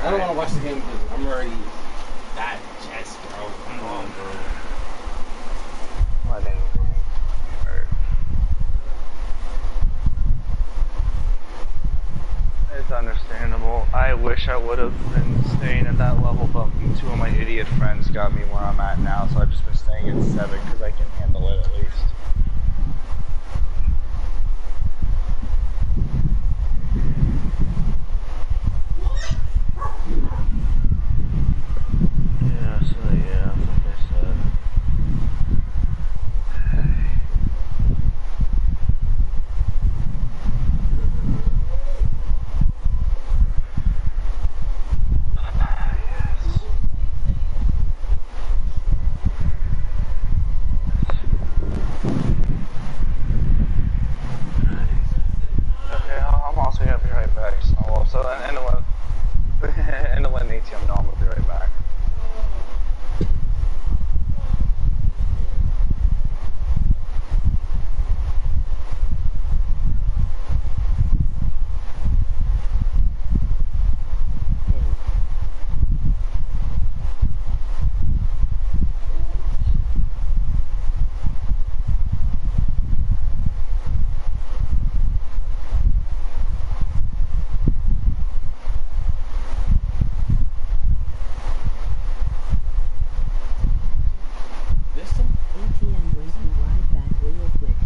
I don't want to watch the game because I'm already that chest, bro. Come on, bro. I didn't. It's understandable. I wish I would have been staying at that level, but two of my idiot friends got me where I'm at now, so I've just been staying at 7 because I can handle it at least. Yeah, so yeah, like I said. I'm also gonna be right back. So anyone ATM, no, I'm gonna be right back. ATM waiting right back real quick.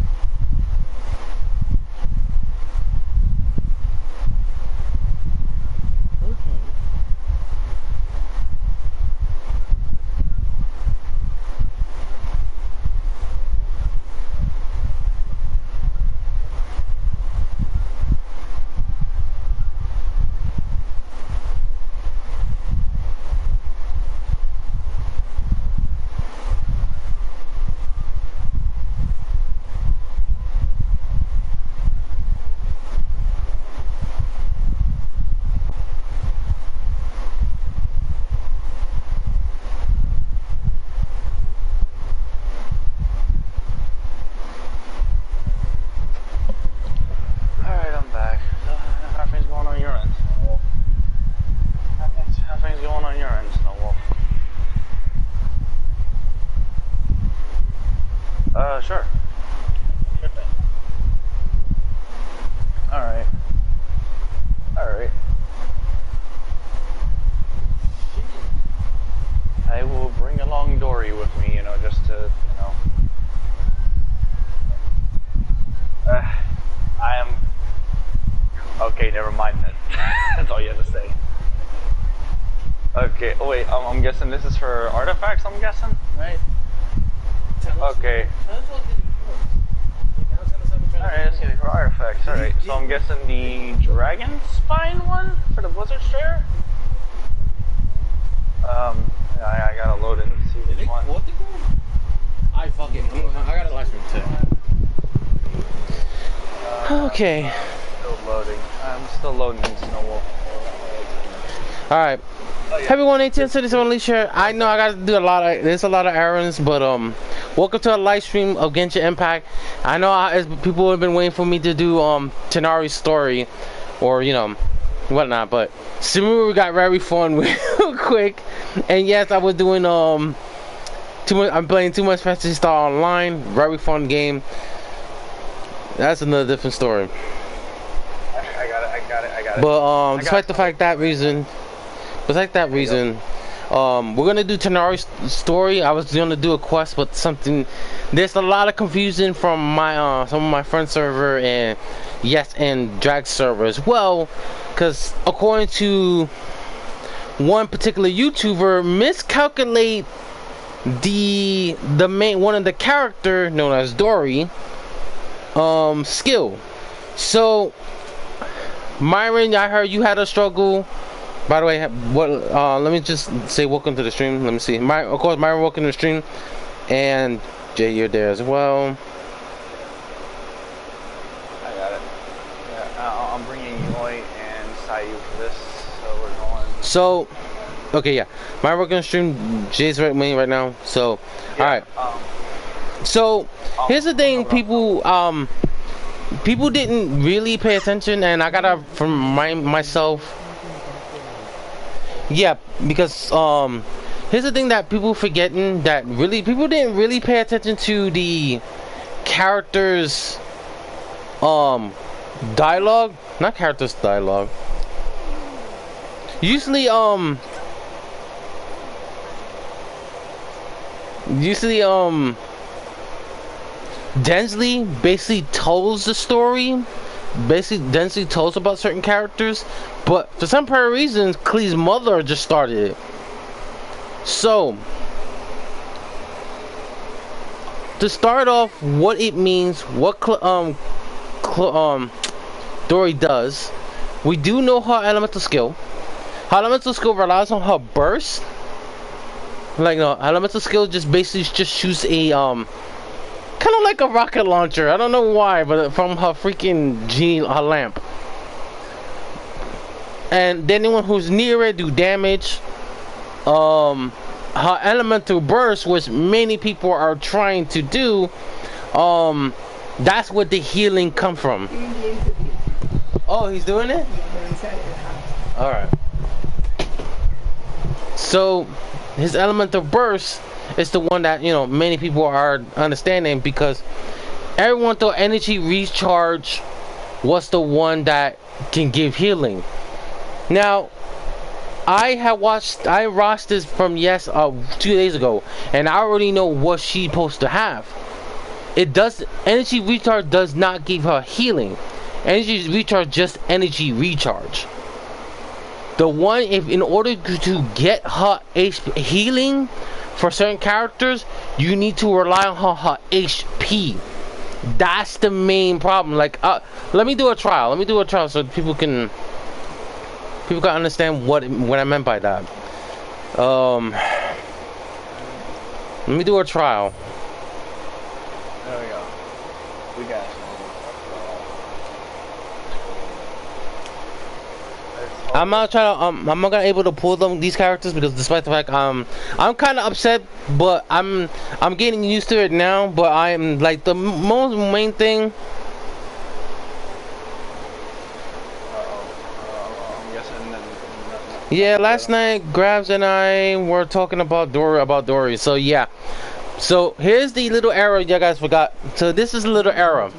Okay. Alright, I'm back. How things going on your end, Snowwolf? How things going on your end, Snowwolf? Sure. Sure thing. Alright. Alright. I will bring along Dory with me, just to, I am... Okay, never mind then. That's all you have to say. Okay, oh wait, I'm guessing this is for artifacts, I'm guessing, right? Okay. Alright, let's get it for artifacts, alright. So I'm guessing the dragon spine one for the blizzard share? I gotta load it and see which one. What the go? I got a live stream too. Okay. Still loading. I'm still loading Snowwolf. Alright. Hey everyone, ATM City, so Alicia. I know I gotta do there's a lot of errands, but welcome to a live stream of Genshin Impact. I know people have been waiting for me to do Tighnari's story, or whatnot, but Sumeru got very fun real quick. And yes, I was doing I'm playing too much Fantasy Star Online, very fun game. That's another different story. I got it. But despite the fact that reason, we're gonna do Tighnari's story. I was gonna do a quest, but there's a lot of confusion from my some of my friend server and Drag server as well, because according to one particular YouTuber, miscalculate the main one of the character known as Dory skill. So Myron, I heard you had a struggle. By the way, let me just say welcome to the stream. Let me see. Of course, Myron, welcome to the stream. And Jay, you're there as well. I got it. Yeah, I'm bringing Yoy and Sayu for this, so we're going. So, okay, yeah. Myron, welcome to the stream. Jay's right now. So, yeah, alright. So, here's the thing, people didn't really pay attention, and I gotta remind myself. Yeah, because here's the thing that people forgetting that really people didn't really pay attention to the characters dialogue, not characters dialogue. Usually Densley basically tells the story, basically Densley tells about certain characters, but for some reasons Klee's mother just started it. So to start off, what it means, what Dory does, we do know her elemental skill. Her elemental skill relies on her burst. Like no, elemental skill just basically just shoots a kind of like a rocket launcher. I don't know why, but from her freaking genie, her lamp. And anyone who's near it do damage. Her elemental burst, which many people are trying to do, that's what the healing come from. Oh, he's doing it? Alright. So his elemental burst is the one that, you know, many people are understanding, because everyone thought energy recharge was the one that can give healing. Now I watched this from 2 days ago, and I already know what she's supposed to have. Energy recharge does not give her healing. Energy recharge just energy recharge. The one, if in order to get her healing for certain characters, you need to rely on her HP. That's the main problem. Like, let me do a trial. So people can understand what I meant by that. Let me do a trial. There we go. We got you. I'm not gonna able to pull these characters, because despite the fact I'm kind of upset, but I'm getting used to it now. But I'm like the most main thing. Yeah, last night Grabs and I were talking about Dory. So yeah. So here's the little arrow you guys forgot. So this is a little arrow.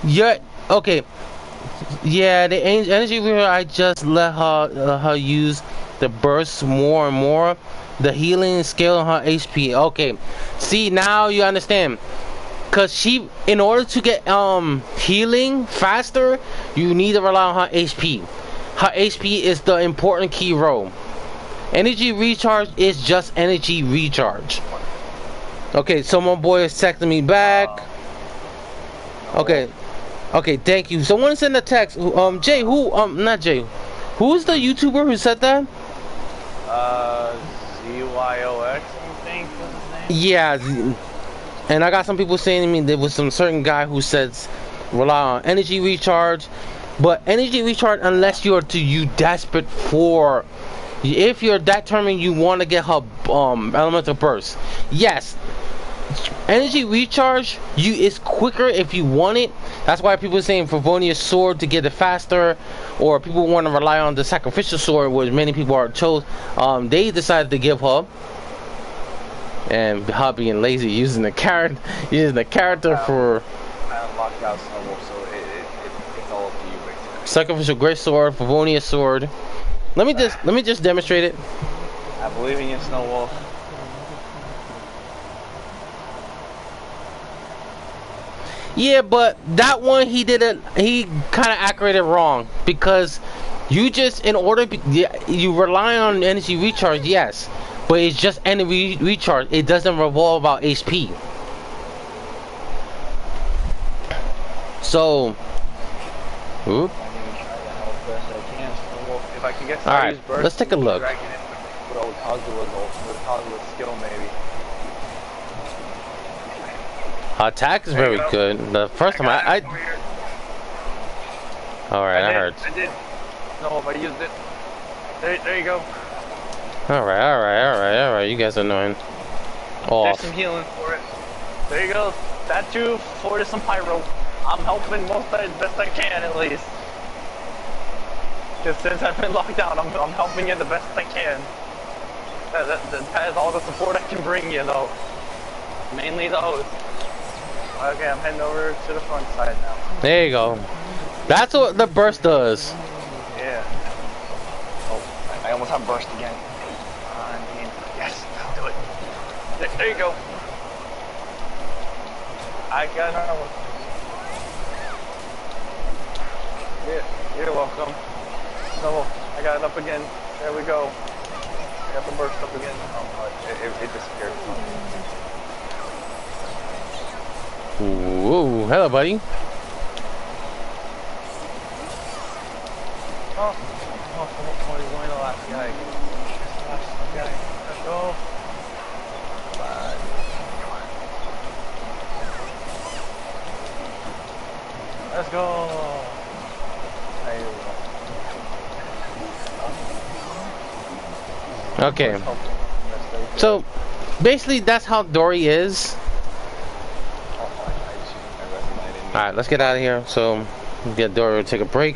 Yeah, okay. Yeah, the energy reader, I just let her use the burst more and more. The healing scale on her HP. Okay. See, now you understand. Cause she, in order to get healing faster, you need to rely on her HP. Her HP is the important key role. Energy recharge is just energy recharge. Okay, so my boy is texting me back. Okay, thank you. Someone send a text. Jay, not Jay. Who's the YouTuber who said that? ZYOX, I think was his name. Yeah. And I got some people saying to me there was some certain guy who says rely on energy recharge, but energy recharge unless you desperate for, if you're determined you want to get her elemental burst. Yes, energy recharge is quicker if you want it. That's why people are saying Favonia's sword to get it faster, or people want to rely on the sacrificial sword, which many people are chose. They decided to give her. And her being lazy, using the character for. I unlocked out Snowball, so it's all up to you, Victor. Sacrificial great sword, Favonia's sword. Let me just demonstrate it. I believe in you, Snowball. Yeah, but that one he kind of activated wrong, because you just you rely on energy recharge, yes. But it's just energy recharge. It doesn't revolve about HP. So, If I can get all right, burst, let's take a look. Skill, maybe. Her attack is very good. The first time I all right, I heard. I did. No, I used it. There you go. All right. You guys are annoying. There's some healing for it. There you go. That too. For some pyro. I'm helping most as best I can at least. Because since I've been locked out, I'm helping you the best I can. That is all the support I can bring you though. Mainly those. Okay, I'm heading over to the front side now. There you go. That's what the burst does. Yeah. Oh, I almost have burst again. Yes, I'll do it. There you go. I got another one. Yeah, you're welcome. So, I got it up again. There we go. I got the burst up again. Oh, it disappeared. Ooh, hello, buddy. Oh, what is going on, last guy? Last guy. Let's go. Come on. Let's go. Okay. So, basically, that's how Dory is. Alright, let's get out of here. So, get Dory to take a break.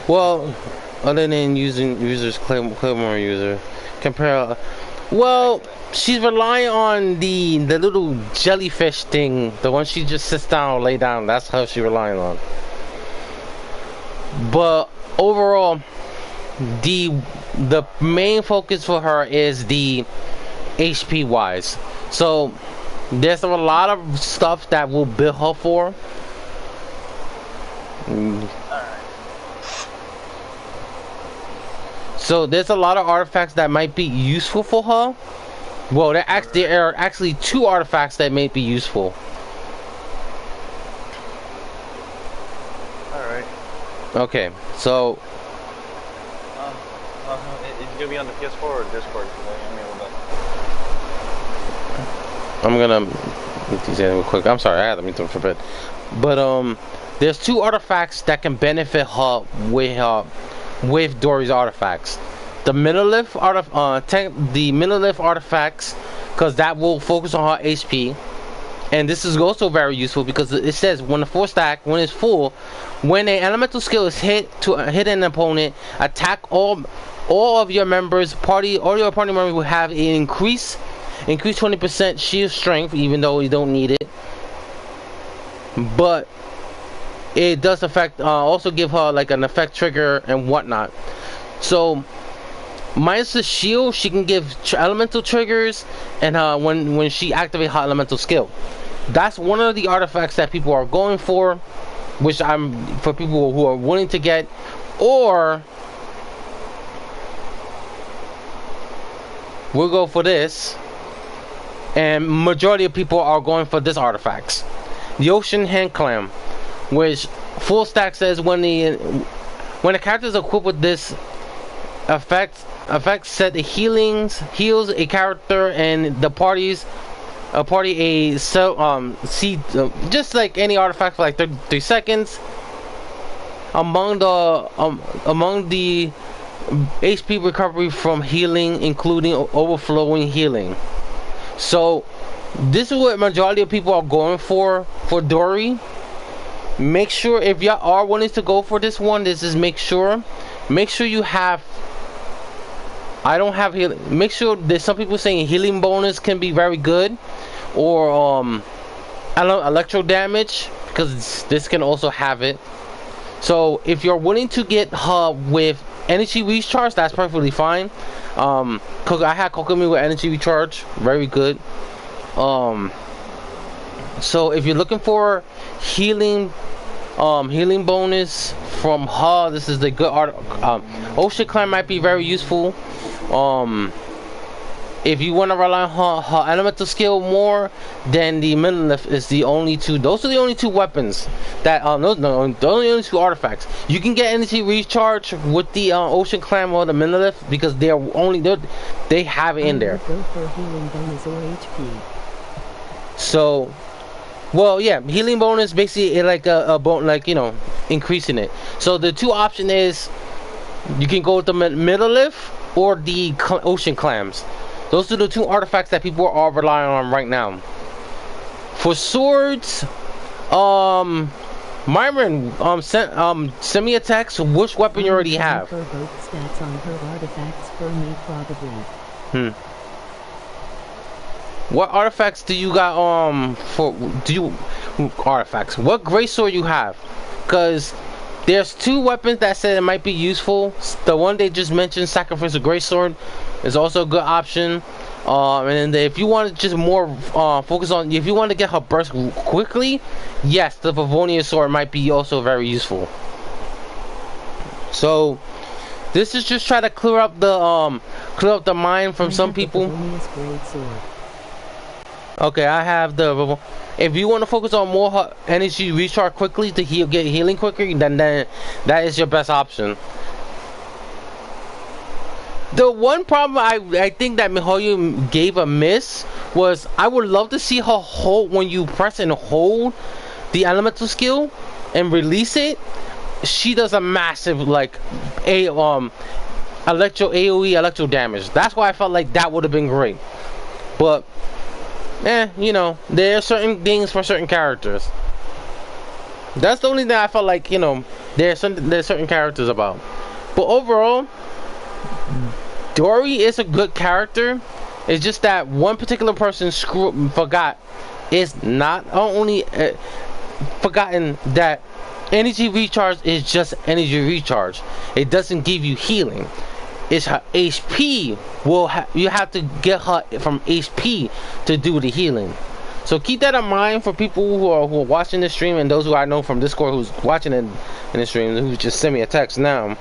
Well, other than using users, Claymore user, compare. Well, she's relying on the little jellyfish thing, the one she just sits down or lay down. That's how she's relying on. But overall, the main focus for her is the HP wise. So there's a lot of stuff that will build her for. So there's a lot of artifacts that might be useful for her. Well, there are actually 2 artifacts that may be useful. Alright. Okay, so it's gonna be on the PS4 or Discord? I'm gonna get these in real quick. I'm sorry, I had to meet them for a bit. But there's 2 artifacts that can benefit her with Dory's artifacts. The Monolith artifacts, because that will focus on her HP. And this is also very useful because it says when the 4 stack, when it's full, when an elemental skill is hit an opponent, attack all of your members, all your party members will have an increase 20% shield strength, even though you don't need it. But it does affect, also give her like an effect trigger and whatnot. So minus the shield, she can give elemental triggers, and when she activates her elemental skill. That's one of the artifacts that people are going for, which for people who are willing to get, or we'll go for this. And majority of people are going for this artifacts. The Ocean Hand Clam, which full stack says when the character is equipped with this effect set the heals a character and the party just like any artifact for like 30 seconds among the HP recovery from healing, including overflowing healing. So this is what majority of people are going for Dory. Make sure if y'all are willing to go for this one, make sure you have. I don't have healing. Make sure there's some people saying healing bonus can be very good, or electro damage, because this can also have it. So if you're willing to get her with energy recharge, that's perfectly fine. I had Kokomi with energy recharge, very good. So if you're looking for healing bonus from her, this is the good art. Ocean Climb might be very useful. If you want to rely on her elemental skill more, then the Monolith is the only 2. Those are the only 2 weapons that the only 2 artifacts. You can get energy recharge with the Ocean Clam or the Monolith because they have it in there. Go for healing bonus or HP. So, well, yeah, healing bonus basically like a like increasing it. So the 2 option is you can go with the Monolith or the Ocean Clams. Those are the 2 artifacts that people are relying on right now. For swords, Myron, send me a text. Which weapon you already have? For both stats on her artifacts for me, probably. What artifacts do you got? Artifacts? What gray sword you have? Cause there's two weapons that said it might be useful. The one they just mentioned, Sacrificial Greatsword, is also a good option. And then if you want to just more focus on, if you want to get her burst quickly, yes, the Favonius sword might be also very useful. So this is just try to clear up the mind from some people. Okay, I have the. If you want to focus on more energy recharge quickly to get healing quicker, then that is your best option. The one problem I think that Mihoyo gave a miss was I would love to see her hold when you press and hold the elemental skill and release it. She does a massive electro AoE electro damage. That's why I felt like that would have been great. But you know, there are certain things for certain characters. That's the only thing I felt like, you know, there's certain characters about. But overall, Dory is a good character. It's just that one particular person forgot is not only forgotten that energy recharge is just energy recharge. It doesn't give you healing. It's her HP. You have to get her from HP to do the healing. So keep that in mind for people who are watching the stream, and those who I know from Discord who's watching it in the stream, who just sent me a text now.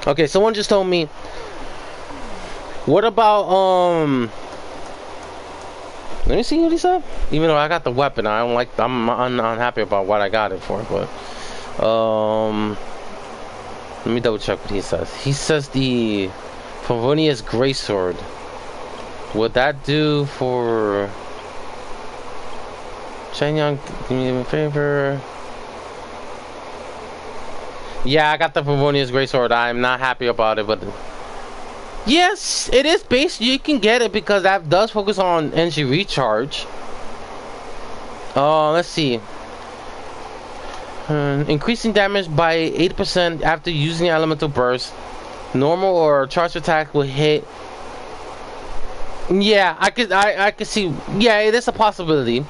Okay, someone just told me, what about let me see what he said. Even though I got the weapon, I'm unhappy about what I got it for, but let me double check what he says. He says the Favonius Greatsword. Would that do for Chen Yang? Give me a favor. Yeah, I got the Favonius Greatsword. I'm not happy about it, but yes, it is based. You can get it because that does focus on energy recharge. Let's see. Increasing damage by 8% after using elemental burst. Normal or charge attack will hit. Yeah, I could see. Yeah, it is a possibility.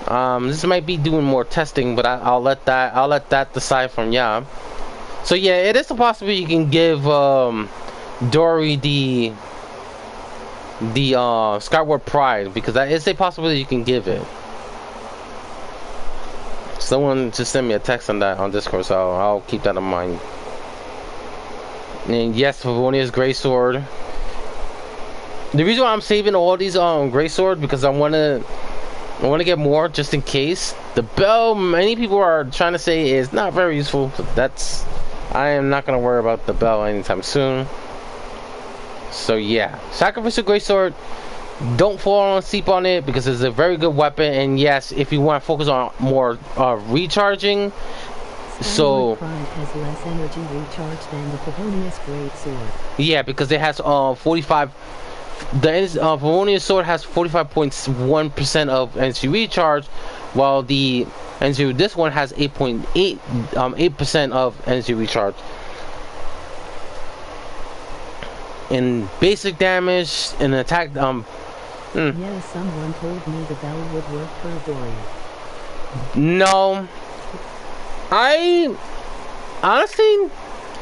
This might be doing more testing, but I'll let that decide from yeah. So yeah, it is a possibility you can give Dory the Skyward Pride, because that is a possibility you can give it. Someone just sent me a text on that on Discord, so I'll keep that in mind. And yes, Favonius Greatsword. The reason why I'm saving all these Greatsword because I want to get more just in case. The bell, many people are trying to say is not very useful, but I am not gonna worry about the bell anytime soon. So yeah, Sacrificial Greatsword. Don't fall asleep on it because it's a very good weapon, and yes, if you want to focus on more recharging, so has less energy recharge than the Favonius Greatsword. Yeah, because it has 45. The Favonius sword has 45.1% of energy recharge, while the energy this one has 8% of energy recharge. In basic damage, in attack, Yeah, someone told me the bell would work for Dory. No. Honestly,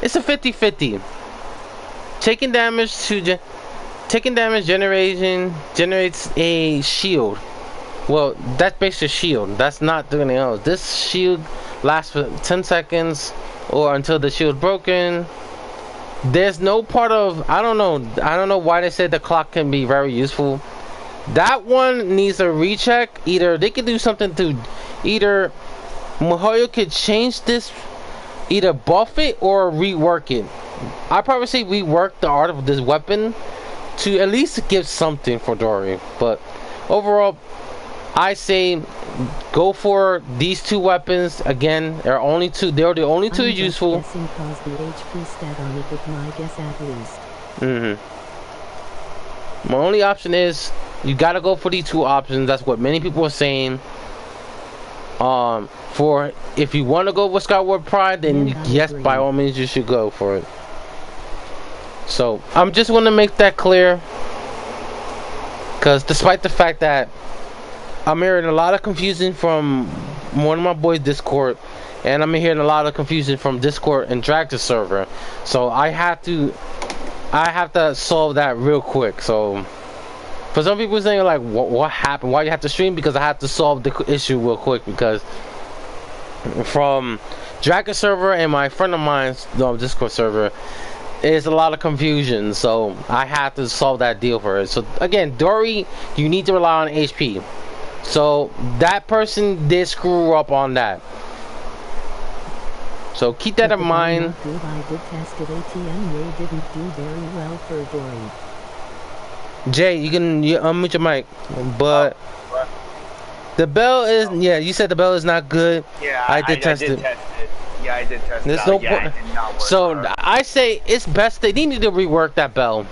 it's a 50-50. Taking damage generates a shield. Well, that's basically a shield. That's not doing anything else. This shield lasts for 10 seconds or until the shield broken. There's no part of I don't know why they said the clock can be very useful. That one needs a recheck. Either they could do something to either Mihoyo could change this, either buff it or rework it. I probably say rework the art of this weapon to at least give something for Dory. But overall, I say go for these two weapons. Again, they're only two. They're the only two useful. Guessing cause the HP stat on it with my guess at least. My only option is You gotta go for these two options. That's what many people are saying. For if you want to go with Skyward Pride, then yes, by all means, you should go for it. So I'm just want to make that clear, because despite the fact that I'm hearing a lot of confusion from one of my boys' Discord, and I'm hearing a lot of confusion from Discord and Dragster server, so I have to solve that real quick. So for some people saying like, what happened? Why you have to stream? Because I have to solve the issue real quick, because from Dragster server and my friend of mine's Discord server, there's a lot of confusion, so I have to solve that deal for it. So again, Dory, you need to rely on HP. So that person did screw up on that. So keep that in mind. I did test at ATM. Ray didn't do very well for Dory. Jay, you unmute your mic, but the bell is, yeah, you said the bell is not good. Yeah, I did test it. Yeah, I did test There's it. no Yeah, it did not work. So I say it's best they need to rework that bell.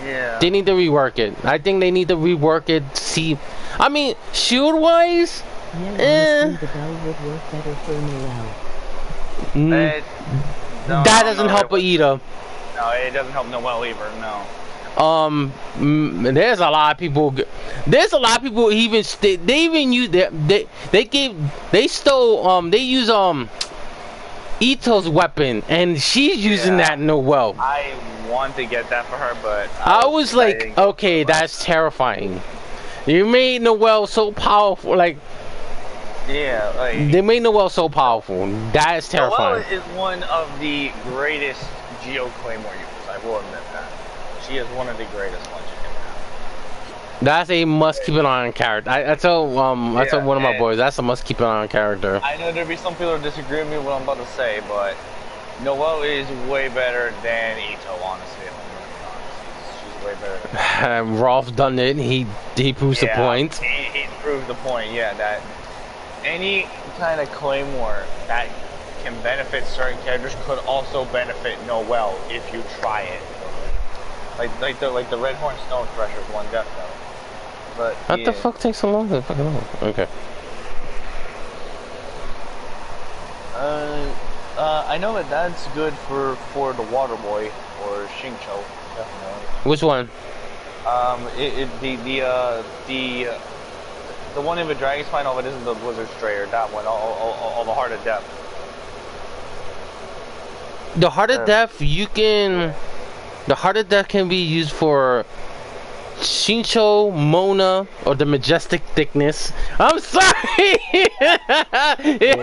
Yeah. They need to rework it. I think they need to rework it. See, I mean, shield wise, Yeah, honestly, the bell would work better for Noel. that doesn't help either. No, it doesn't help Noel either. No. There's a lot of people. There's a lot of people even they even use they stole they use Ito's weapon, and she's using that Noel. I want to get that for her, but I was like, okay, that's terrifying. You made Noel so powerful, like. Yeah, like they made Noel so powerful. That is terrifying. Noel is one of the greatest Geo Claymore users. I will admit that. She is one of the greatest ones you can have. That's a must keep an eye on character. I tell one of my boys, that's a must keep an eye on character. I know there'll be some people who disagree with me with what I'm about to say, but Noel is way better than Ito, honestly. If I'm really honest. She's way better than Rolf done it. He proves the point. He proved the point. Yeah, that any kind of Claymore that can benefit certain characters could also benefit Noel if you try it. Like the Red Horn Stone Thresher is one death note. But what the fuck takes so long? Okay. I know that that's good for the Water Boy or Xingqiu, definitely. Which one? The one in the Dragon Spine, oh, it isn't the Blizzard Strayer, that one, all the Heart of Death. The Heart of Death, the Heart of Death can be used for Xingqiu, Mona, or the Majestic Thickness. I'm sorry! It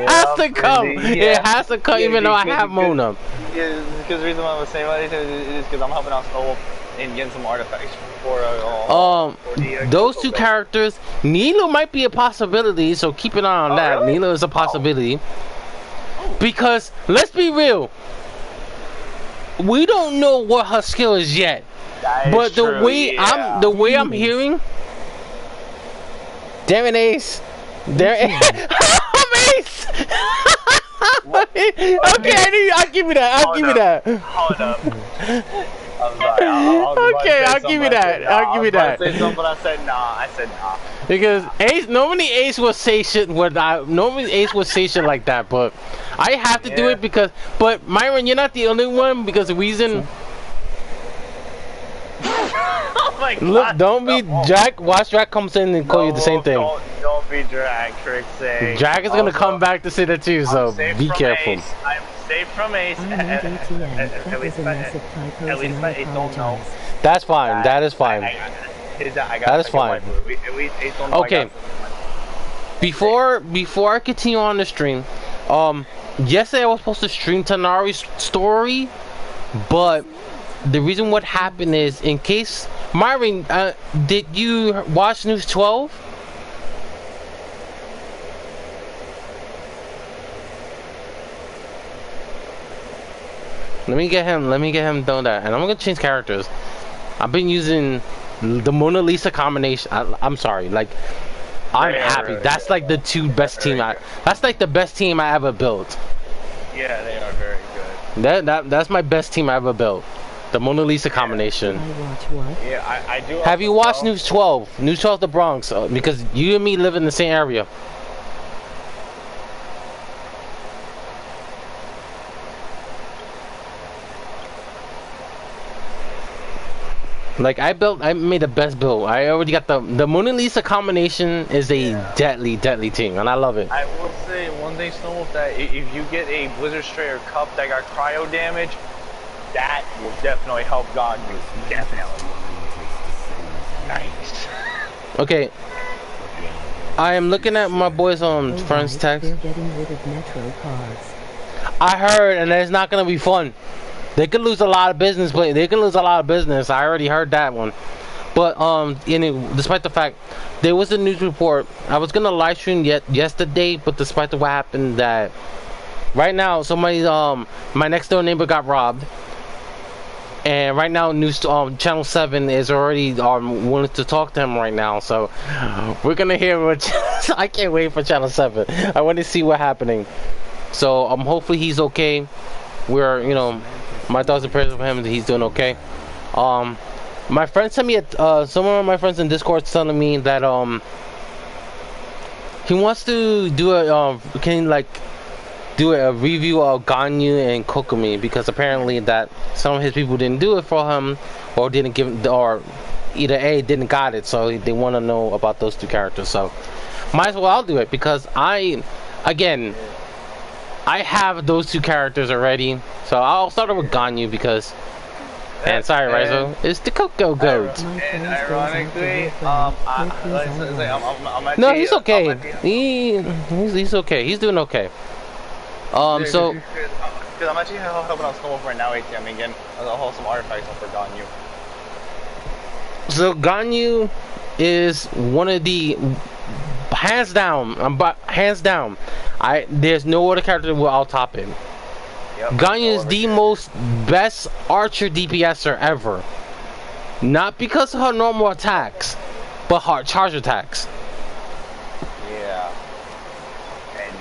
has to come. It has to come, even though I have Mona. Yeah, because the reason why I was saying about it is because I'm helping out Snow and getting some artifacts for those two characters. Nilo might be a possibility, so keep an eye on that. Really? Nilo is a possibility. Because, let's be real, we don't know what her skill is yet. But the way I'm hearing, damn it, Ace, I'm Ace. Okay, I'll give you that. I'll give you that. Hold up. I'm sorry. Okay, I'll give you that. I'll give you that. I say something, but I said nah. I said nah. Because Ace, normally Ace would say shit like that, but I have to do it because. But Myron, you're not the only one, because the reason. Oh my God. Look, don't be Jack. Watch Jack comes in and call you the same thing. Don't be Jack. Trixie. Jack is gonna come back to say that too, so be careful. Ace. I'm safe from Ace. At least my Ace don't know. That's fine. That is fine. That is fine. Okay. Before I continue on the stream, yesterday I was supposed to stream Tighnari's story, but the reason what happened is, in case Myron, did you watch News 12? Let me get him done that, and I'm gonna change characters. I've been using the Mona Lisa combination. I'm sorry, like I'm happy. That's like the two best team. That's like the best team I ever built. Yeah, they are very good. That's my best team I ever built. The Mona Lisa combination. I watch what? Yeah, I do. Have you watched News 12? News 12 The Bronx, because you and me live in the same area. Like I made the best build. I already got the Mona Lisa combination is a deadly thing, and I love it. I will say one thing, Snowwolf, that if you get a Blizzard Strayer Cup that got cryo damage, that will definitely help God use. Definitely. Nice. Okay. I am looking at my boys on friends text. They're getting rid of Metro cards. I heard, and it's not gonna be fun. They could lose a lot of business, but they can lose a lot of business. I already heard that one. But despite the fact there was a news report, I was gonna live stream yesterday, but despite what happened, that right now somebody my next door neighbor got robbed, and right now news channel 7 is already willing to talk to him right now. So we're gonna hear what I can't wait for channel 7. I want to see what's happening. So hopefully he's okay. We're my thoughts and prayers for him that he's doing okay. My friend sent me some of my friends in Discord telling me that he wants to do a review of Ganyu and Kokomi, because apparently that some of his people didn't do it for him, or didn't give, or either A, didn't got it, so they want to know about those two characters. So might as well I'll do it, because I have those two characters already. So I'll start with Ganyu because, and sorry, Rizzo, it's the Coco Goat. And ironically, no, he's okay. He's okay. He's doing okay. So. Because I'm actually helping out Snowwolf right now, ATM again. I'll hold some artifacts up for Ganyu. So Ganyu is one of the hands down. There's no other character that will out-top him. Yep. Ganyu is the most best archer DPSer ever. Not because of her normal attacks, but her charge attacks. Yeah. And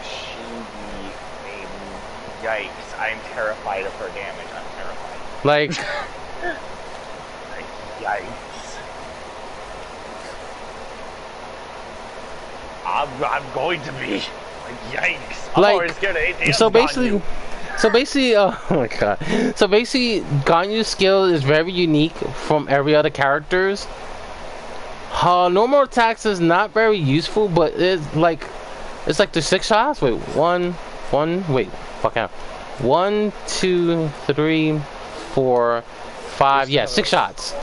yikes. I'm terrified of her damage. I'm terrified. Like yikes. I'm going to be. Yikes. I'm already scared of ATM. So basically, oh my god. So basically, Ganyu's skill is very unique from every other character's. Her normal attacks is not very useful, but it's like the 6 shots. Wait, wait, fuck out. 1, 2, 3, 4, 5. Yeah, 6 shots,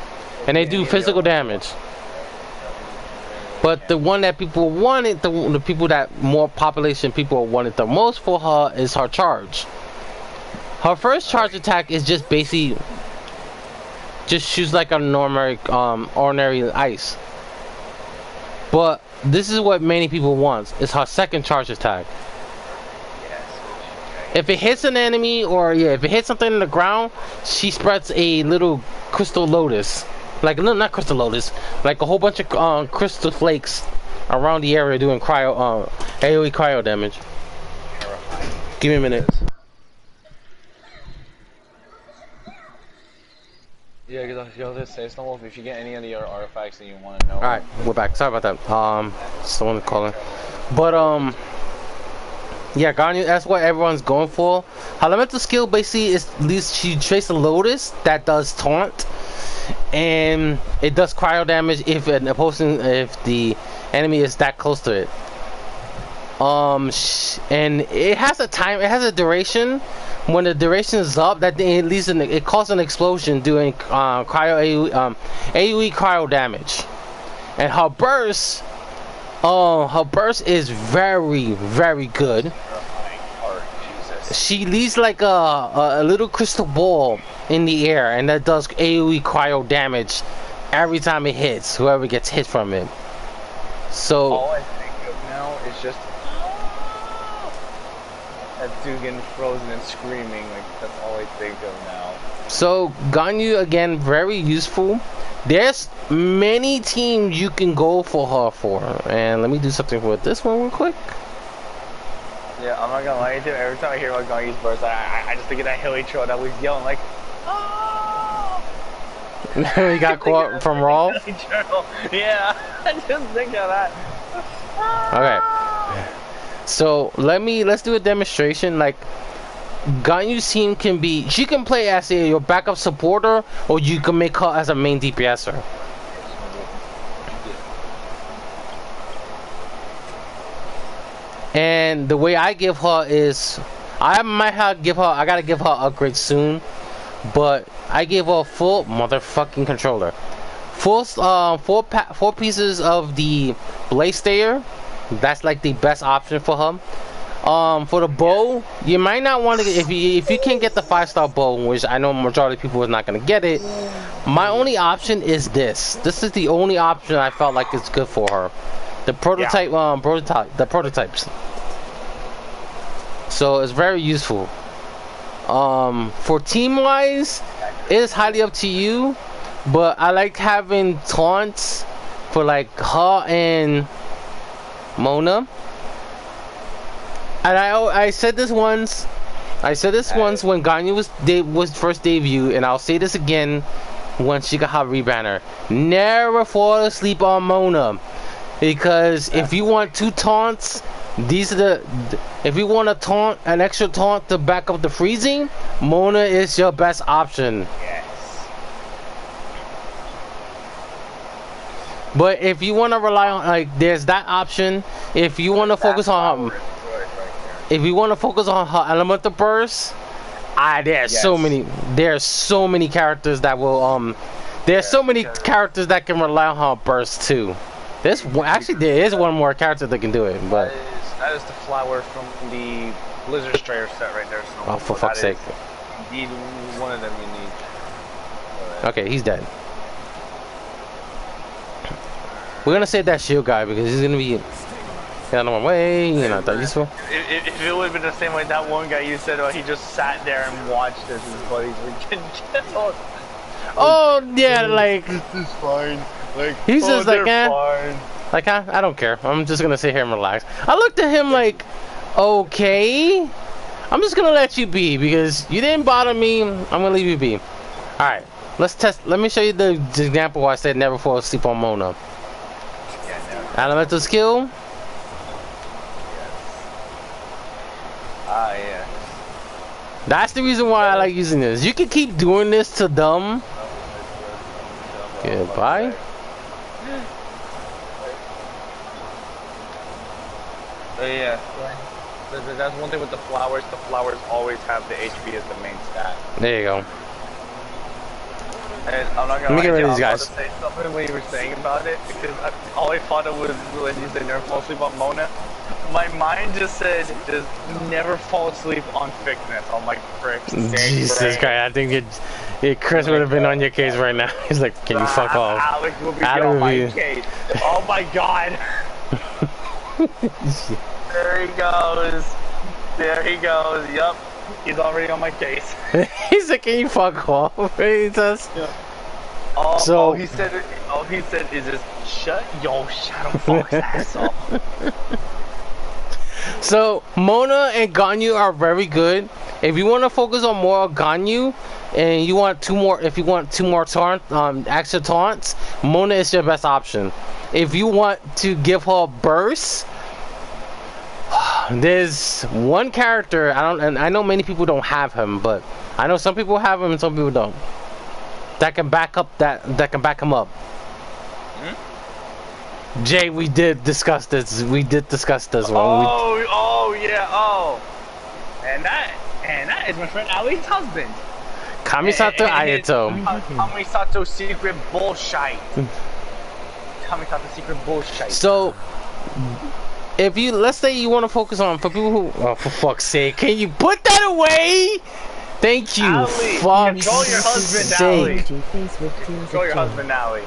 and they do physical damage. But the one that people wanted, the people that more population people wanted the most for her is her charge. Her first charge attack is just basically just shoots like a normal ordinary ice. But this is what many people want. It's her second charge attack. If it hits an enemy, or if it hits something in the ground, she spreads a little crystal lotus. Like, no, not crystal lotus, like a whole bunch of crystal flakes around the area doing AoE cryo damage. Give me a minute. Yeah, because I was just say, Snowwolf, if you get any of the other artifacts that you want to know. Alright, we're back. Sorry about that. Someone calling. But, yeah, Ganyu, that's what everyone's going for. Her elemental skill basically is, at least she traces a lotus that does taunt. And it does cryo damage if the enemy is that close to it. And it has a duration. When the duration is up, that thing it causes an explosion doing AoE cryo damage. And her burst is very, very good. She leaves like a little crystal ball in the air, and that does AoE cryo damage every time it hits whoever gets hit from it. So all I think of now is just that dude getting frozen and screaming. Like, that's all I think of now. So Ganyu, again, very useful. There's many teams you can go for her for, and let me do something with this one real quick. Yeah, I'm not gonna lie to you, every time I hear about Ganyu's burst, I just think of that hilly troll that was yelling like, oh! He got caught from Raw. Yeah, I just think of that. Okay. So let's do a demonstration. Like, Ganyu's team can be, she can play as your backup supporter, or you can make her as a main DPSer. And the way I give her is, I gotta give her upgrade soon, but I give her a full motherfucking controller, four pieces of the Blaze Stayer. That's like the best option for her. For the bow, you might not want to get, if you can't get the 5-star bow, which I know majority of people is not gonna get it. My only option is this. This is the only option I felt like it's good for her. The prototype, the prototypes. So it's very useful. For team wise, it is highly up to you, but I like having taunts for like her and Mona. And I said this once. When Ganyu was first debuted, and I'll say this again when she got her rebanner. Never fall asleep on Mona, because if you want 2 taunts, these are if you want a taunt, an extra taunt to back up the freezing, Mona is your best option. Yes. But if you want to rely on, like, there's that option. If you want to focus on her, if you want to focus on her elemental burst, there's so many characters that will so many characters that can rely on her burst too. There is one more character that can do it, but that is the flower from the Blizzard Strayer set right there. So oh, for fuck's sake! Indeed, one of them you need. Okay, he's dead. We're gonna save that shield guy because he's gonna be get out of my way. You know, that useful. If it would have been the same way that one guy you said, he just sat there and watched as his buddies were getting killed. Oh yeah, like this is fine. Like he's just like, fine. Like I don't care. I'm just gonna sit here and relax. I looked at him like, okay, I'm just gonna let you be because you didn't bother me. I'm gonna leave you be. All right, let's test. Let me show you the example where I said never fall asleep on Mona. Elemental skill. Yeah. That's the reason why I like using this. You can keep doing this to them. Goodbye. Yeah. That's one thing with the flowers. The flowers always have the HP as the main stat. There you go. And I'm not gonna Let me get rid of these guys. Say something when you were saying about it, because all I thought it was when you said never fall asleep on Mona. My mind just said, just never fall asleep on thickness. I'm like, frick. Jesus Christ, I think Chris would have been on your case right now. He's like, can you fuck off? Alex will be on my case. Oh my god. There he goes. There he goes. Yup. He's already on my case. He's like, can you fuck off? He says. Yeah. He said, is this shut your shadow fox ass up. So Mona and Ganyu are very good. If you want to focus on more Ganyu, and you want two more extra taunts, Mona is your best option. If you want to give her burst, there's one character I know many people don't have him, but I know some people have him and some people don't. That can back him up. Jay, we did discuss this. We did discuss this one. And that is my friend Ali's husband. Kamisato Ayato. Kamisato's secret bullshit. Kamisato's secret bullshit. So, if let's say you want to focus on, for people who, oh, for fuck's sake, can you put that away? Thank you. Ali, fuck's control your husband, Ali. Control your husband, Ali.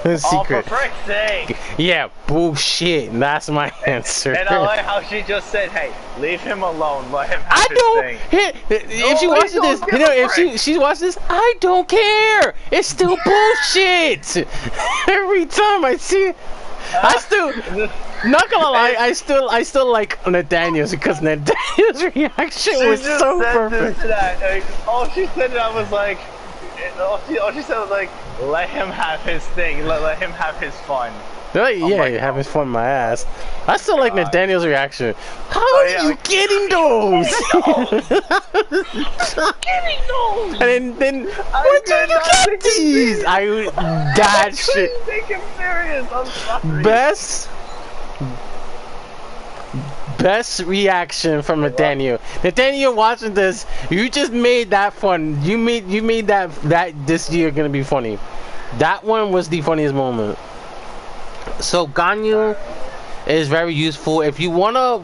Secret. Oh, for frick's sake. Yeah, bullshit. That's my answer. And I like how she just said, "Hey, leave him alone. Let him have his thing." If she watches this, if she watches this, I don't care. It's still bullshit. Every time I see it, I still, not gonna lie, I still like Nathaniel's because Nathaniel's reaction was so perfect. All she said, I was like, all she said was like, let him have his thing, let him have his fun. Like, yeah, having fun my ass. I still like Nathaniel's reaction. How are you getting those? Getting those! And then where did you get these? That shit. Take him serious. I'm sorry. Best reaction from Nathaniel. Nathaniel, watching this, you just made that fun. You made that this year gonna be funny. That one was the funniest moment. So Ganyu is very useful. If you wanna,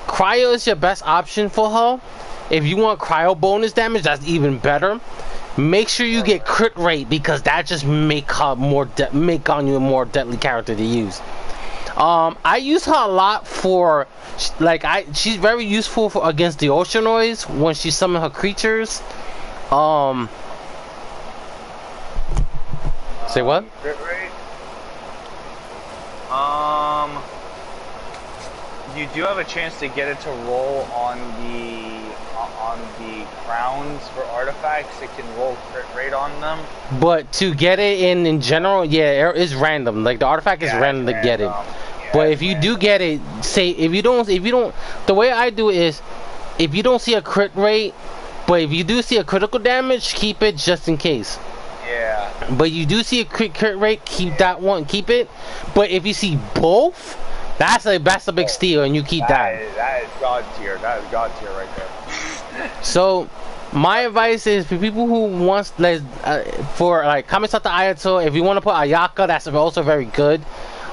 cryo is your best option for her. If you want cryo bonus damage, that's even better. Make sure you get crit rate because that just make her make Ganyu a more deadly character to use. I use her a lot for, like, she's very useful for against the Oceanoids when she summons her creatures. Say what? Crit rate? You do have a chance to get it to roll on the crowns for artifacts. It can roll crit rate on them. But to get it in general, yeah, it's random. Like the artifact is random to get it. Yeah, but if you do get it, say if you don't, the way I do it is, if you don't see a crit rate, but if you do see a critical damage, keep it just in case. Yeah. But you do see a crit rate, keep that one, keep it. But if you see both, that's a big steal, and you keep that. That is god tier. That is god tier right there. So, my advice is for people who wants for like Kamisata Ayato, if you want to put Ayaka, that's also very good.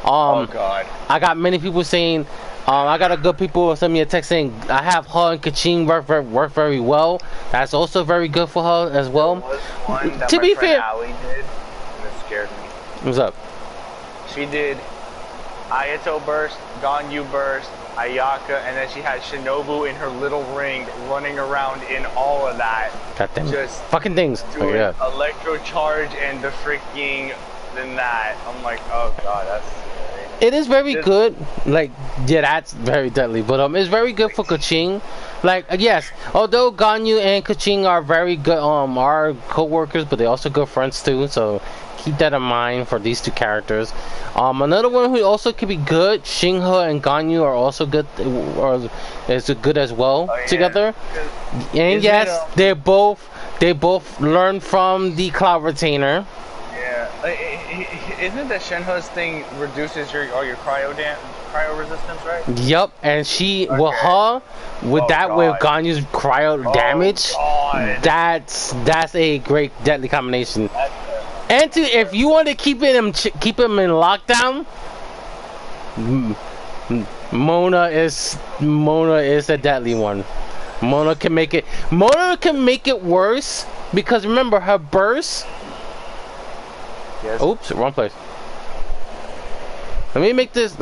Oh god. I got many people saying, I got a good people send me a text saying I have her and Kachin work very well. That's also very good for her as well. There was one that to my be friend fair, Allie did, and it scared me. What's up? She did Ayato burst, Ganyu burst, Ayaka, and then she had Shinobu in her little ring running around in all of that. Goddamn. Just fucking things. doing electro charge and the freaking that. I'm like, oh god, that's. It is very good. Like, yeah, that's very deadly. But it's very good for Kachin. Like, yes, although Ganyu and Kachin are very good, are co-workers, but they're also good friends too. So keep that in mind for these two characters. Another one who also could be good, Shinha and Ganyu are also good, or is good as well together. And yes, they both learn from the Cloud Retainer. Yeah, isn't it that Shenhe's thing reduces all your cryo resistance, right? Yep, and she with Ganyu's cryo damage, that's a great deadly combination. And if you want to keep him in lockdown, Mona is a deadly one. Mona can make it worse because remember her burst. Yes. Oops, wrong place. Let me make this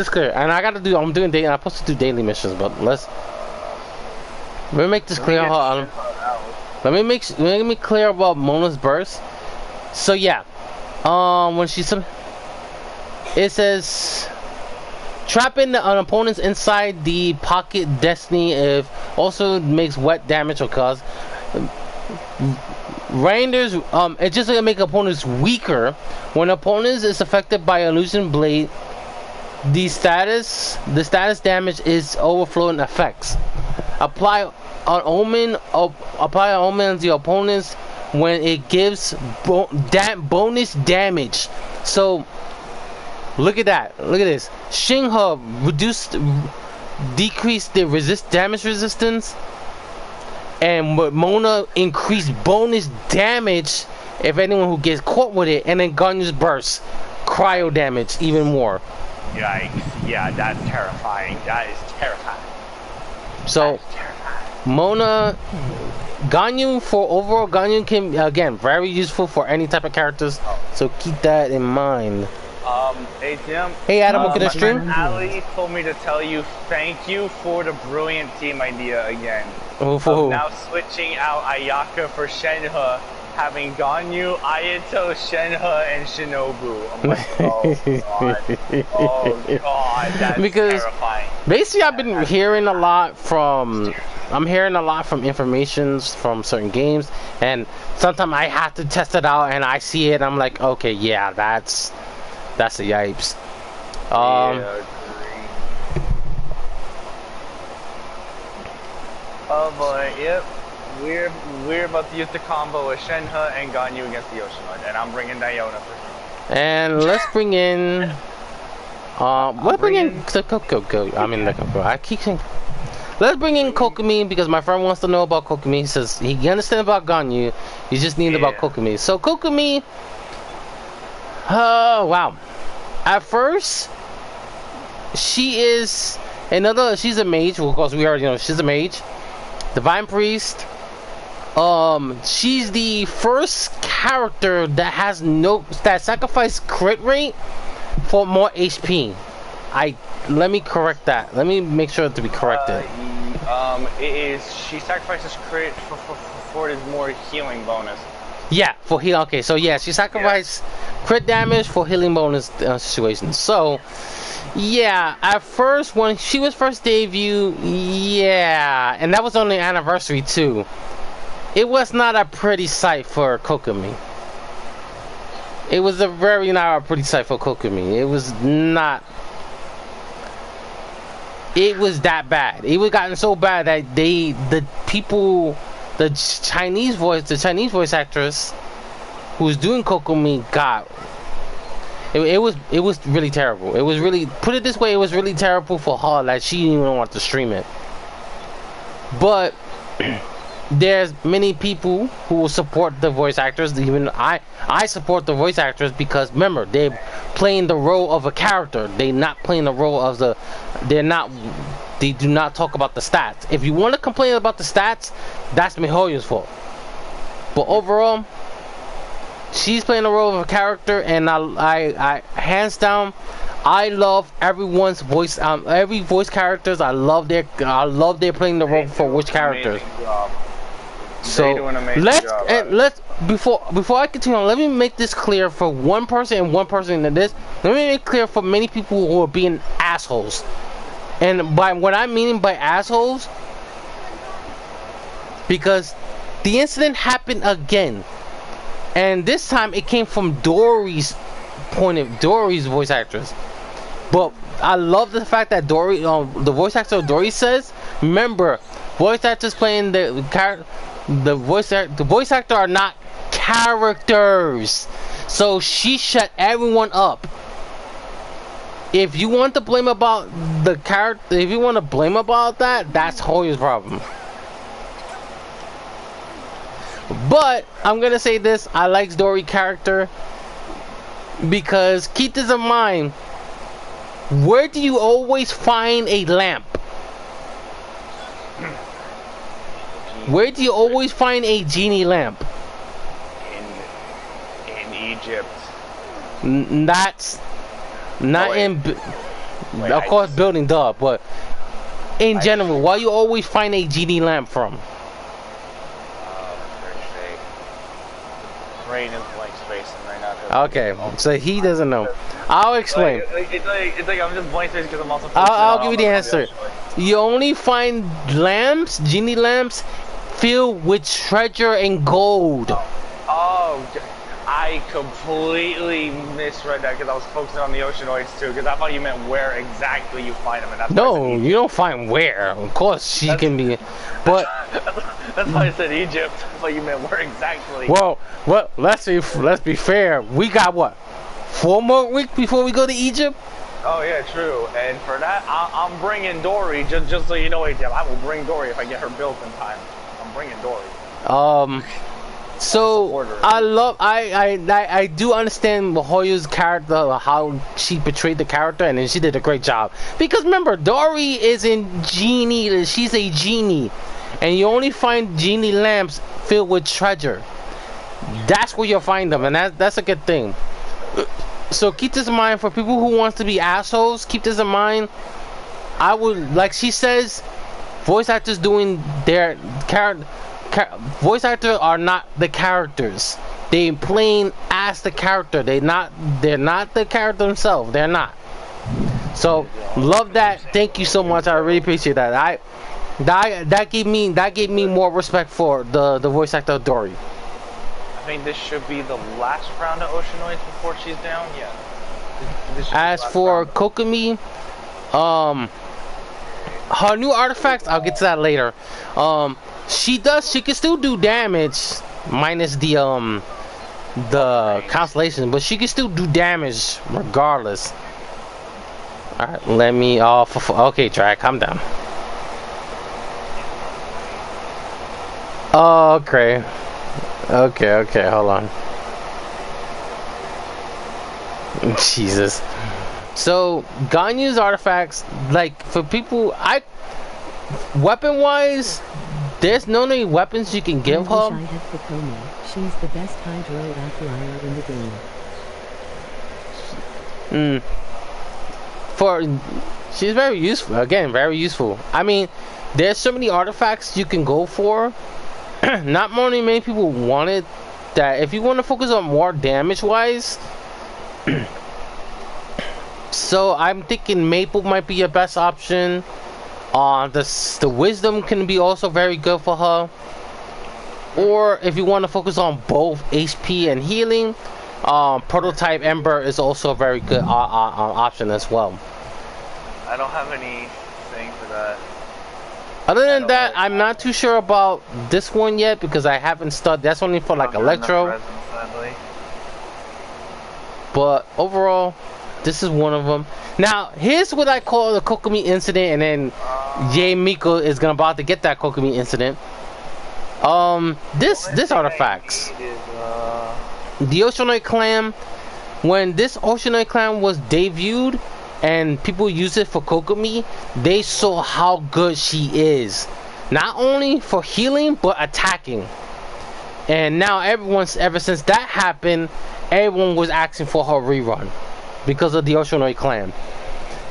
clear. And I'm doing daily. I'm supposed to do daily missions, but let me make this clear. Let me clear about Mona's burst. So yeah, when it says trapping an opponent's inside the pocket destiny if also makes wet damage or cause. Renders it's just gonna make opponents weaker. When opponents is affected by illusion blade, the status damage is overflowing effects. Apply an omen on the opponents when it gives bonus damage. So look at that. Look at this. Shinha decreased the damage resistance. And Mona increased bonus damage if anyone who gets caught with it, and then Ganyu's burst cryo damage even more. Yikes! Yeah, that's terrifying. That is terrifying. So, Mona, Ganyu can again very useful for any type of characters. So keep that in mind. ATM. Hey Adam, welcome to the stream. Ali told me to tell you thank you for the brilliant team idea again. Now switching out Ayaka for Shenhe, having Ganyu, Ayato, Shenhe, and Shinobu. I'm like, oh god, that's terrifying. Basically, I've been hearing a lot from I'm hearing a lot from informations from certain games, and sometimes I have to test it out, and I see it. I'm like, okay, yeah, that's a yipes. Yeah, oh boy, yep. We're about to use the combo with Shenhe and Ganyu against the Oceanoid, and I'm bringing Diona for sure. And let's bring in. Let's bring in the Coco. I mean the Coco. I keep saying. Let's bring in Kokomi because my friend wants to know about Kokomi. He says he understands about Ganyu. He just needs about Kokomi. So Kokomi. Oh wow. At first, she is another. She's a mage. Well, of course, we already know she's a mage. Divine Priest. She's the first character that has that sacrifice crit rate for more HP. Let me correct that. Let me make sure to be corrected. She sacrifices crit for his more healing bonus. Yeah, for heal. Okay, so yeah, she sacrificed crit damage for healing bonus situations. So yeah, at first when she was first debuted, yeah, and that was on the anniversary too. It was not a pretty sight for Kokomi. It was not a pretty sight for Kokomi. It was not. It was that bad. It was gotten so bad that the Chinese voice actress who was doing Kokomi it was really terrible. It was really, put it this way, it was really terrible for her that she didn't even want to stream it. But there's many people who will support the voice actors. Even I support the voice actors because remember, they're playing the role of a character. They're not playing the role of the. They do not talk about the stats. If you want to complain about the stats, that's MiHoYo's fault. But overall, she's playing the role of a character, and I hands down, I love everyone's voice. Every voice characters. I love their playing the role for which characters. So let's before I continue on, let me make this clear for one person and one person in this. Let me make it clear for many people who are being assholes. And by what I'm meaning by assholes, because the incident happened again, and this time it came from Dory's voice actress. But I love the fact that Dory, the voice actor of Dory says, remember, voice actors playing the voice actor are not characters. So she shut everyone up. If you want to blame about the character, if you want to blame about that, that's HoYo's problem. But I'm gonna say this: I like Dory character because keep this in mind. Where do you always find a lamp? Where do you always find a genie lamp? In Egypt. That's not of course, building duh, but in general, why you always find a genie lamp from? Brain is blank spacing right now. Okay, so he doesn't know. I'll explain. It's like I'm just blank spacing because I'm also. I'll give you the answer. You only find lamps, genie lamps, filled with treasure and gold. Oh, I completely misread that because I was focusing on the Oceanoids too. Because I thought you meant where exactly you find them, and that's no, you don't find where. Of course, she can be, but that's why I said Egypt. I thought you meant where exactly. Well, let's be fair. We got what, 4 more weeks before we go to Egypt? Oh yeah, true. And for that, I'm bringing Dory. Just so you know, ATM, I will bring Dory if I get her built in time. I'm bringing Dory. So I do understand MiHoYo's character, how she portrayed the character, and then she did a great job. Because remember, Dory is in genie. She's a genie, and you only find genie lamps filled with treasure. That's where you'll find them, and that's a good thing. So keep this in mind for people who wants to be assholes. Keep this in mind. I would, like she says, voice actors doing their character. Voice actors are not the characters. They playing as the character. They're not the character themselves. They're not. So love that. Thank you so much. I really appreciate that. That gave me more respect for the voice actor of Dory. I think this should be the last round of Oceanoids before she's down. Yeah. As for Kokomi, her new artifacts, I'll get to that later. She can still do damage minus the constellation, but she can still do damage regardless. All right, let me off. Okay, Drag, calm down. Okay, hold on. Jesus. So Ganyu's artifacts, like for people, weapon wise, there's no any weapons you can give her. I have Kokomi. She's the best hydro outlier in the game. She's very useful. Again, very useful. I mean, there's so many artifacts you can go for. Not many people want it. That if you want to focus on more damage wise. So I'm thinking Maple might be your best option. The wisdom can be also very good for her. Or if you want to focus on both HP and healing, Prototype Ember is also a very good option as well. I don't have anything for that. Other than that, I'm not too sure about this one yet because I haven't started. That's only for like Electro. But overall, this is one of them. Now, here's what I call the Kokomi incident, and then Jay Miko is about to get that Kokomi incident. This artifacts. The Oceanoid Clan, when this Oceanoid Clan was debuted and people used it for Kokomi, they saw how good she is. Not only for healing, but attacking. And now ever since that happened, everyone was asking for her rerun because of the Oceanoid Clan.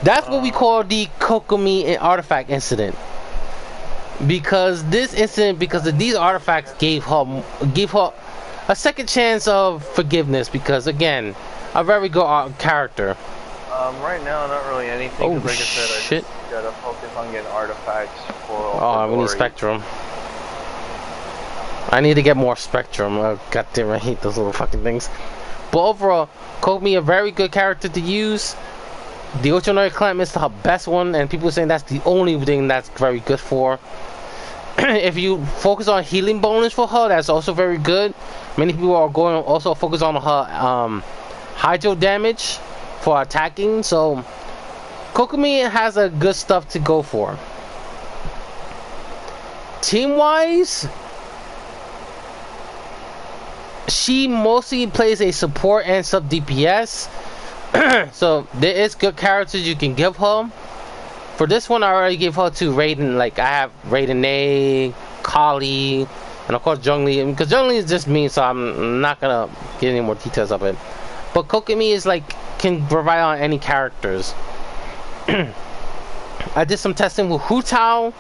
That's what we call the Kokomi artifact incident. Because this incident, because of these artifacts, gave her a second chance of forgiveness. Because again, a very good character. Right now, not really anything. Oh, like I said, shit. I just gotta focus on getting artifacts for. Oh, we need Spectrum. I need to get more Spectrum. Oh, goddamn, I hate those little fucking things. But overall, Kokomi a very good character to use. The Oceanoid Clan is her best one, and people are saying that's the only thing that's very good for. If you focus on healing bonus for her, that's also very good. Many people are going to also focus on her hydro damage for attacking. So Kokomi has a good stuff to go for. Team wise, she mostly plays a support and sub DPS. So there is good characters you can give her. For this one, I already gave her to Raiden. Like I have Raiden A, Kali, and of course Zhongli. Because Zhongli is just me, so I'm not gonna get any more details of it. But Kokomi is like can provide on any characters. I did some testing with Hu Tao.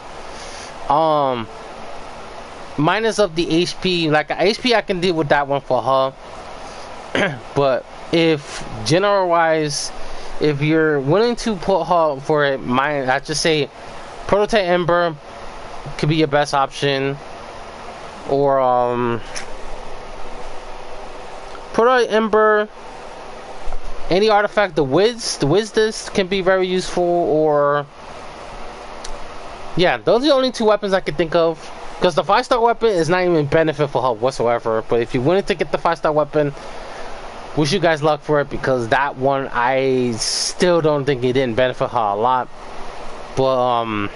Minus of the HP, like HP, I can deal with that one for her. But if general wise, if you're willing to put her for it, I just say Prototype Ember could be your best option, or Prototype Ember, any artifact, the Wizdus can be very useful, or yeah, those are the only two weapons I can think of. Because the 5-star weapon is not even benefit for her whatsoever. But if you wanted to get the 5-star weapon, wish you guys luck for it, because that one I still don't think it didn't benefit her a lot. But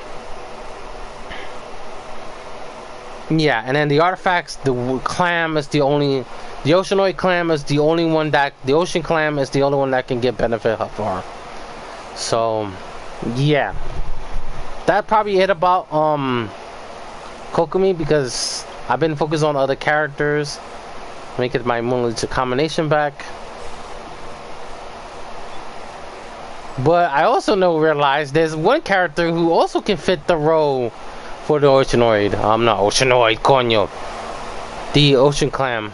yeah, and then the artifacts, the clam is the only, the Oceanoid clam is the only one that, the ocean clam is the only one that can get benefit for her. So yeah, that probably it about Kokomi, because I've been focused on other characters. Make it my Moonlit combination back. But I also realize there's one character who also can fit the role for the Oceanoid. I'm not Oceanoid, coño. The Ocean Clam.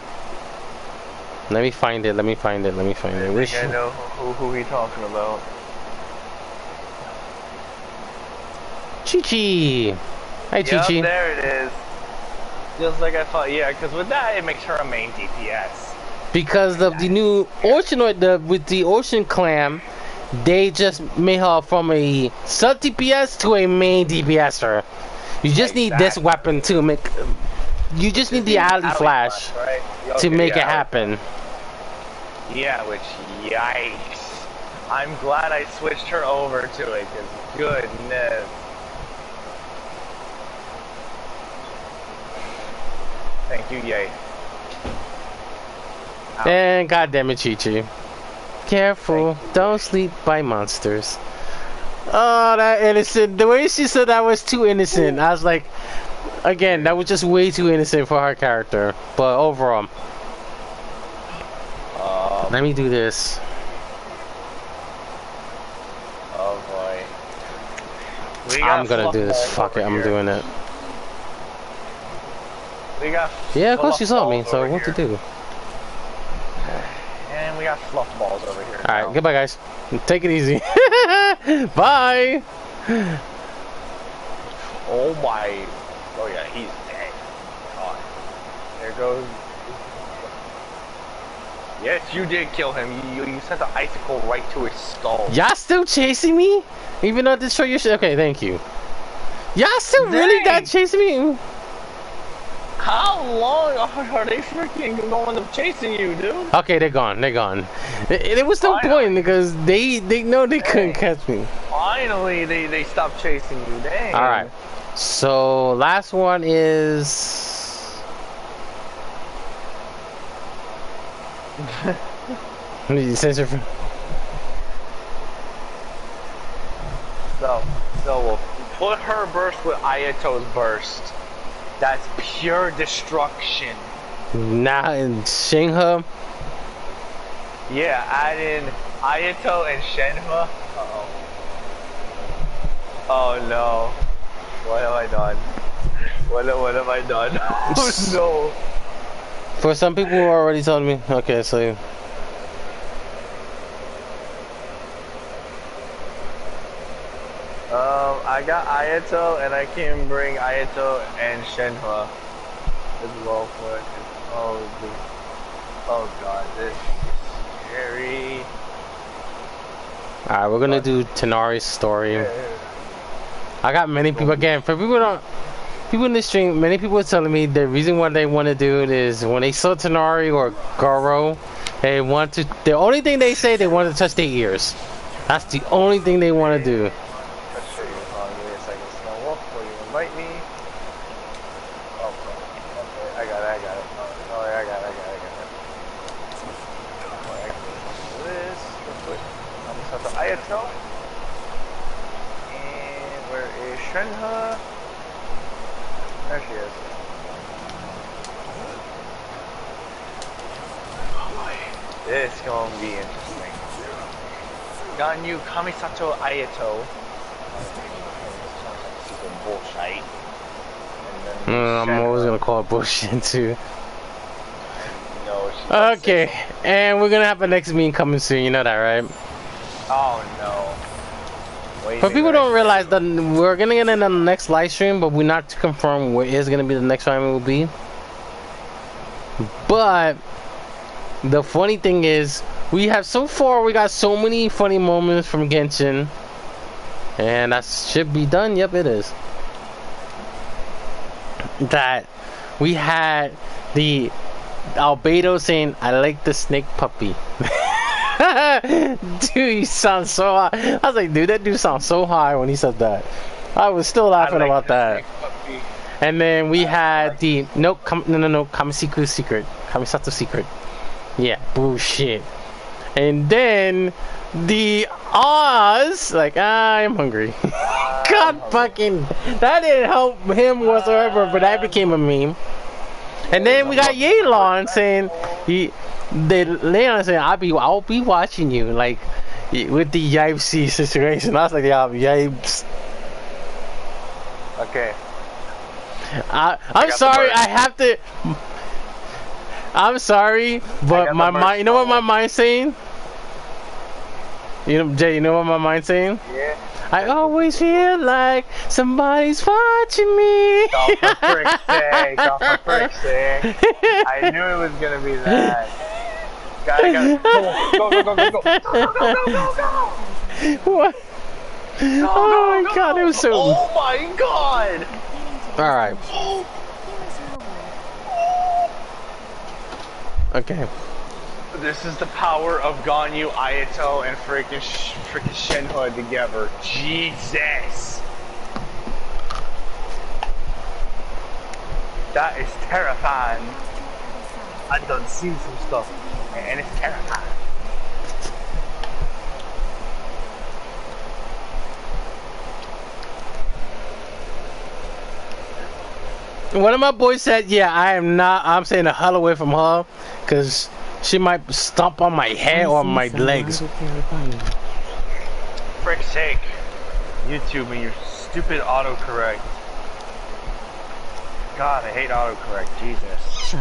Let me find it. I think I know who he talking about. Chi-Chi. Hi, Yep, Chi-Chi. there it is. Just like I thought, yeah, because with that, it makes her a main DPS. Because of the new Oceanoid, with the Ocean Clam, they just made her from a sub DPS to a main DPSer. You just need this weapon to make. You just need the alley flash right? to make it happen. Yeah, which, yikes. I'm glad I switched her over to it, because goodness. Thank you, yay. And goddamn it, Chi-Chi. Careful, don't sleep by monsters. Oh, that innocent. The way she said that was too innocent. I was like, again, that was just way too innocent for her character. But overall, let me do this. Oh boy. I'm gonna do this. Fuck it, I'm doing it. We got yeah, of course she saw me, so what to do? And we got fluff balls over here. Alright, goodbye guys. Take it easy. Bye! Oh my. Oh yeah, he's dead. God. There goes. Yes, you did kill him. You sent the icicle right to his skull. Y'all still chasing me? Even though I destroy your shit? Okay, thank you. Y'all still really that chasing me? How long are they freaking going to chasing you, dude? Okay, they're gone. They're gone. It was no point because they know they couldn't catch me. Finally, they stopped chasing you. Dang. All right. So last one is. Censor. So we'll put her burst with Ayato's burst. That's pure destruction. Now in Shinha. Yeah, add in Ayato and Shenhua. Uh-oh. Oh no. What have I done? What have I done? Oh no. For some people who already told me. Okay, so. I got Ayato and I can bring Ayato and Shenhua as well for it. Oh god, this is scary. Alright, we're gonna do Tighnari's story. I got many people again. For people in the stream, many people are telling me the reason why they want to do it is when they saw Tighnari or Goro, they want to. The only thing they say they want to touch their ears. That's the only thing they want to do. Invite me. Oh, okay, I got it. Oh, I got it. Oh, I can do this. I'm gonna start the Ayato. And where is Shenhua? There she is. This is gonna be interesting. Got new Kamisato Ayato. Bullshit. I'm always gonna call it bullshit too. No, okay, and we're gonna have a next meeting coming soon. You know that, right? Oh no. But people don't realize that we're gonna get in the next live stream, but we're not to confirm where is gonna be the next time it will be. But the funny thing is, we got so many funny moments from Genshin, and that should be done. Yep, it is. That we had the Albedo saying, "I like the snake puppy." Dude, you sound so high. I was like, dude, that dude sounds so high when he said that. I was still laughing about that. And then we had the Kamisato secret. Yeah, bullshit. And then the Oz, like, I'm hungry. God fucking, that didn't help him whatsoever, but that became a meme. And then we got Yelan saying, Leon saying, I'll be watching you, like, with the Yipes situation. I was like, yeah, Yipes. Okay. I'm sorry, I have to. I'm sorry, but my mind, you know what my mind's saying? You know, Jay, you know what my mind's saying? Yeah. I always feel like somebody's watching me. Oh, for frick's sake. Oh, for frick's sake. I knew it was gonna be that. Gotta go, go, go, go, go, go, go, go, go, go, go. What? Go, Oh my go, god, go. it was so... Oh my god! Alright. Okay. This is the power of Ganyu, Ayato, and freaking Shenhe together. Jesus! That is terrifying. I done seen some stuff, and it's terrifying. One of my boys said, yeah, I'm staying a hell away from her, because she might stomp on my head or my legs. Frick's sake. YouTube and your stupid autocorrect. God, I hate autocorrect. Jesus.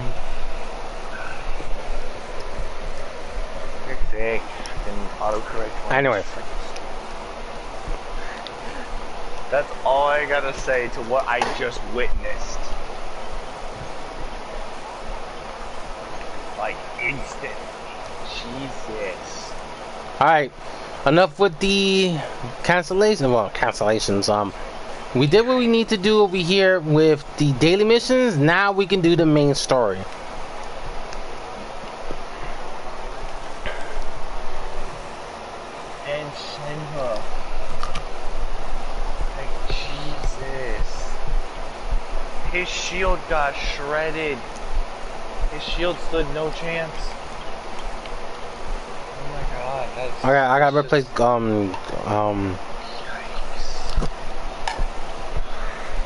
Frick's sake. Fucking autocorrect. Anyway. That's all I gotta say to what I just witnessed. Like, instant. Jesus. Alright. Enough with the cancellation. Well, cancellations. We did what we need to do over here with the daily missions. Now we can do the main story. And Shenhe. Like, Jesus. His shield got shredded. His shield stood no chance. Oh my god, that's... Okay, I gotta replace, Yikes.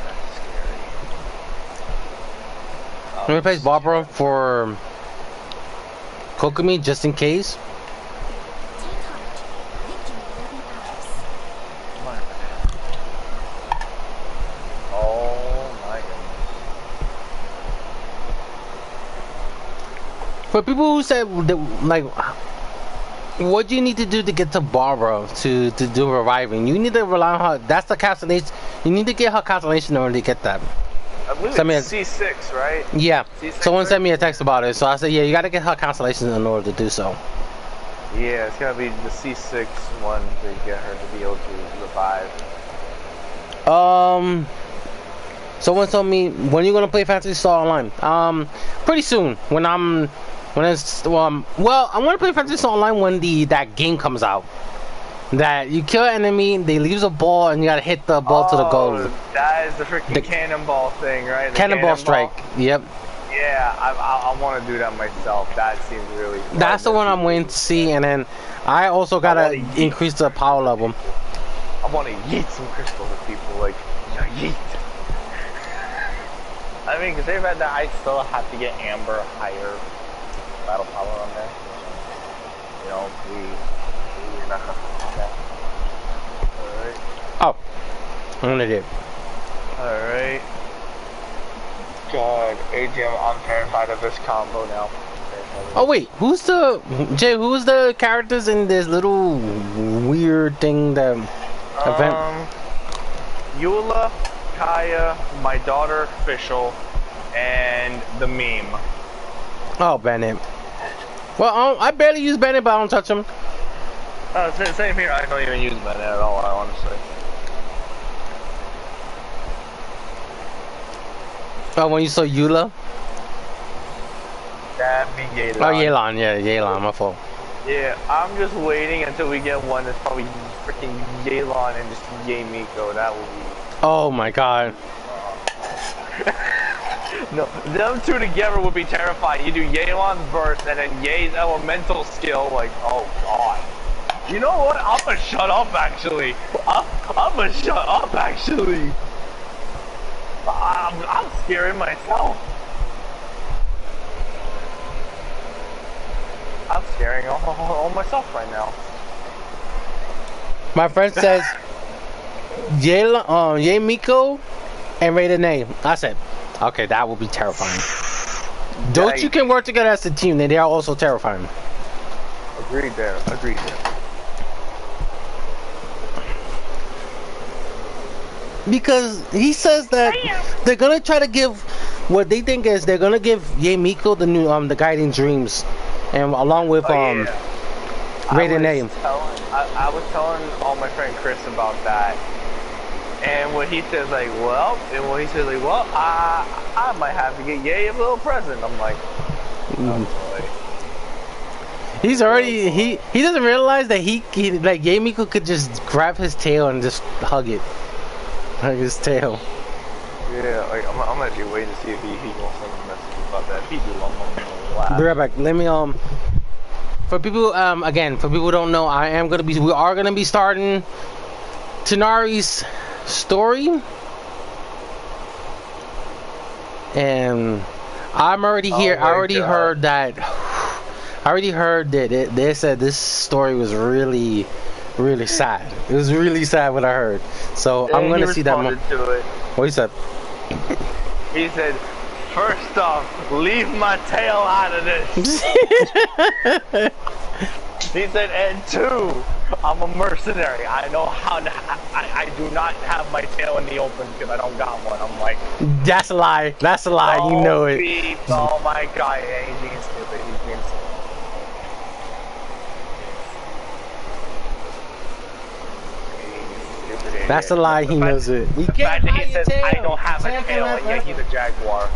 That's scary. replace Barbara for Kokomi just in case. Oh my goodness. For people who said, like, what do you need to do to get to Barbara to do reviving? You need to rely on her. That's the cancellation. You need to get her cancellation in order to get that. I believe it's C6, right? Yeah. C6, Someone right? sent me a text about it, so I said, yeah, you got to get her cancellation in order to do so. Yeah, it's gotta be the C6 one to get her to be able to revive. Someone told me, when are you gonna play Phantasy Star Online? Pretty soon. Well, I'm gonna play Phantasy Star Online when that game comes out. That you kill an enemy, they leave a ball, and you gotta hit the ball to the goal. That is the freaking cannonball thing, right? The Cannonball strike. Yep. Yeah, I want to do that myself. That seems really fun. That's the one I'm waiting to see, and then I also gotta increase the power level. I want to yeet some crystals at people, like, yeet. I mean, because they've had that, I still have to get Amber higher battle power on there. You know, we're not gonna do that. Alright. Oh, I'm gonna do it. Alright. God, ATM, I'm terrified of this combo now. Oh wait, who's the characters in this little weird thing that event? Eula, Kaya, my daughter, Official, and the meme. Oh, Bennett. Well, I barely use Bennett, but I don't touch him. Same here, I don't even use Bennett at all, honestly. Oh, when you saw Eula? That'd be Yelan. Oh, Yelan, yeah, Yelan, my fault. Yeah, I'm just waiting until we get one that's probably freaking Yelan and just Ye Miko. That will be... Oh my god. No, them two together would be terrifying. You do Yelan's burst and then Ye's elemental skill, like, oh god. You know what? I'm gonna shut up actually. I'm gonna shut up actually. I'm scaring myself. I'm scaring all myself right now. My friend says Ye Miko and Raiden A. I said, okay, that will be terrifying. Those two can work together as a team, and they are also terrifying. Agreed there. Agreed there. because he says that they're gonna try to give what they think is they're gonna give Yemiko the new the guiding dreams, and along with Raiden A. I was telling all my friend Chris about that, and when he says like, well, I might have to get Ye a little present. I'm like, oh boy. He's already he doesn't realize that he like Yemiko could just grab his tail and just hug it, hug his tail. Yeah, like I'm actually waiting to see if he gonna send a message about that. If he do, I'm gonna laugh. Be right back. Let me for people again, for people who don't know, we are gonna be starting Tighnari's story, and I'm already here. I already heard that they said this story was really, really sad. It was really sad what I heard. So and I'm gonna see that. To it. What he said? He said, first off, leave my tail out of this. He said, and two, I'm a mercenary. I know how to, I do not have my tail in the open because I don't got one. I'm like, that's a lie. That's a lie. You know it. Oh my god, yeah, he's being stupid. He's being stupid. That's a lie. He knows it. The fact that he says, I don't have a tail, and yet he's a jaguar.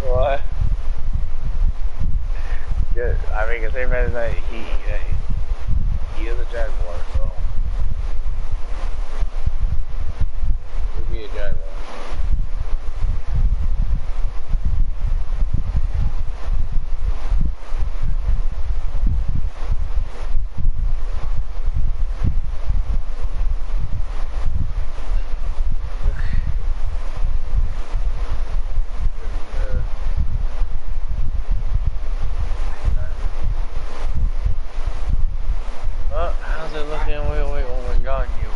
What? Yeah, I mean, cause they read that he is a jaguar, so he'll be a jaguar. How's it looking? Wait, oh my god, you.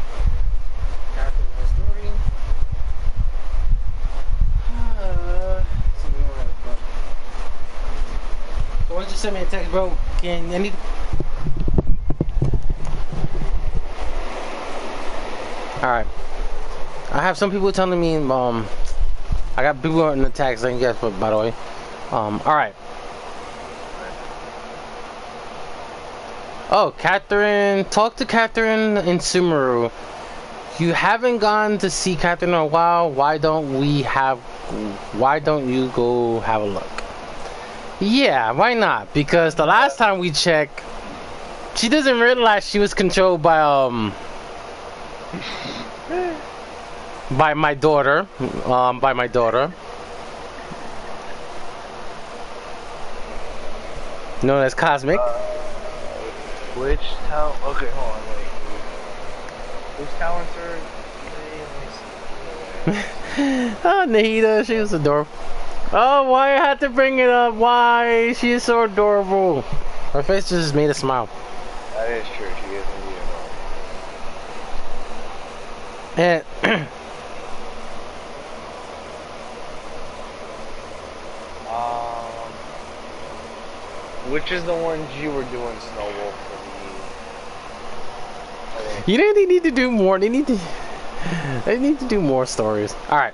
After my story. So why don't you send me a text, bro? I need. Alright. I have some people telling me, I got people in the text, thank you guys for, by the way. Alright. Oh, Catherine, talk to Catherine in Sumeru. You haven't gone to see Catherine in a while. Why don't you go have a look? Yeah, why not? Because the last time we checked, she doesn't realize she was controlled by my daughter. Known as Cosmic. Which town? Okay, hold on, wait. Which town, sir? Oh, Nahida, she was adorable. Oh, why I had to bring it up? Why? She is so adorable. Her face just made a smile. That is true, she is indeed And which is the ones you were doing, Snowwolf? You know they need to do more. They need to do more stories. Alright.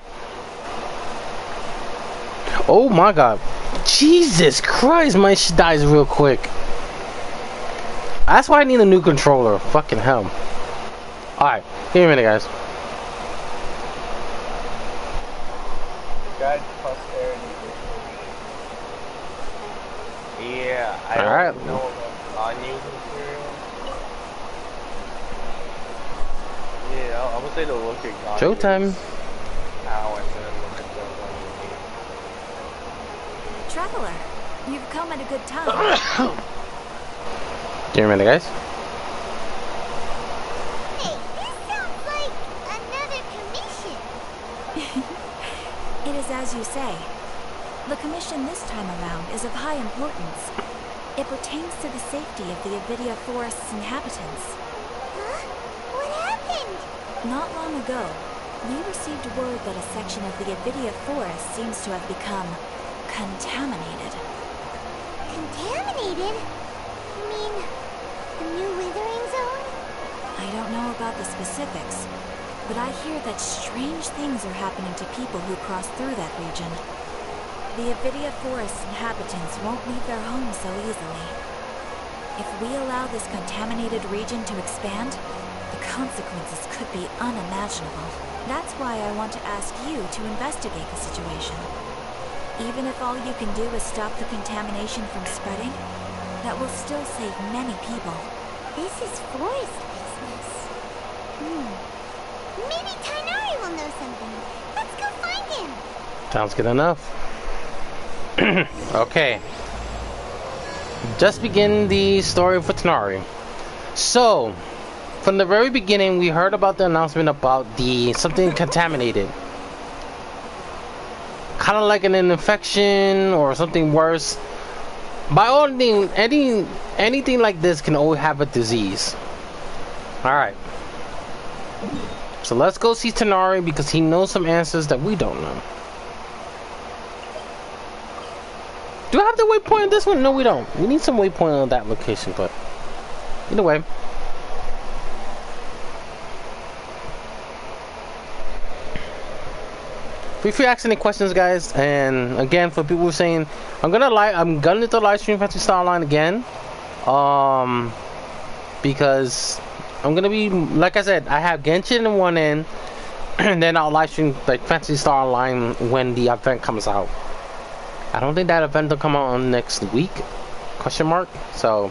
Oh my god. Jesus Christ, my shit dies real quick. That's why I need a new controller. Fucking hell. Alright, give me a minute, guys. God, posterity. Yeah, I don't know about unused material. Yeah, I would say to look at God. Showtime. How and then look at the one Traveler, you've come at a good time. Give me a minute, guys. Hey, this sounds like another commission. It is as you say. The commission this time around is of high importance. It pertains to the safety of the Avidia Forest's inhabitants. Not long ago, we received word that a section of the Avidia forest seems to have become contaminated. Contaminated? You mean a new withering zone? I don't know about the specifics, but I hear that strange things are happening to people who cross through that region. The Avidia forest inhabitants won't leave their homes so easily. If we allow this contaminated region to expand, the consequences could be unimaginable. That's why I want to ask you to investigate the situation. Even if all you can do is stop the contamination from spreading, that will still save many people. This is forest business. Maybe Tighnari will know something. Let's go find him. Sounds good enough. Okay. Just begin the story for Tighnari. So, from the very beginning, we heard about the announcement about something contaminated. Kind of like an infection or something worse. By all means, anything like this can always have a disease. Alright. So let's go see Tighnari because he knows some answers that we don't know. Do I have the waypoint on this one? No, we don't. We need some waypoint on that location, but either way. Feel free to ask any questions, guys. And again, for people who are saying, I'm gonna do the live stream Fantasy Star Online again, because I'm gonna be, like I said, I have Genshin in one end, and then I'll live stream like Fantasy Star Online when the event comes out. I don't think that event will come out on next week? Question mark. So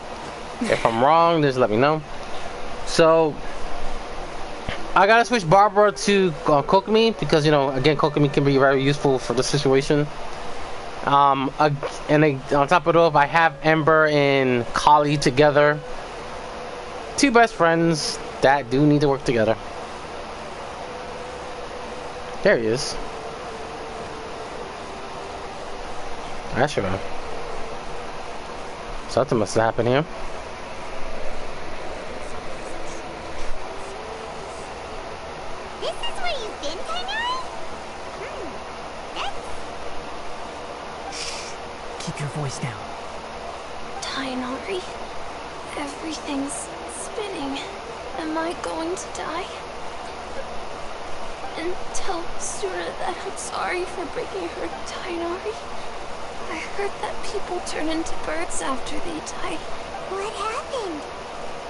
if I'm wrong, just let me know. So I gotta switch Barbara to Kokomi because, you know, again, Kokomi can be very useful for the situation. And on top of it, I have Ember and Kali together. Two best friends that do need to work together. There he is. That's right. Something must have happened here. This is where you've been, Tighnari? Keep your voice down. Tighnari, everything's spinning. Am I going to die? And tell Suna that I'm sorry for breaking her, Tighnari. I heard that people turn into birds after they die. What happened?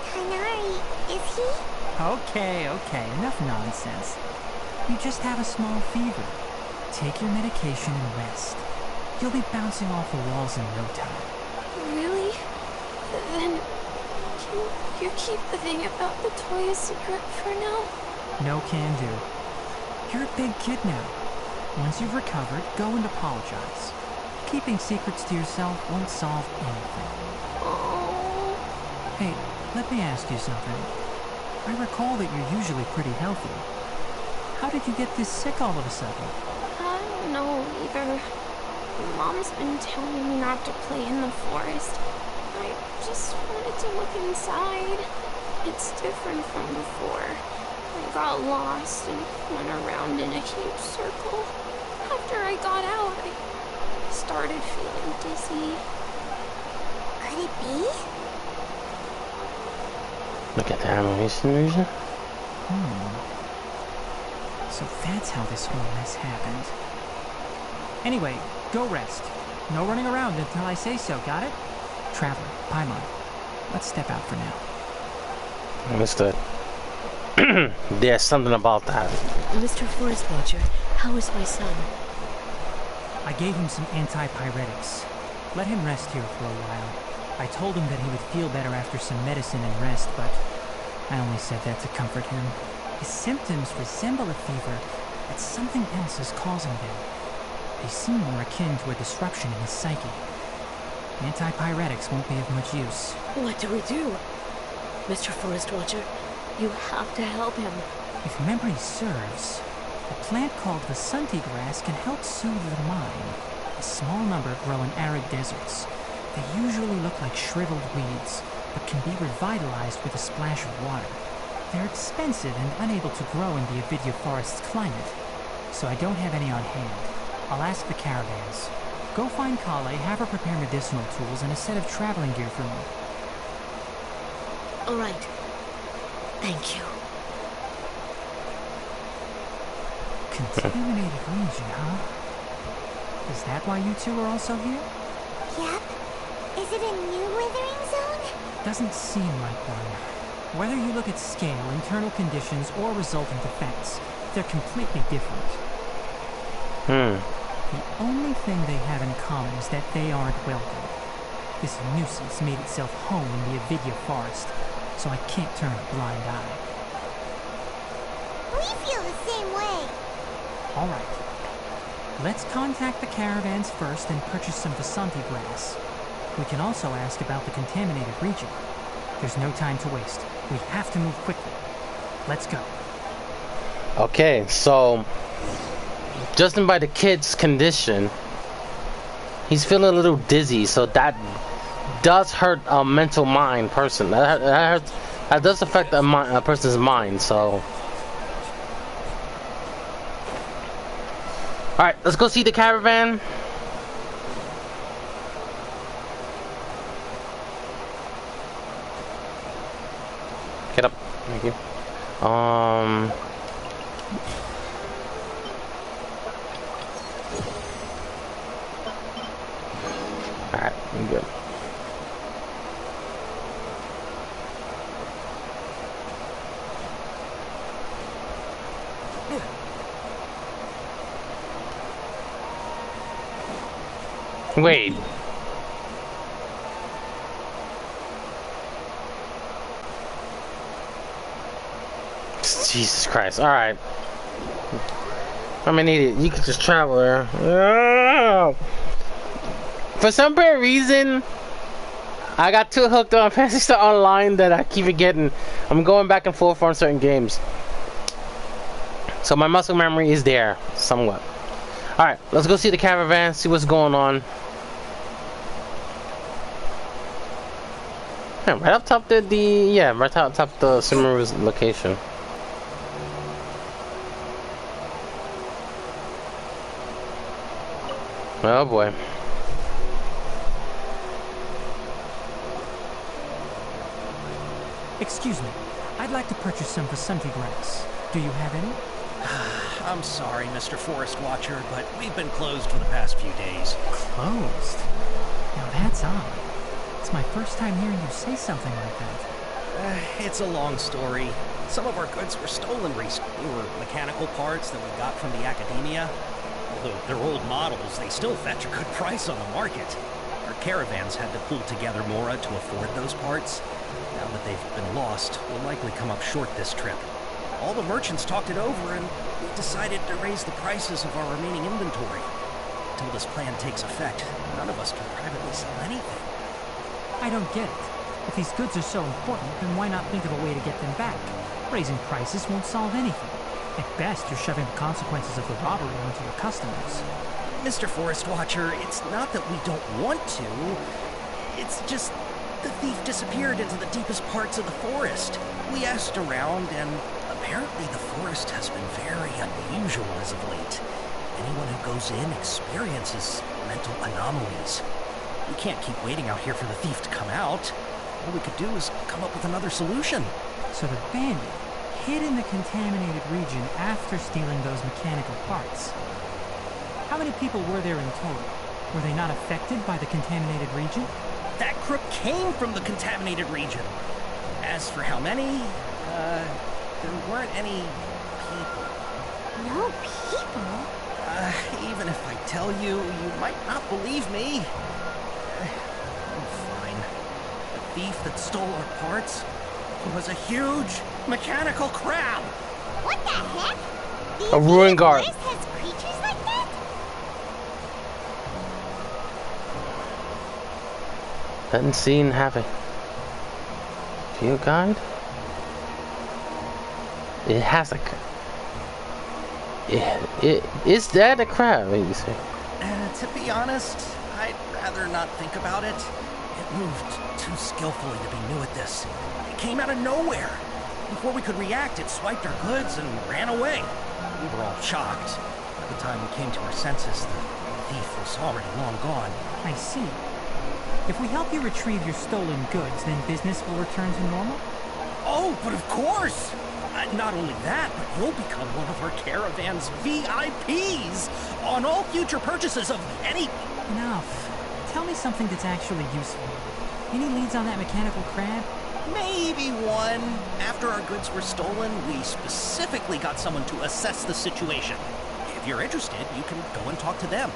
Tighnari, is he? Okay, enough nonsense. You just have a small fever. Take your medication and rest. You'll be bouncing off the walls in no time. Really? Then can you keep the thing about the toy a secret for now? No can do. You're a big kid now. Once you've recovered, go and apologize. Keeping secrets to yourself won't solve anything. Oh. Hey, let me ask you something. I recall that you're usually pretty healthy. How did you get this sick all of a sudden? I don't know either. Mom's been telling me not to play in the forest. I just wanted to look inside. It's different from before. I got lost and went around in a huge circle. After I got out, I started feeling dizzy. Could it be? Look at the animation region. So that's how this whole mess happened. Anyway, go rest. No running around until I say so, got it? Traveler, Paimon, let's step out for now. Understood. There's something about that. Mr. Forest Watcher, how is my son? I gave him some antipyretics. Let him rest here for a while. I told him that he would feel better after some medicine and rest, but I only said that to comfort him. His symptoms resemble a fever, but something else is causing them. They seem more akin to a disruption in his psyche. Antipyretics won't be of much use. What do we do? Mr. Forest Watcher, you have to help him. If memory serves, a plant called the Sunti grass can help soothe the mind. A small number grow in arid deserts. They usually look like shriveled weeds, but can be revitalized with a splash of water. They're expensive and unable to grow in the Avidya Forest's climate, so I don't have any on hand. I'll ask the caravans. Go find Kale, have her prepare medicinal tools and a set of traveling gear for me. All right. Thank you. Contaminated region, huh? Is that why you two are also here? Yep. Is it a new withering zone? Doesn't seem like one. Whether you look at scale, internal conditions, or resultant effects, they're completely different. The only thing they have in common is that they aren't welcome. This nuisance made itself home in the Avidya Forest, so I can't turn a blind eye. We feel the same way. All right. Let's contact the caravans first and purchase some Vasanti grass. We can also ask about the contaminated region. There's no time to waste. We have to move quickly. Let's go. Okay, so judging by the kid's condition, he's feeling a little dizzy, so that does hurt a mental mind person. That does affect a person's mind, so. Alright, let's go see the caravan. Get up. Thank you. Alright, I'm good. Wait. Jesus Christ. Alright. I'm an idiot. You can just travel there. Oh. For some weird reason, I got too hooked on Fantasy Star Online that I keep forgetting. I'm going back and forth on certain games. So my muscle memory is there, somewhat. Alright, let's go see the caravan, see what's going on. Yeah, right up top right up top the Sumeru's location. Oh boy. Excuse me. I'd like to purchase some Vasanti grass. Do you have any? I'm sorry, Mr. Forest Watcher, but we've been closed for the past few days. Closed? Now that's odd. It's my first time hearing you say something like that. It's a long story. Some of our goods were stolen recently. They were mechanical parts that we got from the academia. Although they're old models, they still fetch a good price on the market. Our caravans had to pull together more to afford those parts. Now that they've been lost, we'll likely come up short this trip. All the merchants talked it over and we decided to raise the prices of our remaining inventory. Until this plan takes effect, none of us can privately sell anything. I don't get it. If these goods are so important, then why not think of a way to get them back? Raising prices won't solve anything. At best, you're shoving the consequences of the robbery onto your customers. Mr. Forest Watcher, it's not that we don't want to. It's just the thief disappeared into the deepest parts of the forest. We asked around, and apparently the forest has been very unusual as of late. Anyone who goes in experiences mental anomalies. We can't keep waiting out here for the thief to come out. All we could do is come up with another solution. So the bandit hid in the contaminated region after stealing those mechanical parts. How many people were there in total? Were they not affected by the contaminated region? That crook came from the contaminated region. As for how many, there weren't any people. No people? Even if I tell you, you might not believe me. I'm fine. The thief that stole our parts was a huge mechanical crab. What the heck? A ruined guard. Forest has creatures like that? Hadn't seen having. Field guide? It has a. Is that a crab? What do you say? To be honest, I'd rather not think about it. It moved too skillfully to be new at this. It came out of nowhere. Before we could react, it swiped our goods and ran away. We were all shocked. By the time we came to our senses, the thief was already long gone. I see. If we help you retrieve your stolen goods, then business will return to normal? Oh, but of course! Not only that, but you'll become one of our caravan's VIPs on all future purchases of any... Enough. Tell me something that's actually useful. Any leads on that mechanical crab? Maybe one. After our goods were stolen, we specifically got someone to assess the situation. If you're interested, you can go and talk to them.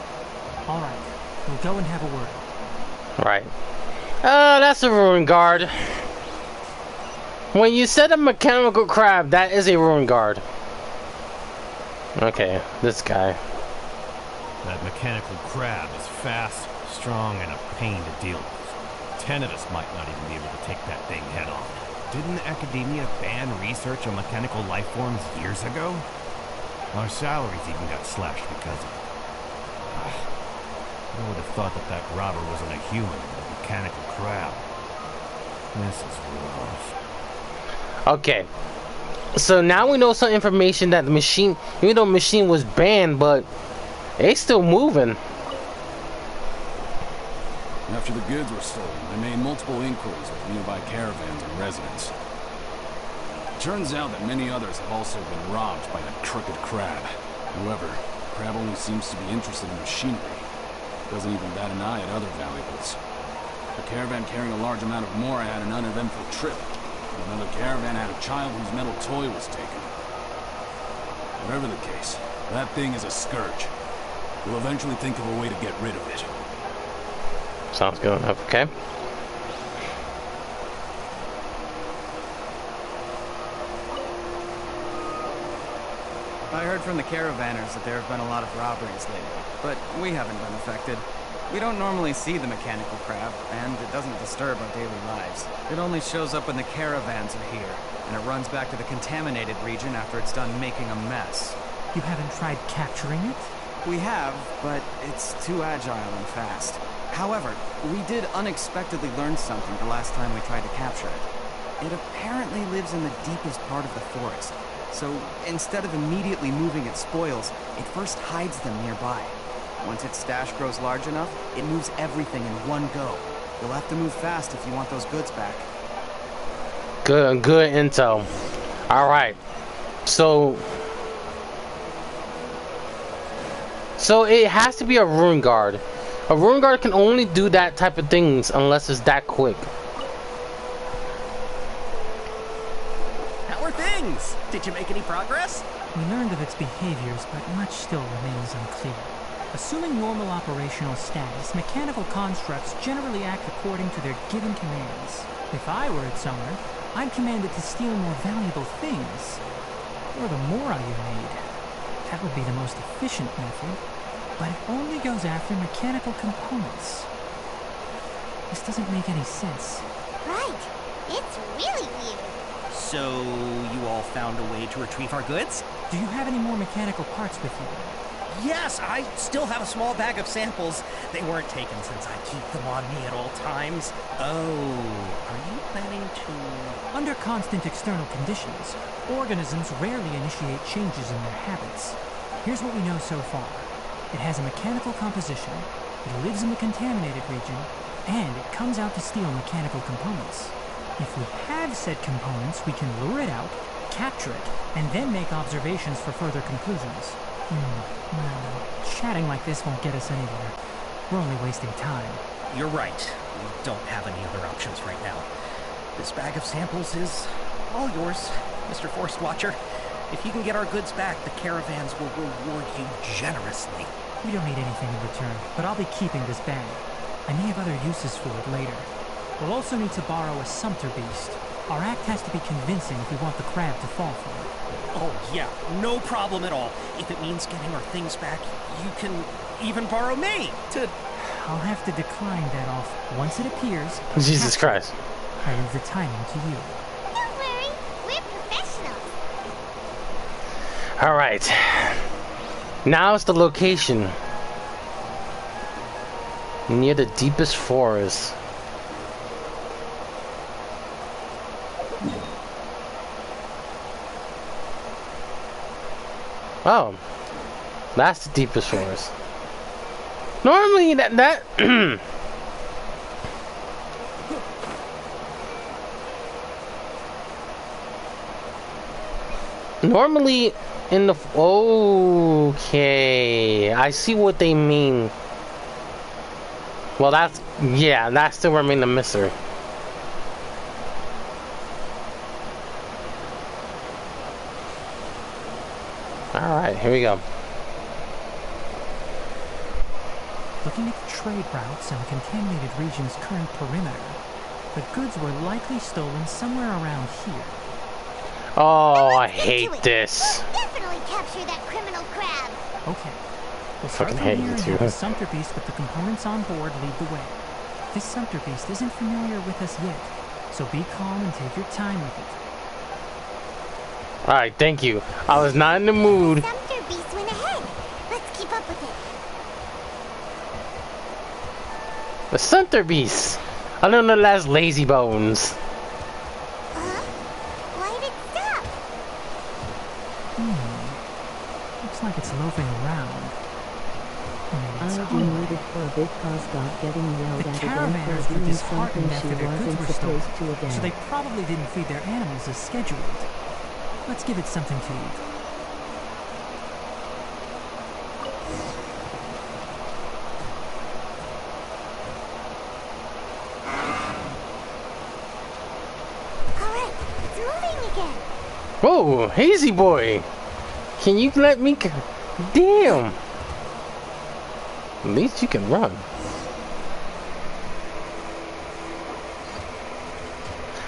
All right. We'll go and have a word. Right. That's a ruin guard. When you said a mechanical crab, that is a ruin guard. Okay, this guy. That mechanical crab is fast, strong, and a pain to deal with. 10 of us might not even be able to take that thing head on. Didn't academia ban research on mechanical life forms years ago? Our salaries even got slashed because of it. I would have thought that that robber wasn't a human, but a mechanical crab. This is rough. Okay. So now we know some information that the machine, even though the machine was banned, but it's still moving. After the goods were stolen, I made multiple inquiries with nearby caravans and residents. It turns out that many others have also been robbed by that crooked crab. However, the crab only seems to be interested in machinery. Doesn't even bat an eye at other valuables. A caravan carrying a large amount of Mora had an uneventful trip. Another caravan had a child whose metal toy was taken. Whatever the case, that thing is a scourge. We'll eventually think of a way to get rid of it. Sounds good. Okay. I heard from the caravanners that there have been a lot of robberies lately, but we haven't been affected. We don't normally see the mechanical crab, and it doesn't disturb our daily lives. It only shows up when the caravans are here, and it runs back to the contaminated region after it's done making a mess. You haven't tried capturing it? We have, but it's too agile and fast. However, we did unexpectedly learn something the last time we tried to capture it. It apparently lives in the deepest part of the forest, so instead of immediately moving its spoils, it first hides them nearby. Once its stash grows large enough, it moves everything in one go. You'll have to move fast if you want those goods back. Good intel. All right. So it has to be a ruin guard. A ruin guard can only do that type of things unless it's that quick. How are things? Did you make any progress? We learned of its behaviors, but much still remains unclear. Assuming normal operational status, mechanical constructs generally act according to their given commands. If I were its owner, I'd command it to steal more valuable things. Or the Mora you made. That would be the most efficient method. But it only goes after mechanical components. This doesn't make any sense. Right. It's really weird. So, you all found a way to retrieve our goods? Do you have any more mechanical parts with you? Yes, I still have a small bag of samples. They weren't taken since I keep them on me at all times. Oh, are you planning to... Under constant external conditions, organisms rarely initiate changes in their habits. Here's what we know so far. It has a mechanical composition, it lives in the contaminated region, and it comes out to steal mechanical components. If we have said components, we can lure it out, capture it, and then make observations for further conclusions. Well, chatting like this won't get us anywhere. We're only wasting time. You're right. We don't have any other options right now. This bag of samples is all yours, Mr. Forest Watcher. If you can get our goods back, the caravans will reward you generously. We don't need anything in return, but I'll be keeping this bag. I may have other uses for it later. We'll also need to borrow a sumpter beast. Our act has to be convincing if we want the crab to fall for it. Oh, yeah, no problem at all. If it means getting our things back, you can even borrow me to... I'll have to decline that off once it appears. Jesus Christ. I leave the timing to you. Don't worry, we're professionals. All right. Now it's the location. Near the deepest forest. Oh, that's the deepest forest. Normally that normally in the okay, I see what they mean. Well, that's yeah, that still remains a mystery. All right, here we go. Looking at the trade routes and the contaminated region's current perimeter, the goods were likely stolen somewhere around here. Oh, I hate this. Definitely capture that criminal crab. Okay. We'll start Fucking from hate here you and too. have the sumpter beast with the components on board lead the way. This sumpter beast isn't familiar with us yet, so be calm and take your time with it. Alright, thank you. I was not in the mood. Sumpter beast went ahead. Let's keep up with it. The Sumpter Beast. I don't know the last Lazy Bones. Why did it stop? Looks like it's loafing around. I'll be needed for a big cause dog getting yelled The at again caravanners for were doing disheartened something she after their goods wasn't were stolen, supposed to again. so they probably didn't feed their animals as scheduled. Let's give it something to eat. Alright, it's moving again. Whoa, Hazy Boy. Can you let me... Damn. At least you can run.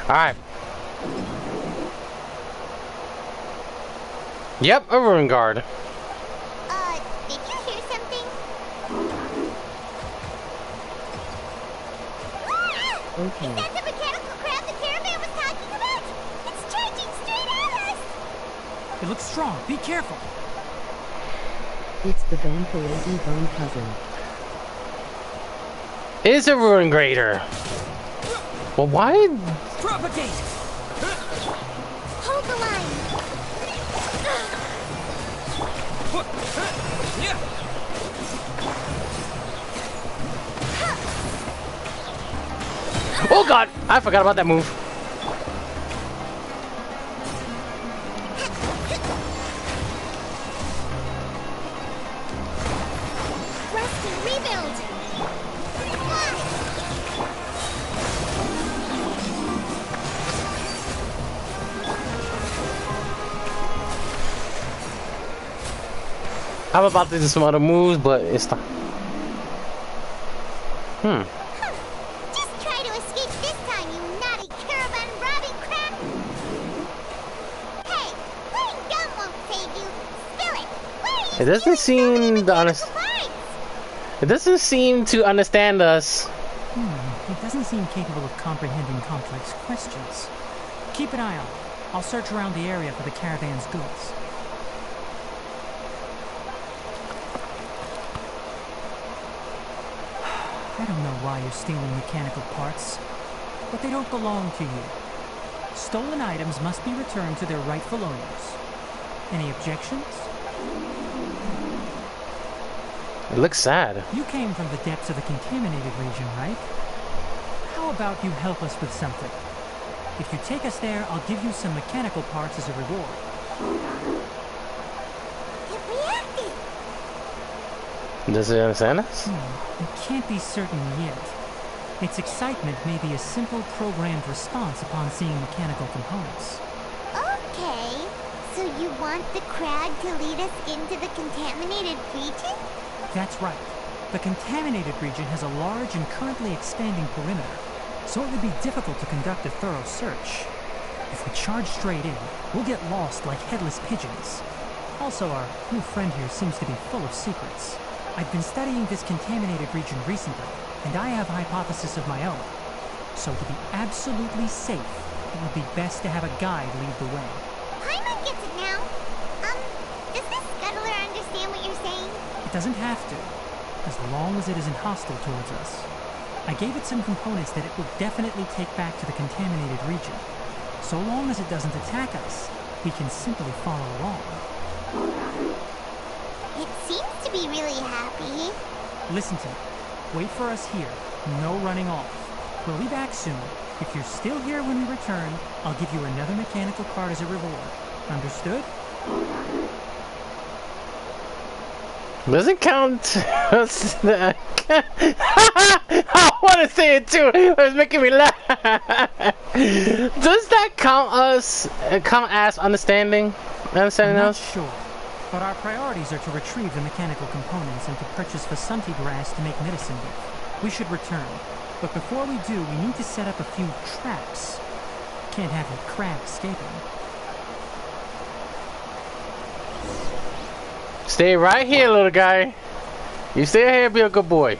Alright. Yep, a ruin guard. Did you hear something? Okay. Is that the mechanical crab the caravan was talking about? It's charging straight at us! It looks strong. Be careful. It's the Banco Lazy Bone cousin. It's a ruin grader. Well, why? Propagate! Hold the line! Oh god, I forgot about that move. Rusty, rebuild! I'm about to do some other moves, but it's not. Just try to escape this time, you naughty caravan robbing crap! Hey, playing dumb won't save you. Spill it. Where are you It doesn't seem to It doesn't seem to understand us. It doesn't seem capable of comprehending complex questions. Keep an eye on it. I'll search around the area for the caravan's goods. I don't know why you're stealing mechanical parts, but they don't belong to you. Stolen items must be returned to their rightful owners. Any objections? It looks sad. You came from the depths of the contaminated region, right? How about you help us with something? If you take us there, I'll give you some mechanical parts as a reward. It reacted! Does it understand us? We can't be certain yet. Its excitement may be a simple programmed response upon seeing mechanical components. Okay, so you want the crag to lead us into the contaminated region? That's right. The contaminated region has a large and currently expanding perimeter, so it would be difficult to conduct a thorough search. If we charge straight in, we'll get lost like headless pigeons. Also, our new friend here seems to be full of secrets. I've been studying this contaminated region recently, and I have a hypothesis of my own. So to be absolutely safe, it would be best to have a guide lead the way. Paimon gets it now. Does this scuttler understand what you're saying? It doesn't have to, as long as it isn't hostile towards us. I gave it some components that it will definitely take back to the contaminated region. So long as it doesn't attack us, we can simply follow along. to be really happy. Listen to me. Wait for us here. No running off. We'll be back soon. If you're still here when we return, I'll give you another mechanical card as a reward. Understood? Doesn't count. I want to say it too. It's making me laugh. Does that count as understanding? Understanding I'm not us? sure, but our priorities are to retrieve the mechanical components and to purchase Vasanti grass to make medicine with. We should return, but before we do, we need to set up a few traps. Can't have your crab escaping. Stay right here, little guy. You stay here, be a good boy.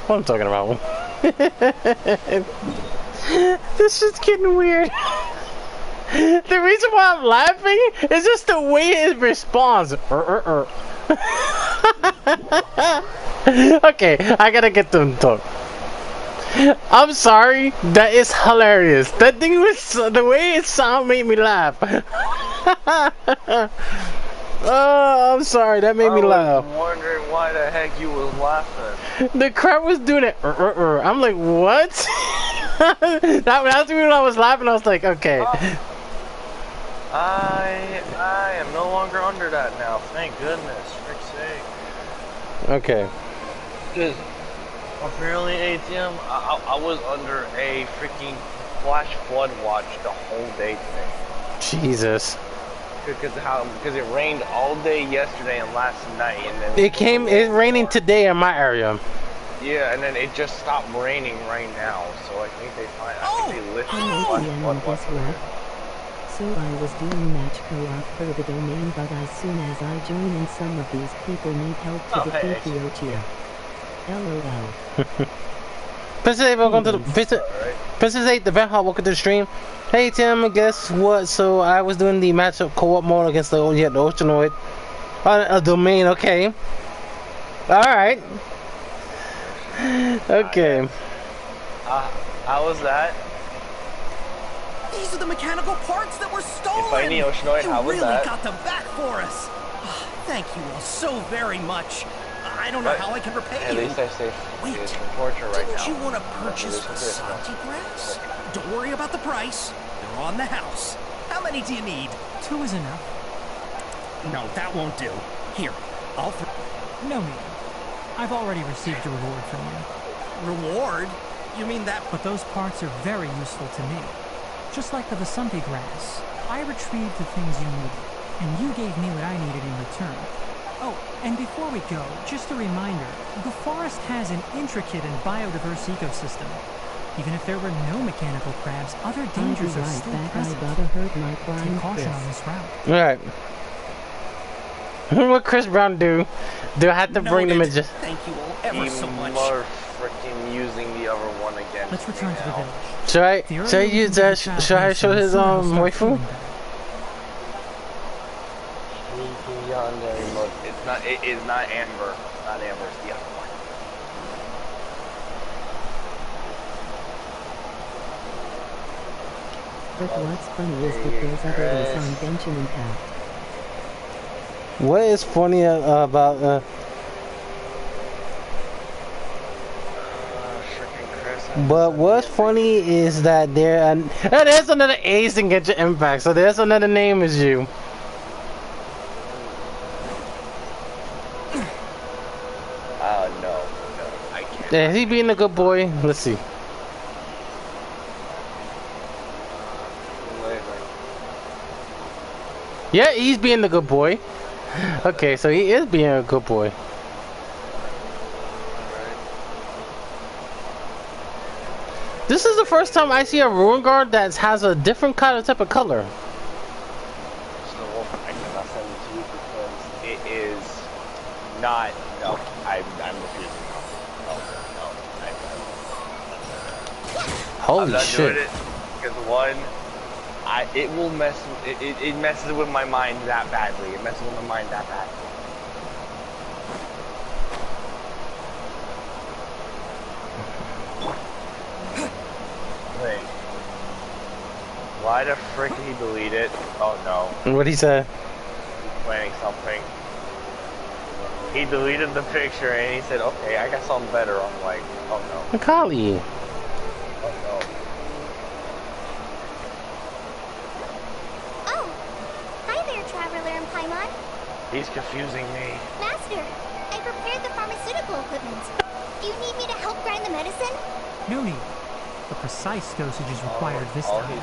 What I'm talking about? This shit's getting weird. The reason why I'm laughing is just the way it responds. Okay, I gotta get them to talk. I'm sorry, that is hilarious. That thing was, the way it sound made me laugh. Oh, I'm sorry, that made me laugh. I was wondering why the heck you was laughing. The crab was doing it. I'm like, what? That's when I was laughing. I was like, okay. I am no longer under that now. Thank goodness, frick's sake. Okay. Because apparently ATM, I was under a freaking flash flood watch the whole day today. Jesus. Because it rained all day yesterday and last night, and then It's raining today in my area. Yeah, and then it just stopped raining right now. So I think they lifted the flash flood watch. So I was doing match co-op for the domain, but as soon as I join in, some of these people need help to defeat the Ochia. LOL. Princess 8, welcome to the Princess 8, the Vent Hall, welcome to the stream. Hey Tim, guess what? So I was doing the matchup co-op mode against the Oceanoid. A domain, okay. Alright. Okay. How was that? These are the mechanical parts that were stolen! Fighting Oceanoid, how was you that? really got them back for us! Thank you all so very much. I don't know how I can repay you. At least I stay Wait, torture right now. didn't you want to purchase Vasanti grass? Don't worry about the price. They're on the house. How many do you need? 2 is enough. No, that won't do. Here, I'll No need. I've already received a reward from you. Reward? You mean that? But those parts are very useful to me. Just like the Vasanti grass, I retrieved the things you needed, and you gave me what I needed in return. Oh, and before we go, just a reminder, the forest has an intricate and biodiverse ecosystem. Even if there were no mechanical crabs, other dangers are still present. Take caution on this route. Alright. What Chris Brown do? Do I have to bring them in just... Thank you all ever so much. More freaking using the other one again. Let's return to the village. Should I use that? Should I show his waifu? It's not. It is not Amber. Not Amber. It's the other one. But what's funny is that there's other ones on Genshin Impact. What is funny about but what's funny is that there's another Ace in Genshin Impact, so there's another name as you. No, I can't. Yeah, is he being a good boy? Let's see. Yeah, he's being the good boy. Okay, so he is being a good boy. This is the first time I see a ruin guard that has a different kind of type of color. So I cannot send it to you because it is not. No, I'm refusing. No. Holy I'm not shit! doing it because one, it will mess. It messes with my mind that badly. It messes with my mind that badly. Wait. Why the frick did he delete it? Oh no. What he said? He's planning something. He deleted the picture and he said, okay, I got something better. I'm like, oh no. Macaulay. Oh no. Oh, hi there, Traveler and Paimon. He's confusing me. Master, I prepared the pharmaceutical equipment. Do you need me to help grind the medicine? No need. The precise dosage is required this time,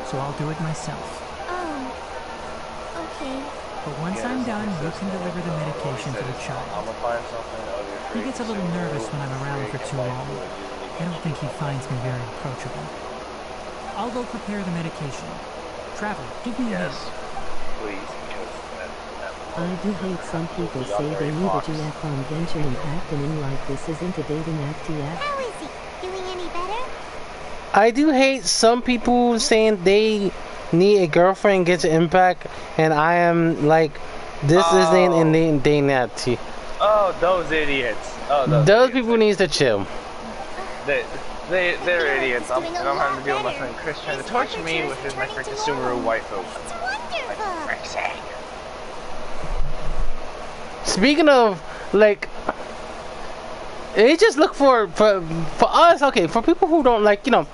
so I'll do it myself. Oh, okay. But once I'm done, you can deliver the medication to the child. I'm gonna find something other. He gets a little nervous when I'm around for too long. I don't think he finds me very approachable. I'll go prepare the medication. Traveler, give me a hand. Please. I do hate some people say they need a GF on Genshin and acting like this isn't a dating act yet. How is he? Doing any better? I do hate some people saying they need a girlfriend gets an impact, and I am like, this isn't in dating act. Oh, those idiots. Oh, those people needs to chill. They're idiots. I'm having to deal with my friend Chris trying to torture me with his my freaking Subaru waifu. It's wonderful. Speaking of, like, it just look for us, okay, for people who don't like, you know,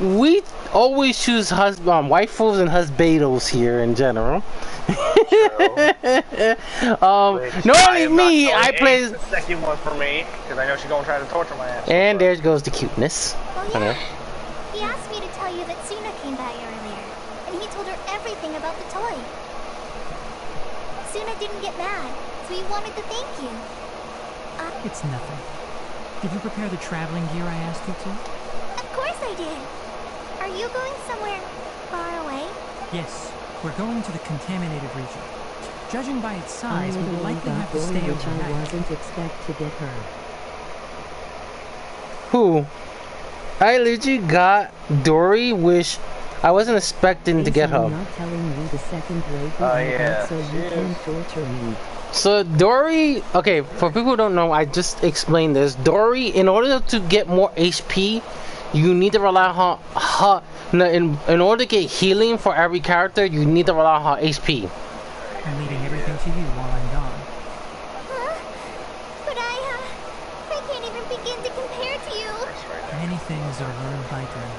we always choose waifus and husbandos here in general. Normally me, I play the second one for me because I know she's gonna try to torture my ass. And there goes the cuteness. Oh yeah. He asked me to tell you that Suna came by earlier, and he told her everything about the toy. Suna didn't get mad, so he wanted to thank you. It's nothing. Did you prepare the traveling gear I asked you to? Of course I did. Are you going somewhere far away? Yes, we're going to the contaminated region. Judging by its size, we will likely have to stay overnight. I wasn't expect to get her. Who? I literally got Dory, which I wasn't expecting to get her. I'm not telling you the second way, so you can torture me. So Dory, okay, for people who don't know, I just explained this. Dory, in order to get more HP, you need to rely on her. In order to get healing for every character, you need to rely on her HP. I'm leaving everything to you while I'm gone. Huh? But I can't even begin to compare to you. Many things are learned by doing.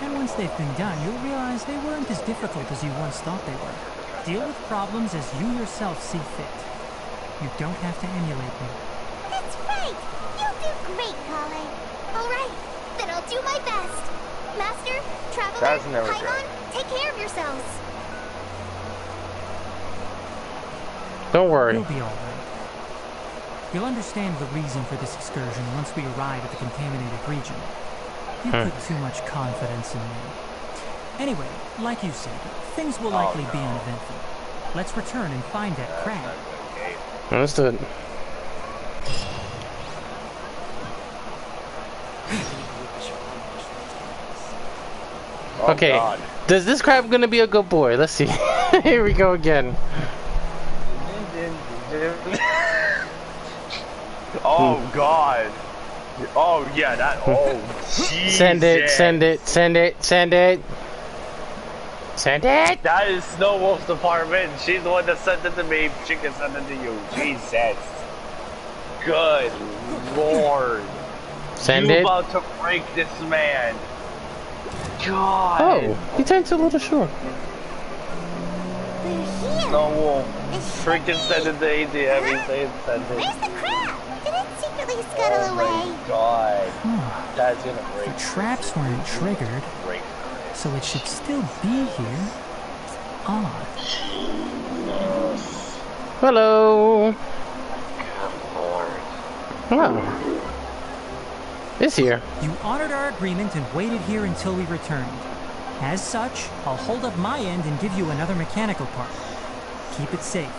And once they've been done, you'll realize they weren't as difficult as you once thought they were. Deal with problems as you yourself see fit. You don't have to emulate me. That's right! You'll do great, Colin. Alright, then I'll do my best. Master, Traveler, Paimon, take care of yourselves. Don't worry. You'll be alright. You'll understand the reason for this excursion once we arrive at the contaminated region. You put too much confidence in me. Anyway, like you said, things will likely be uneventful. Let's return and find that crab. Understood. Okay, does this crab gonna be a good boy? Let's see. Here we go again. Oh God. Oh yeah, that. Oh Jesus. Send it, send it, send it, send it. Send it! That is Snowwolf's department. She's the one that sent it to me. She can send it to you. Jesus. Good Lord. Send you it. about to break this man. God. Oh, he turns a little short. Snowwolf. Freaking send it to ATM. He's saying send it. Where's the crab? Did it secretly scuttle away? Oh my God. That's gonna break. The traps weren't triggered, so it should still be here. Odd. Hello. Wow. It's here. You honored our agreement and waited here until we returned. As such, I'll hold up my end and give you another mechanical part. Keep it safe.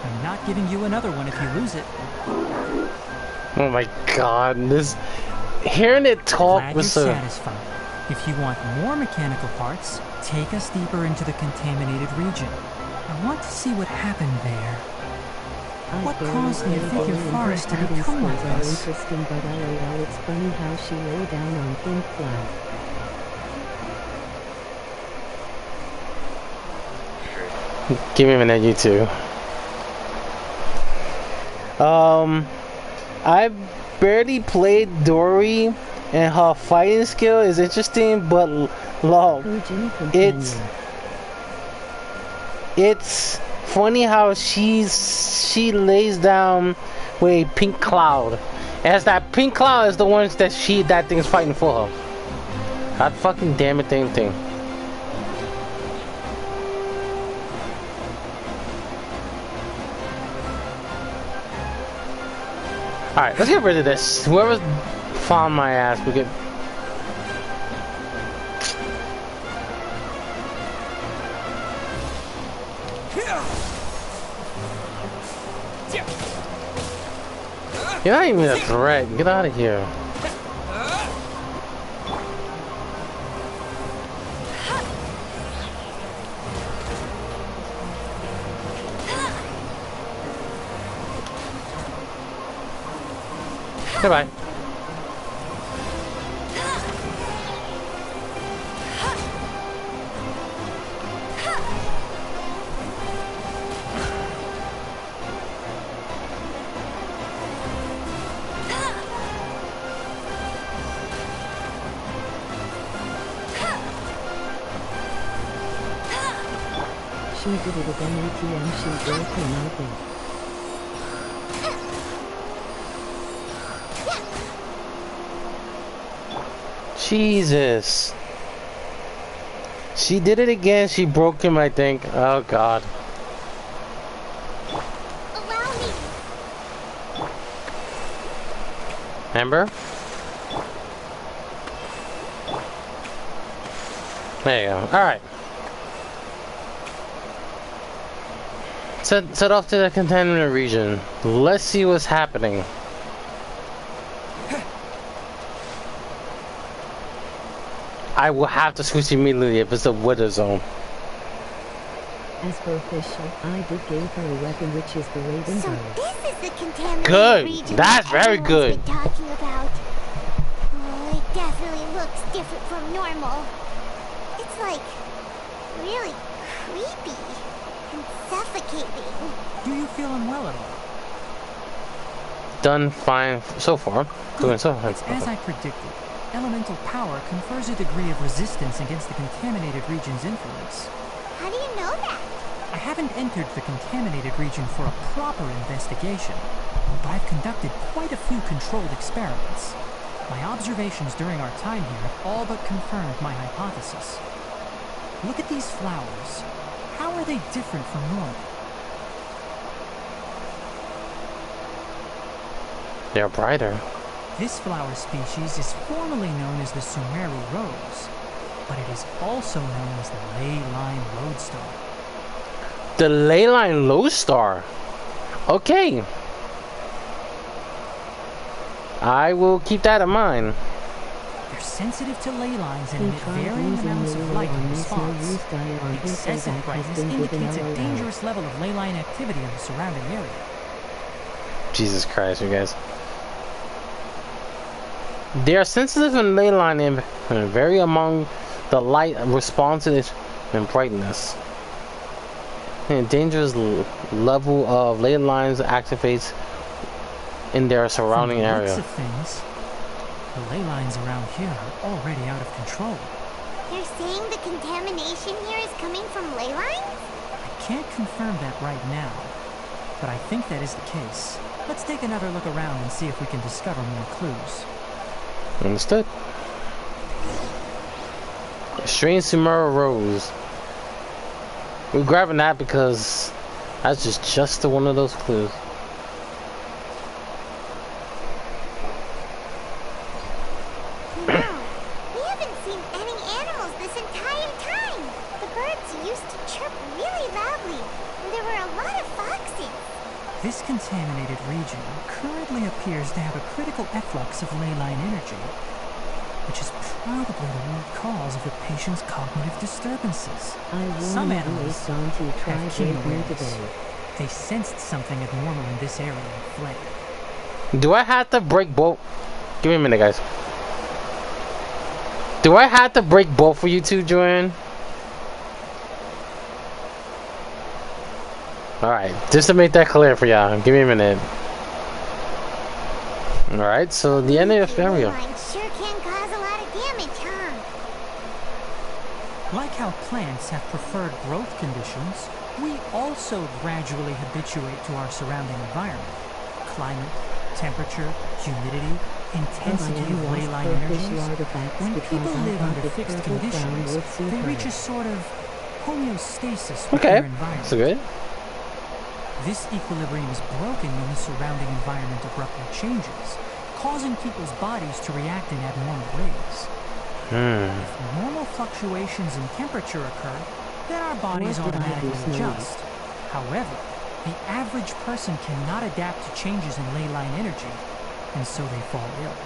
I'm not giving you another one if you lose it. Oh my God, this hearing it talk was so satisfied. If you want more mechanical parts, take us deeper into the contaminated region. I want to see what happened there. What caused the Figure Forest to become like this? Interesting, but LOL, it's funny how she lay down on pink flag. Give me a minute, you two. I barely played Dory, and her fighting skill is interesting, but lol, it's funny how she lays down with a pink cloud, as that pink cloud is the ones that that thing's fighting for her. God fucking damn it, damn thing. Alright, let's get rid of this. Whoever found my ass, we get. You're not even a threat. Get out of here. Goodbye. She did it again. ATM. She broke him open. Jesus. She did it again. She broke him, I think. Oh, God. Allow me. Remember? There you go. Alright. Set off to the contaminated region. Let's see what's happening. I will have to switch immediately if it's a weather zone. As for official, I did give her a weapon, which is the Raven So Bow. this is the contaminated Good. region That's very everyone's good. been talking about. Oh, it definitely looks different from normal. It's like really creepy and suffocating. Do you feel unwell at all? Done fine so far. Doing so fine. It's as I predicted. Elemental power confers a degree of resistance against the contaminated region's influence. How do you know that? I haven't entered the contaminated region for a proper investigation, but I've conducted quite a few controlled experiments. My observations during our time here have all but confirmed my hypothesis. Look at these flowers. How are they different from normal? They're brighter. This flower species is formally known as the Sumeru rose, but it is also known as the ley-line lodestar. The ley-line lodestar. Okay. I will keep that in mind. They're sensitive to ley lines and emit varying amounts of light in response. Excessive brightness indicates a dangerous level of ley line activity in the surrounding area. Jesus Christ, you guys. They are sensitive in ley line and vary among the light responsiveness and brightness. And dangerous level of ley lines activates in their surrounding area. From the looks of things, the ley lines around here are already out of control. You're saying the contamination here is coming from ley lines? I can't confirm that right now, but I think that is the case. Let's take another look around and see if we can discover more clues. Understood. Strange Sumeru rose. We're grabbing that because that's just one of those clues. You know, we haven't seen any animals this entire time. The birds used to chirp really loudly, and there were a lot of foxes. This contaminated region currently appears to have a critical efflux of ley line energy, which is probably the root cause of the patient's cognitive disturbances. Some animals have keen ears. They sensed something abnormal in this area and fled. Do I have to break both? Give me a minute, guys. Do I have to break both for you two, Joanne? Alright, just to make that clear for y'all. Give me a minute. Alright, so the end of the area. Sure can cause a lot of damage, huh? Like how plants have preferred growth conditions, we also gradually habituate to our surrounding environment. Climate, temperature, humidity, intensity of leyline energies. When people live under fixed conditions, they reach a sort of homeostasis with their environment. That's good. This equilibrium is broken when the surrounding environment abruptly changes, causing people's bodies to react in abnormal ways. If normal fluctuations in temperature occur, then our bodies automatically adjust. However, the average person cannot adapt to changes in leyline energy, and so they fall ill.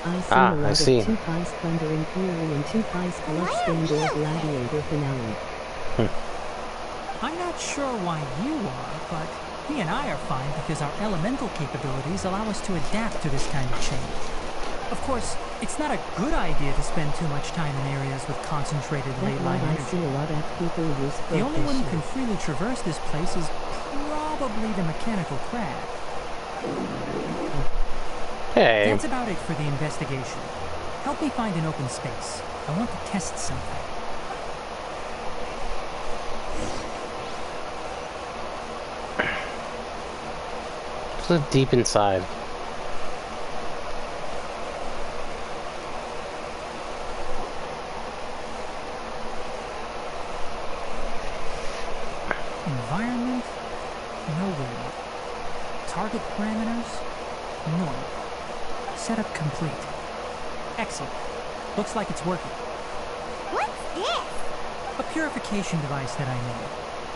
I see. 2 Pies Thundering Fury and 2 Pies Bloodstained or Gladiator Finale. I'm not sure why you are, but me and I are fine because our elemental capabilities allow us to adapt to this kind of change. Of course, it's not a good idea to spend too much time in areas with concentrated leyline energy. The only one who can freely traverse this place is probably the mechanical crab. Hey. That's about it for the investigation. Help me find an open space. I want to test something. So deep inside. Environment? No way. Target parameters? Normal. Setup complete. Excellent. Looks like it's working. What's this? A purification device that I made.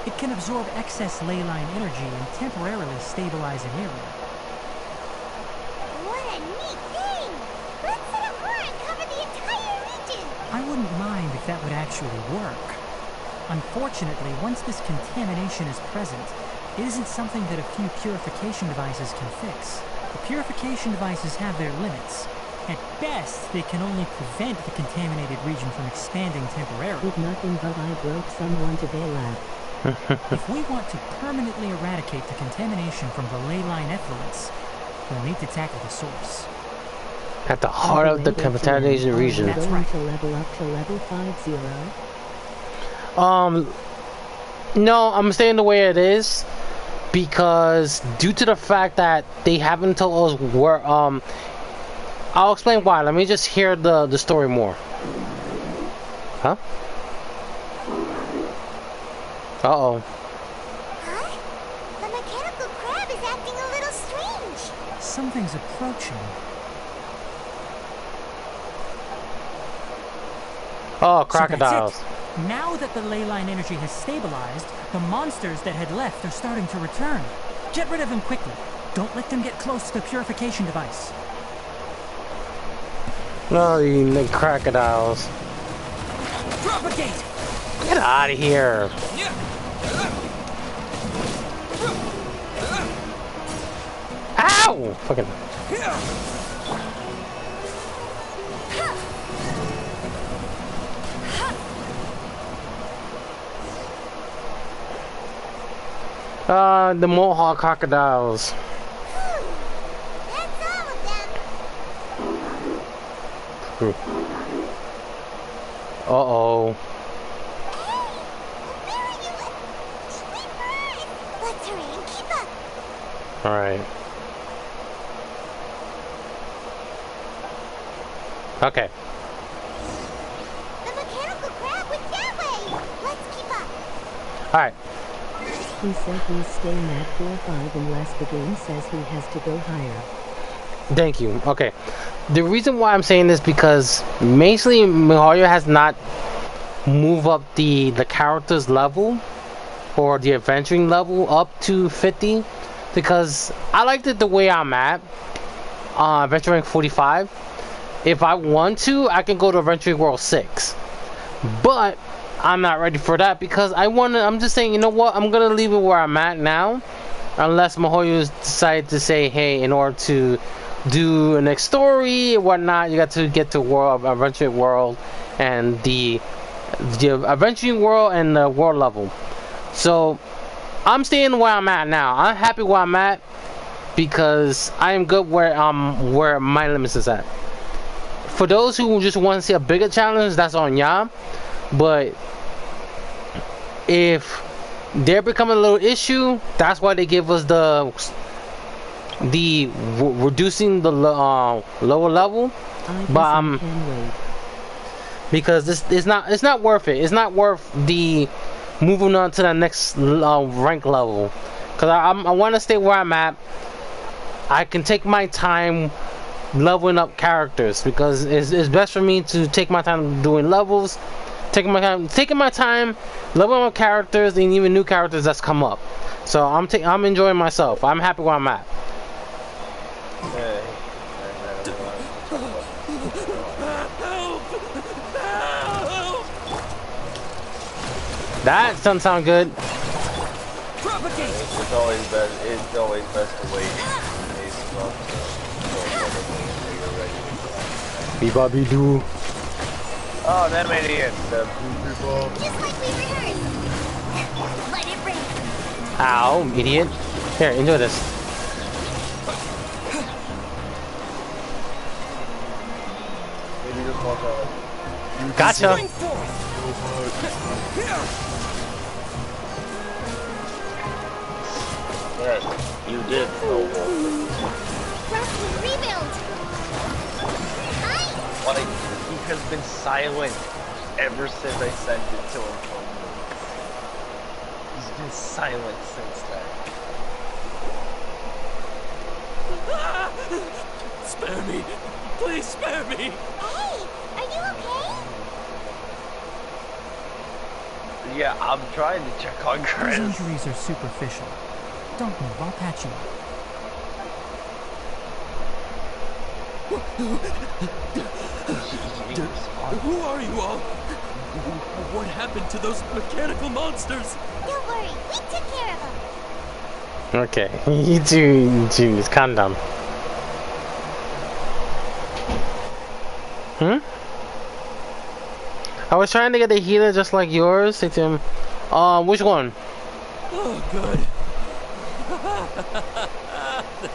It can absorb excess leyline energy and temporarily stabilize an area. What a neat thing! Let's set up more and cover the entire region! I wouldn't mind if that would actually work. Unfortunately, once this contamination is present, it isn't something that a few purification devices can fix. The purification devices have their limits. At best, they can only prevent the contaminated region from expanding temporarily. Did nothing but I broke someone to bail out. If we want to permanently eradicate the contamination from the leyline effluents, we'll need to tackle the source. At the heart of the contamination region. That's right. To level up to level 50. No, I'm staying the way it is because due to the fact that they haven't told us where. I'll explain why. Let me just hear the story more. Huh? Uh-oh. Huh? The mechanical crab is acting a little strange. Something's approaching. Oh, crocodiles. So that's it. Now that the leyline energy has stabilized, the monsters that had left are starting to return. Get rid of them quickly. Don't let them get close to the purification device. No, the crocodiles. Propagate! Get out of here. Ow! Fucking. The Mohawk crocodiles. That's all of them. Uh-oh. Hey! Where are you? Sleepers! Let's hurry and keep up. Alright. Okay. The mechanical crab went that way. Let's keep up. Alright. He said he's staying at 4-5 unless the game says he has to go higher. Thank you. Okay. The reason why I'm saying this because basically MiHoYo has not moved up the character's level or the adventuring level up to 50 because I liked it the way I'm at. Adventuring 45. If I want to, I can go to Adventuring World 6. But I'm not ready for that because I'm just saying, you know what? I'm gonna leave it where I'm at now, unless MiHoYo decide to say, hey, in order to do a next story or whatnot, you got to get to Adventuring World and the Adventuring World and the World level. So I'm staying where I'm at now. I'm happy where I'm at because I am good where my limits is at. For those who just want to see a bigger challenge, that's on y'all. But if they're becoming a little issue, that's why they give us the reducing the lower level. But because it's not worth it. It's not worth the moving on to the next rank level. Cause I want to stay where I'm at. I can take my time leveling up characters because it's best for me to take my time doing levels, taking my time leveling up characters and even new characters that's come up. So I'm enjoying myself. I'm happy where I'm at. That doesn't sound good. It's always best to wait. Bebop doo. Oh, them idiots. The people. Just like we rehearsed. Let it rain. Ow, idiot. Here, enjoy this. Maybe just walk out. Gotcha. Yes, you did. Rebuild. Like, he has been silent ever since I sent it to him. He's been silent since then. Spare me. Please spare me. Hey, are you okay? Yeah, I'm trying to check on Chris. His injuries are superficial. Don't move, I'll patch you up. Who are you all? What happened to those mechanical monsters? Don't worry, we took care of them. Okay, you two, calm down. I was trying to get a healer just like yours. Say to him, which one? Oh, good.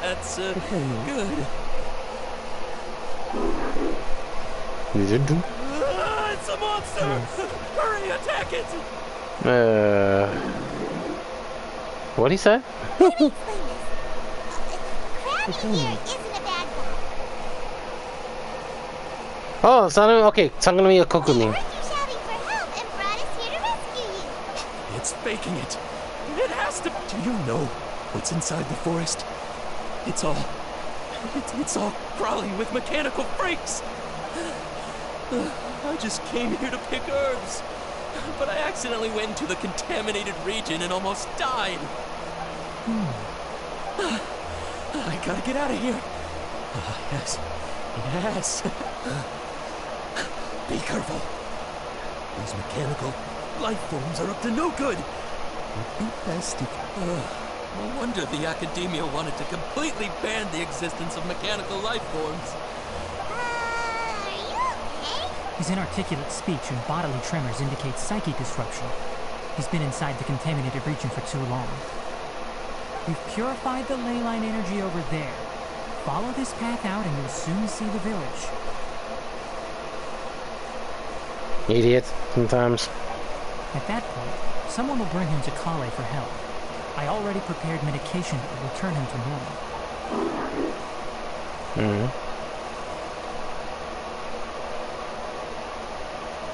That's good. It's a monster! Hurry, attack it! What'd he say? Let me explain this. Crabby here isn't a bad guy. Oh, okay, talking to me or cook with me. We heard you shouting for help and brought us here to rescue you. It's faking it. It has to. Do you know what's inside the forest? It's all crawling with mechanical freaks. I just came here to pick herbs, but I accidentally went into the contaminated region and almost died. I gotta get out of here. Yes. Be careful. These mechanical life forms are up to no good. It'd be best if... No wonder the Academia wanted to completely ban the existence of mechanical life forms. Are you okay? His inarticulate speech and bodily tremors indicate psychic disruption. He's been inside the contaminated region for too long. We've purified the ley line energy over there. Follow this path out and you'll soon see the village. Idiot, sometimes. At that point, someone will bring him to Kale for help. I already prepared medication that will return him to normal.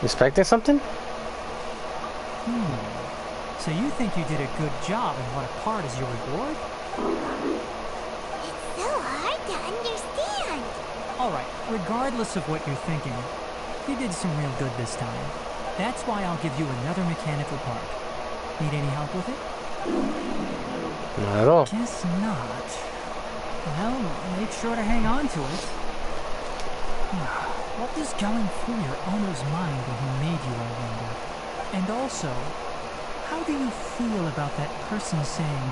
Expecting something? So you think you did a good job and want a part as your reward? It's so hard to understand. Alright, regardless of what you're thinking, you did some real good this time. That's why I'll give you another mechanical part. Need any help with it? Not at all. Guess not. Well, make sure to hang on to it. What was going through your owner's mind when he made you, I wonder? And also, how do you feel about that person saying...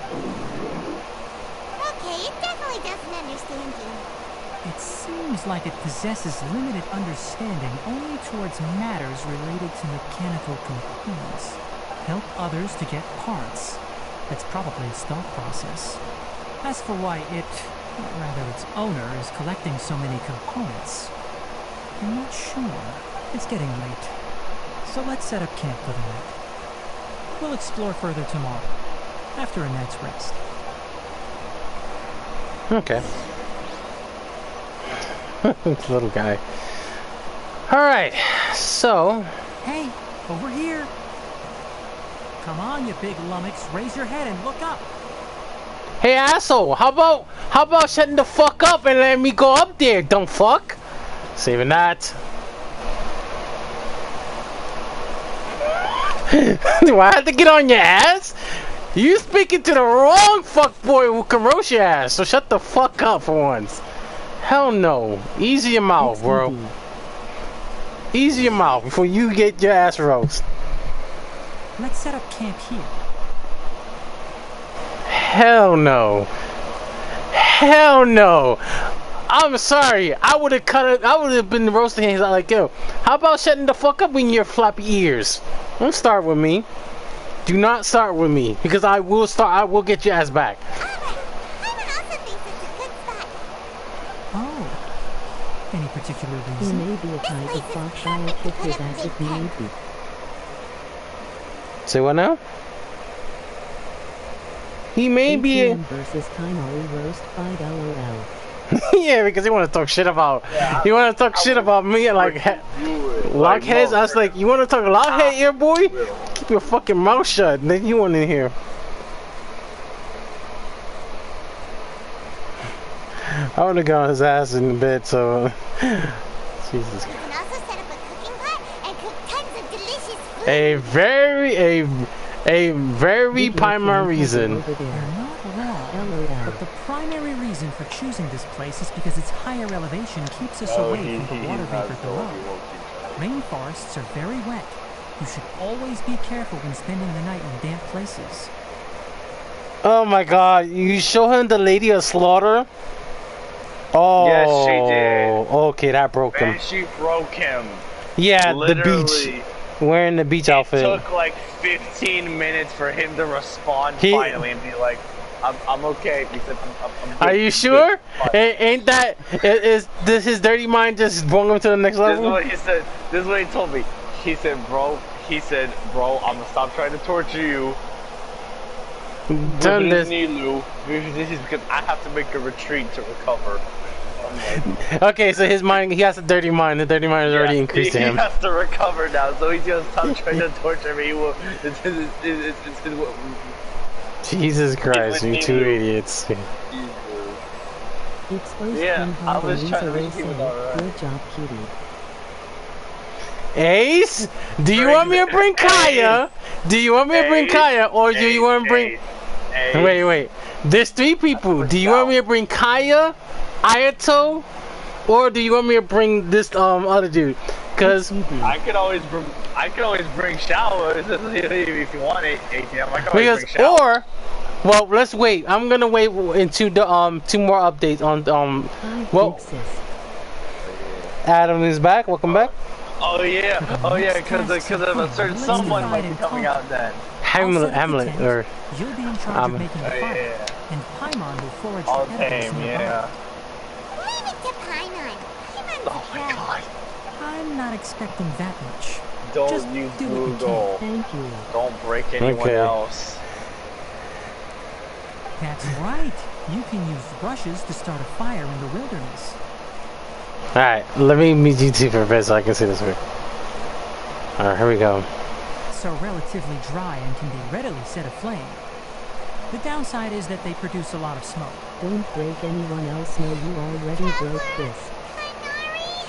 Okay, it definitely doesn't understand you. It seems like it possesses limited understanding only towards matters related to mechanical components. Help others to get parts. That's probably its thought process. As for why it, or rather its owner, is collecting so many components, I'm not sure. It's getting late, so let's set up camp for the night. We'll explore further tomorrow, after a night's rest. Okay. Little guy. Alright, so... Hey, over here! Come on, you big lummox, raise your head and look up! Hey asshole, how about shutting the fuck up and letting me go up there, dumb fuck? Saving that. Do I have to get on your ass? You speaking to the wrong fuckboy who can roast your ass, so shut the fuck up for once. Hell no. Easy your mouth, bro. Easy your mouth before you get your ass roast. Let's set up camp here. Hell no. Hell no. I'm sorry. I would have cut it. I would have been roasting his like, yo, how about shutting the fuck up in your floppy ears? Don't start with me. Do not start with me, because I will start. I will get your ass back. Oh. Any particular He reason? may be a type of fox I'll kick his ass if need be. Say what now? He may be a... ATM versus Tighnari roast 5 LOL. Yeah, because he want to talk shit about... He want to talk shit about me, like... Lockheads? I was like, you want to talk lockhead here, boy? Keep your fucking mouth shut, and then you want in here. I would have gone his ass in the bed, so... Jesus. You can also set up a cooking pot and cook tons of delicious food. A very primary reason. You're not wrong, but the primary reason for choosing this place is because its higher elevation keeps us away from the water vapor below. Rainforests are very wet. You should always be careful when spending the night in damp places. Oh my god, you show him the Lady of Slaughter? Oh, yes, she did. Okay, that broke him. And she broke him. Yeah, Literally, the beach. Wearing the beach outfit. It took like 15 minutes for him to respond finally and be like, I'm okay. He said, I'm good. Are you sure? Ain't that... Is this his dirty mind just brought him to the next level? This is what he said. This is what he told me. He said, bro, I'm gonna stop trying to torture you. Done this. This is because I have to make a retreat to recover. Okay, so his mind, he has a dirty mind. The dirty mind is already increased to him. He has to recover now, so he's gonna stop trying to torture me. Jesus Christ, you two idiots. Yeah, I was trying to make him alright. Good job, cutie. Ace, do you want me to bring Kaya? Do you want me to bring Kaya, or do you want to bring... Wait. There's 3 people. Do you want me to bring Kaya, Ayato, or do you want me to bring this other dude? Cause I could always bring showers if you want it, ATM. I can always bring showers. Or, well, let's wait. I'm gonna wait into the 2 more updates on well, Adam is back. Welcome back. Oh yeah, because of a certain someone might be coming out then. Hamlet, or you'll be in charge of making the fire, and Paimon will forage for evidence nearby. Leave it to Paimon. Oh my god. I'm not expecting that much. Don't Just use do what you Google. can. Thank you. Don't break anyone else. That's right. You can use brushes to start a fire in the wilderness. Alright, let me meet you 2 for a bit so I can see this way. Alright, here we go. Are relatively dry and can be readily set aflame. The downside is that they produce a lot of smoke. Don't break anyone else, no, you already broke this. Tighnari!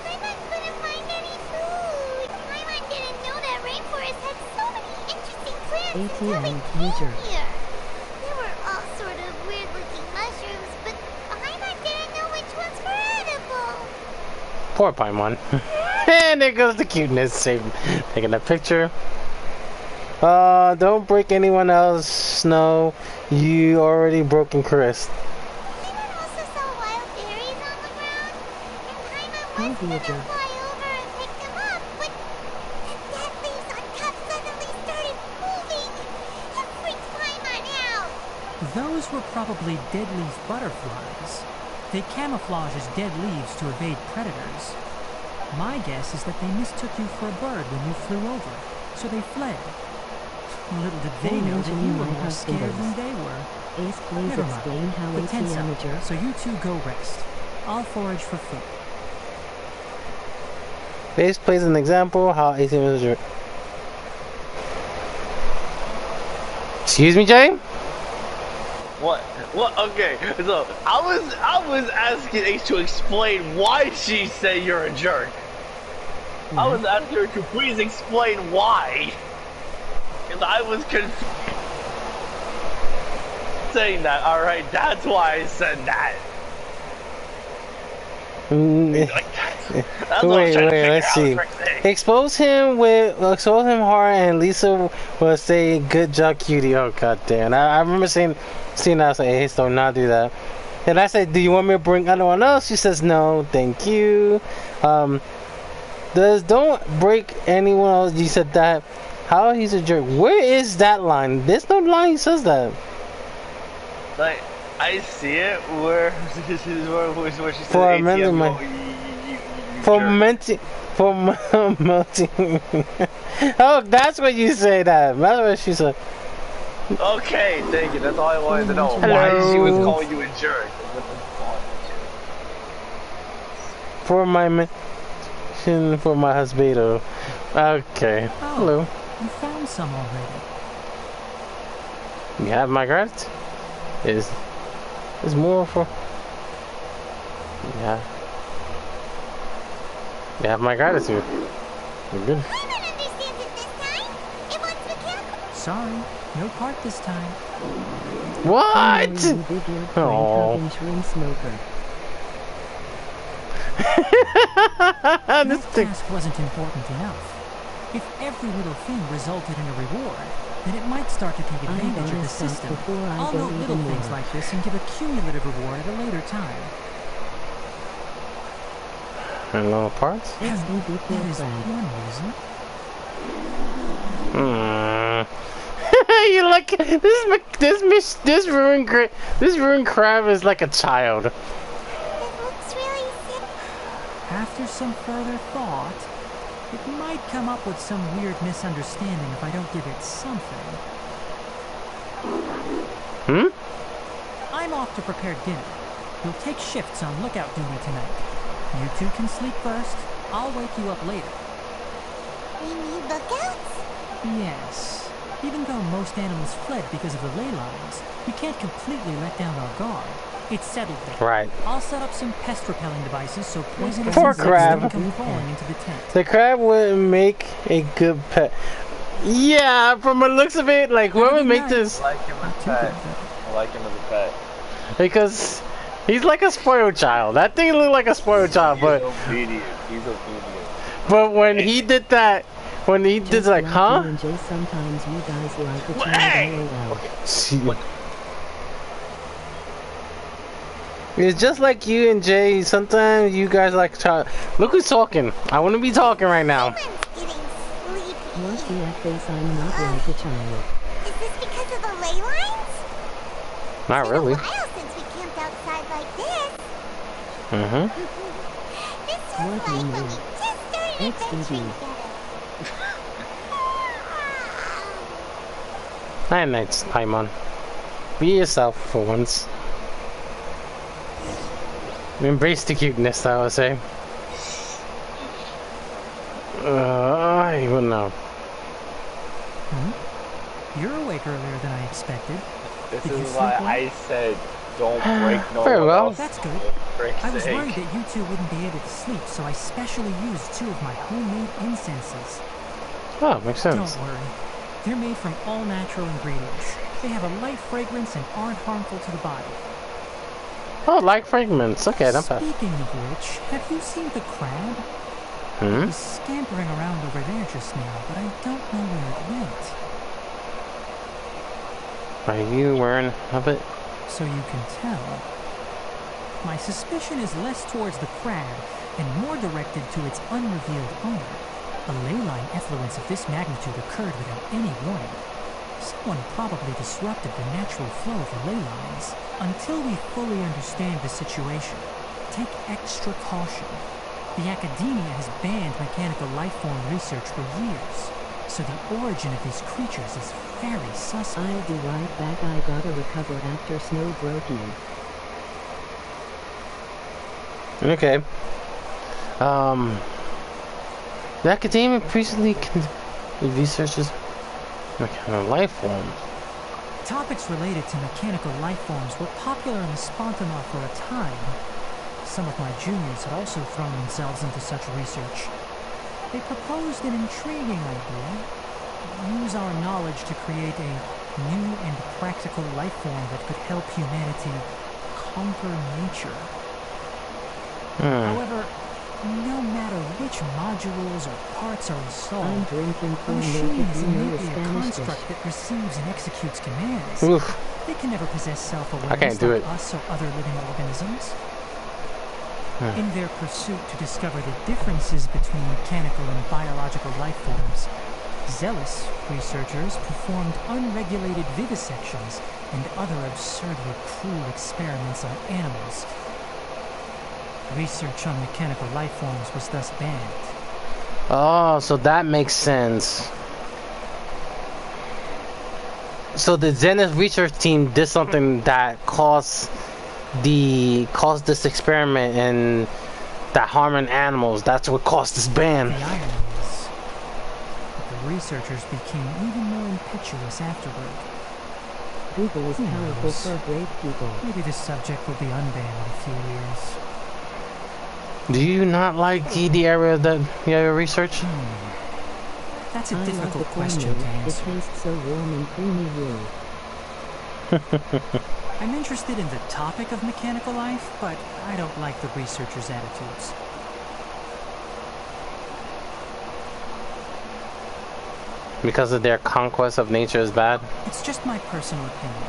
Paimon couldn't find any food! Paimon didn't know that rainforest had so many interesting plants until we came here. There were all sort of weird-looking mushrooms, but Paimon didn't know which ones were edible. Poor Paimon. And there goes the cuteness. Taking a picture. Don't break anyone else. No, you already broken Chris. Paimon also saw wild berries on the ground, and Paimon was gonna fly over and pick them up, but the dead leaves on top suddenly started moving. It freaked Paimon out. Those were probably dead leaf butterflies. They camouflage as dead leaves to evade predators. My guess is that they mistook you for a bird when you flew over, so they fled. Little did they know that you were more scared than they were. Ace, please Never explain mind. how The tent's ATM up, adjourned. so you two go rest. I'll forage for food. Base plays an example how ATM is. Excuse me, Jay? What? Okay, so I was asking Ace to explain why she said you're a jerk. I was asking her to please explain why. Because I was confused saying that. Alright, that's why I said that. That's Wait, let's see. Expose him hard, and Lisa will say, "Good job, cutie." Oh god damn! I remember seeing that. I was like, "Hey, do not do that." And I said, "Do you want me to bring anyone else?" She says, "No, thank you." Don't break anyone else. You said that. How he's a jerk? Where is that line? There's no line. He says that. Like, I see it where she says For ATM, for melting. Oh, that's what you say. That. That's what she said. Okay, thank you. That's all I wanted to know. Hello. Why she was calling you a jerk. For my mention for my husband. Okay. Oh, Hello. you found some already. You have my gratitude. Is more for. Yeah. You have my gratitude. You're good. Sorry, no part this time. What? Oh. This task wasn't important enough. If every little thing resulted in a reward, then it might start to take advantage of the system. I'll note little things like this and give a cumulative reward at a later time. And little parts? That is one reason. You like this ruined crab is like a child. It looks really sick. After some further thought, it might come up with some weird misunderstanding if I don't give it something. I'm off to prepare dinner. We'll take shifts on lookout duty tonight. You two can sleep first. I'll wake you up later. We need lookouts? Yes. Even though most animals fled because of the ley lines, we can't completely let down our guard. It's settled then. Right. I'll set up some pest repelling devices so poisonous Poor insects crab. don't come crawling into the tent. The crab would make a good pet. Yeah, from the looks of it, like whoever make this. I like him as a pet. I like him as a pet. Because he's like a spoiled child. That thing looked like a spoiled child, but He's obedient. But when he did that, when he did like, huh? Sometimes you guys like the Hey! It's just like you and Jay. Sometimes you guys like to look who's talking. I want to be talking right now. Once the face, I'm not like a child. Is this because of the ley lines? Not really. It's been a while since we camped outside like this. This is What do you like when mean? we just started adventuring together. Night nights, Paimon. Be yourself for once. Embrace the cuteness, I would say. I don't know. You're awake earlier than I expected. This Did you is sleep why well? I said don't break no Very one well. else. That's good. Frick's I was sake. worried that you two wouldn't be able to sleep, so I specially used 2 of my homemade incenses. Oh, makes sense. Don't worry. They're made from all natural ingredients. They have a light fragrance and aren't harmful to the body. Oh, like fragments. Okay, not bad. Speaking of which, have you seen the crab? He's scampering around over there just now, but I don't know where it went. Are you wearing a bit? So you can tell. My suspicion is less towards the crab and more directed to its unrevealed owner. A ley line effluence of this magnitude occurred without any warning. Someone probably disrupted the natural flow of the ley lines. Until we fully understand the situation, take extra caution. The academia has banned mechanical life form research for years, so the origin of these creatures is very suspect. I'll be right back. I gotta recover after snow broke you. Okay. The academia recently researches mechanical life forms. Topics related to mechanical life forms were popular in the Spontanar for a time. Some of my juniors had also thrown themselves into such research. They proposed an intriguing idea. Use our knowledge to create a new and practical life form that could help humanity conquer nature. However, no matter which modules or parts are installed, a machine is innately a construct that receives and executes commands. Oof. They can never possess self-awareness I can't do like it. us or other living organisms. In their pursuit to discover the differences between mechanical and biological life forms, zealous researchers performed unregulated vivisections and other absurdly cruel experiments on animals. Research on mechanical life forms was thus banned. Oh, so that makes sense. So the Zenith research team did something that caused this experiment and that harming animals. That's what caused this ban. The irony is that the researchers became even more impetuous afterward. Google is powerful for brave people. Maybe this subject will be unbanned in a few years. Do you not like the area of the research? That's a I difficult love the question to cornmeal. It answer. tastes so warm and creamy. I'm interested in the topic of mechanical life, but I don't like the researchers' attitudes. Because of their conquest of nature is bad? It's just my personal opinion.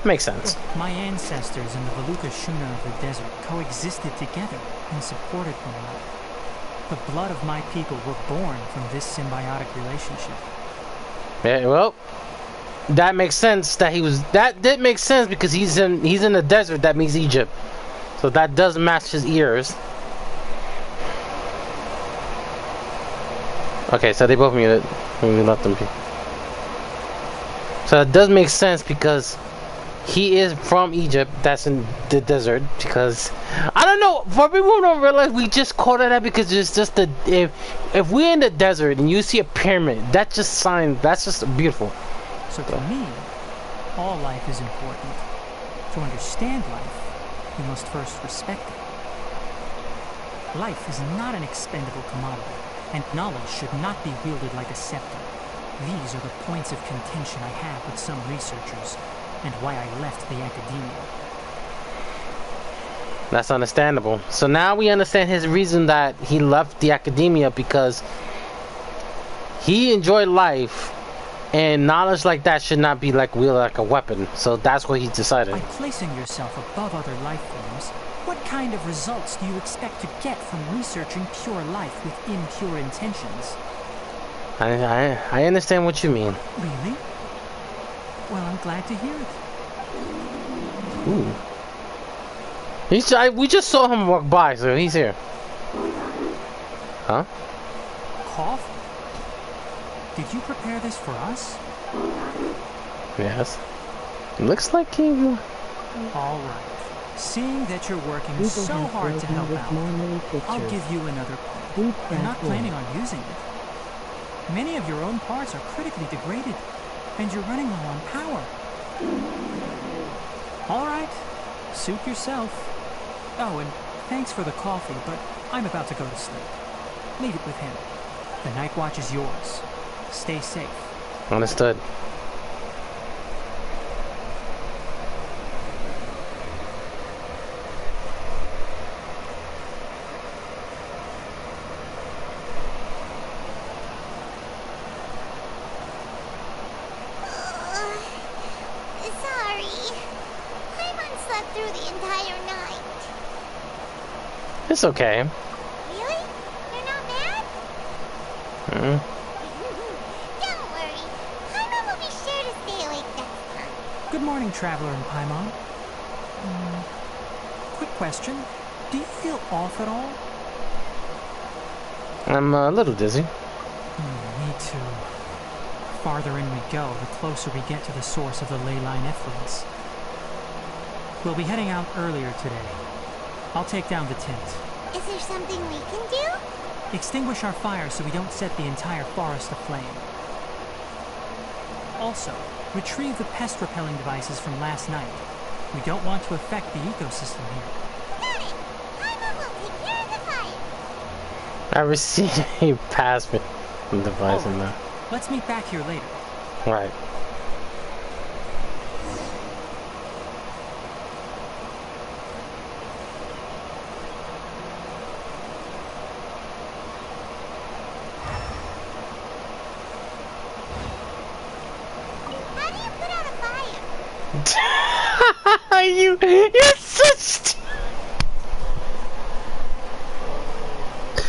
Makes sense. My ancestors and the Valuka Shuna of the desert coexisted together and supported one another. The blood of my people were born from this symbiotic relationship. Yeah, well, that makes sense that that did make sense because he's in the desert. That means Egypt. So that does match his ears. Okay, so they both muted. We let them be. So it does make sense because he is from Egypt. That's in the desert. Because I don't know. For people who don't realize, we just call it that because it's just if we're in the desert and you see a pyramid, that's just beautiful. So to me, all life is important. To understand life, we must first respect it. Life is not an expendable commodity, and knowledge should not be wielded like a scepter. These are the points of contention I have with some researchers, and why I left the academia. That's understandable. So now we understand his reason that he left the academia, because he enjoyed life, and knowledge like that should not be wielded like a weapon. So that's what he decided. By placing yourself above other life forms, what kind of results do you expect to get from researching pure life with impure intentions? I understand what you mean. Really? Well, I'm glad to hear it. Ooh. We just saw him walk by, so he's here. Huh? Cough? Did you prepare this for us? Yes. Looks like he... All right. Seeing that you're working People so have hard to broken help with out, normally I'll pictures. give you another part. Food You're not craft planning one. on using it. Many of your own parts are critically degraded, and you're running low on power. All right. Suit yourself. Oh, and thanks for the coffee, but I'm about to go to sleep. Leave it with him. The night watch is yours. Stay safe. Understood. Sorry. Paimon slept through the entire night. It's okay. Really? You're not mad? Mm. Don't worry. Paimon will be morning, Traveler and Paimon. Quick question. Do you feel off at all? I'm a little dizzy. Me too. The farther in we go, the closer we get to the source of the ley line effluence. We'll be heading out earlier today. I'll take down the tent. Is there something we can do? Extinguish our fire so we don't set the entire forest aflame. Also, retrieve the pest-repelling devices from last night. We don't want to affect the ecosystem here. Got it! Paimon will take care of the fire. I received a password device in there. Let's meet back here later. Right. You're such.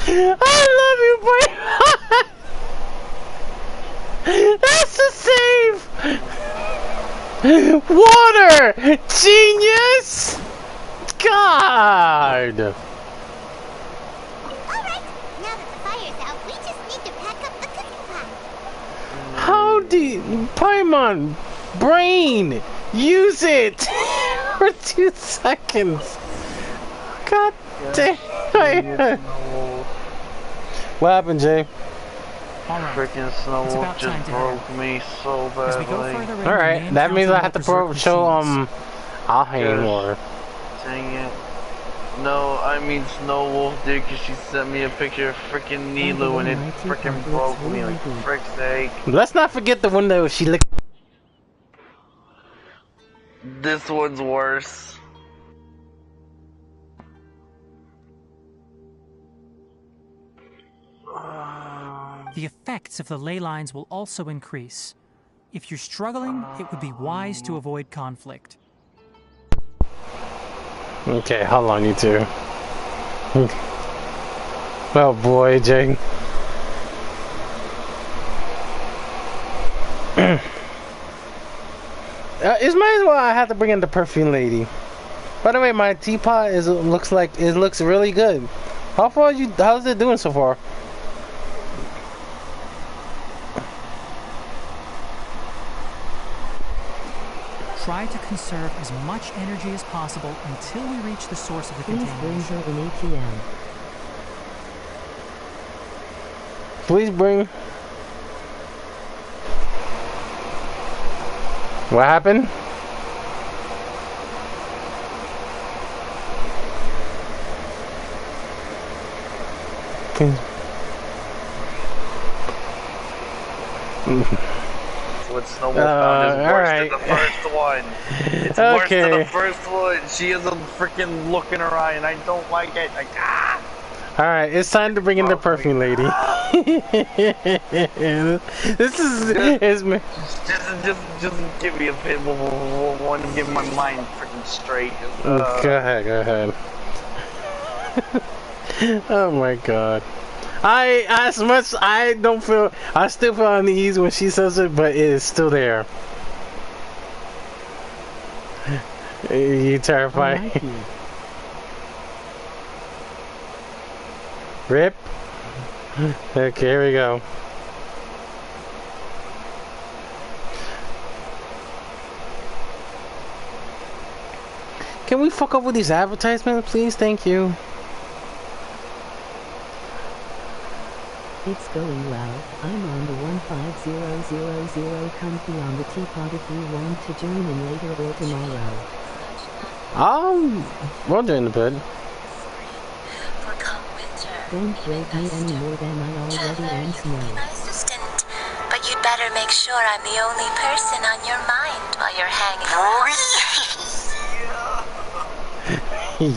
I love you, boy. That's the save. Water, genius. God. Alright, now that the fire's out, we just need to pack up the cooking pot. How do you, Paimon, brain, use it for 2 seconds. God damn. What happened, Jay? Freaking Snowwolf just broke me so badly. Alright, that means I have to show I'll hang more. Dang it. No, I mean Snowwolf did, because she sent me a picture of freaking Nilu and it freaking broke me, like frick's sake. Let's not forget the one that she licked. This one's worse. The effects of the ley lines will also increase. If you're struggling, it would be wise to avoid conflict. Okay, hold on, you two. Oh boy, Jay. It's might as well I have to bring in the perfume lady. By the way, my teapot looks really good. How's it doing so far? Try to conserve as much energy as possible until we reach the source of the contamination. Please bring her an ATM. Please bring. What happened? What Snowball found is worse than the first one. It's worse than the first one. She has a freaking look in her eye and I don't like it. Like, ah! Alright, it's time to bring in the perfume lady. This is me. Just give me a bit one to get my mind freaking straight. Go ahead. Oh my god. I still feel uneasy when she says it, but it is still there. You terrified. Rip. Okay, here we go. Can we fuck up with these advertisements, please? Thank you. It's going well. I'm on the 15000. Come be on the teapot if you want to join in later or tomorrow. We'll join the bed. Don't break me any more than I already am, Snow. Assistant, but you'd better make sure I'm the only person on your mind while you're hanging around.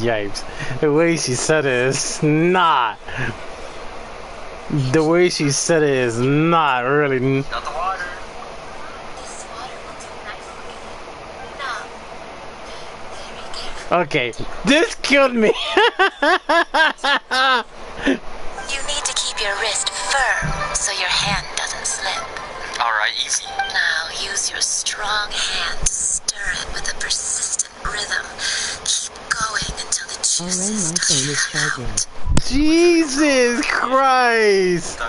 Yipes. The way she said it is not. The way she said it is not really. Got the water. This water will do nicely. Now, very careful. Okay, this killed me. You need to keep your wrist firm so your hand doesn't slip. Alright, easy. Now use your strong hand to stir it Alright, my phone is charging. Jesus Christ!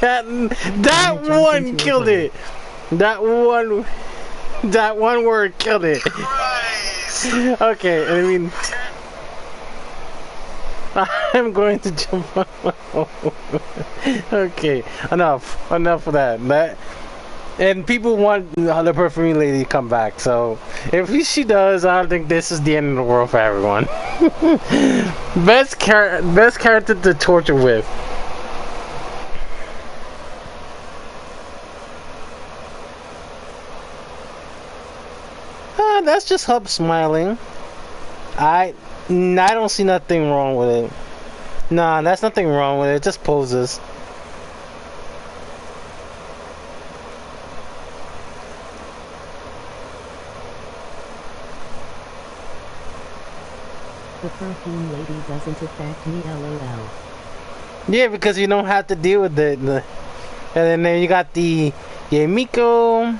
that one killed it. That one word killed it. Okay, I mean, I'm going to jump on. Okay, enough of that. And people want the perfume lady to come back, so if she does, I don't think this is the end of the world for everyone. best character to torture with. That's just Hub smiling. I don't see nothing wrong with it. Nah, that's nothing wrong with it. Just poses. The perfume lady doesn't affect me, lol. Yeah, because you don't have to deal with it. And then you got the Yamiko.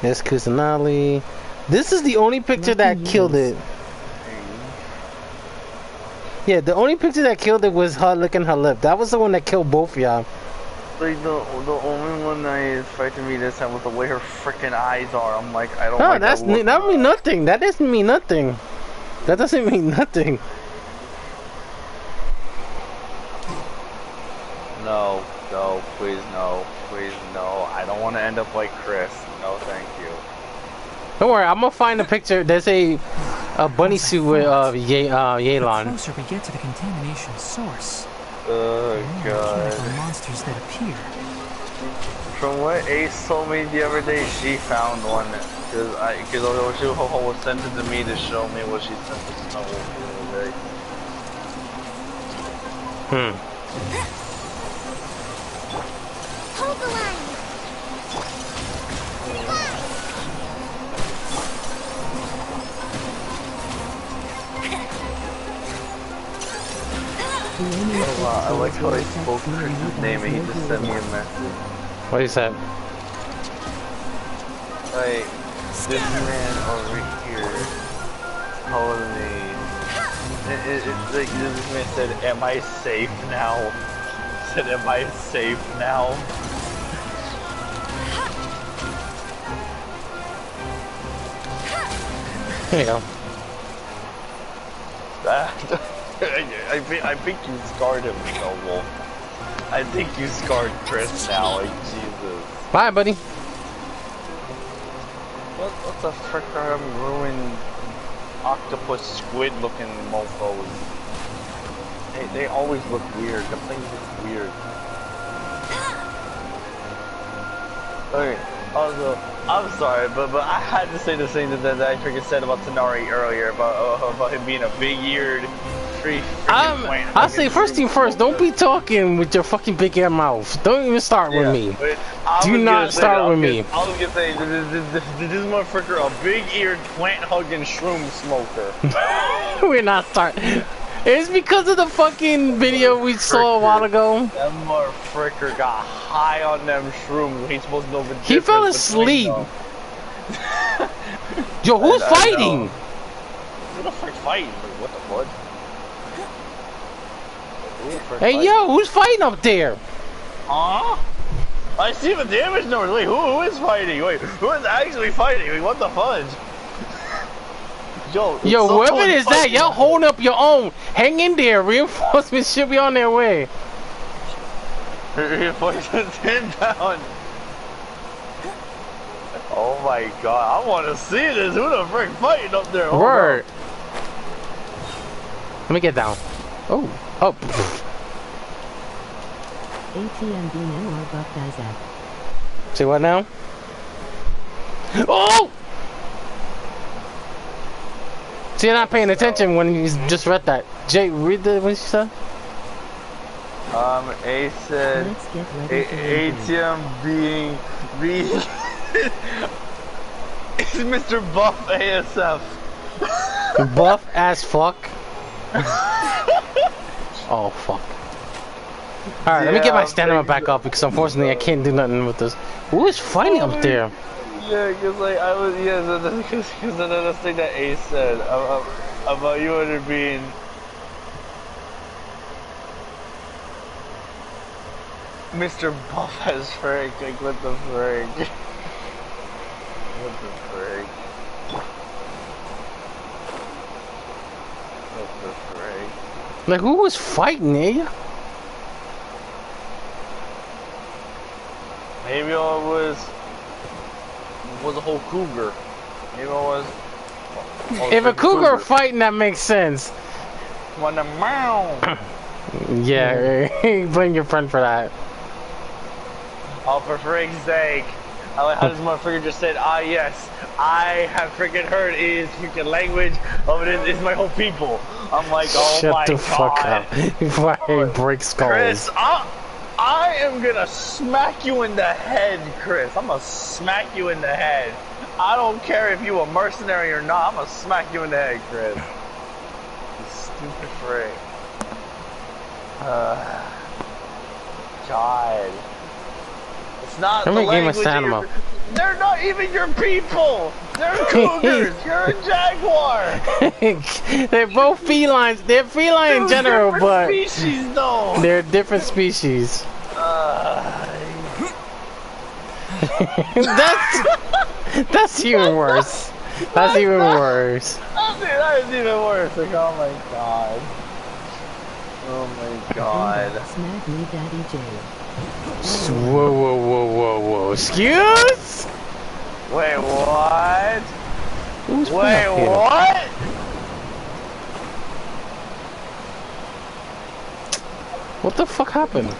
There's Kusanali. This is the only picture that killed it. Yeah, the only picture that killed it was her licking her lip. That was the one that killed both of y'all. Like the only one that is fighting me this time was the way her freaking eyes are. I'm like, I don't Oh, like that mean nothing. That doesn't mean nothing. That doesn't mean nothing. No, please no. I don't want to end up like Chris. No, thank you. Don't worry, I'm gonna find a picture. There's a bunny suit with Yelan. The closer we get to the contamination source, Oh god. the monsters that appear. From what Ace told me the other day, she found one. Because she was sent it to me to show me what she sent to Snow the other day. Hold the line. Oh, wow, I like how I spoke Chris's name and he just sent me a message. What he said? Like, this man over here told me, it's like this man said, am I safe now? Said, am I safe now? There you go. I think you scarred him, though, Wolf. I think you scarred Chris now, like Jesus. Bye, buddy. What the frick are them ruined octopus squid looking mofos? They always look weird. The things look weird. Okay, also, I'm sorry, but I had to say the same that I freaking said about Tighnari earlier about him being a big-eared I'll say first thing first, don't be talking with your fucking big ass mouth. Don't even start with me. Do not start with me. I was gonna say, this motherfucker a big-eared plant-hugging shroom smoker. We're not starting. It's because of the fucking video we saw a while ago. That motherfucker got high on them shrooms. He's supposed to know the difference. He fell asleep. Yo, who's fighting? Who the frick fighting? What the fuck? Hey, yo, who's fighting up there? Huh? I see the damage numbers. Wait, who is fighting? Wait, who is actually fighting? Wait, what the fudge? Yo, whoever it is that, y'all holding up your own. Hang in there. Reinforcements should be on their way. Reinforcements inbound. Oh my god, I want to see this. Who the frick fighting up there? Word. Let me get down. Oh. ATM being or buff Isaac. See what now? Oh! So you're not paying attention when you just read that. Jay, read what you said? A said ATM being it's Mr. Buff ASF. Buff as fuck? Oh fuck. Alright, let me get my stamina back up because unfortunately I can't do nothing with this. Who is fighting up there? Yeah, because like I was, because another thing that Ace said about you and it being. Mr. Buff as Frank, like what the frig? What the frig? What the frig? Like who was fighting, eh? Maybe it was a whole cougar. Maybe it was. If a cougar fighting, that makes sense. When the meow. Yeah, blame your friend for that. Oh, for frig's sake. I like how this motherfucker just said, ah, yes, I have freaking heard his freaking language of it is my whole people. I'm like, oh my god. Shut the fuck up before I break skulls. Chris, I am gonna smack you in the head, Chris. I'm gonna smack you in the head. I don't care if you a mercenary or not. I'm gonna smack you in the head, Chris. You stupid frig. God. It's not the language of your, they're not even your people. They're cougars. You're a jaguar. They're both felines. They're feline in general, but species, though. They're different species. That's even worse. That's even worse. That is even worse. Like, oh my god. Oh my god. Smack me, Daddy J. Whoa. Excuse? Wait, what? Who's Wait, what? What the fuck happened?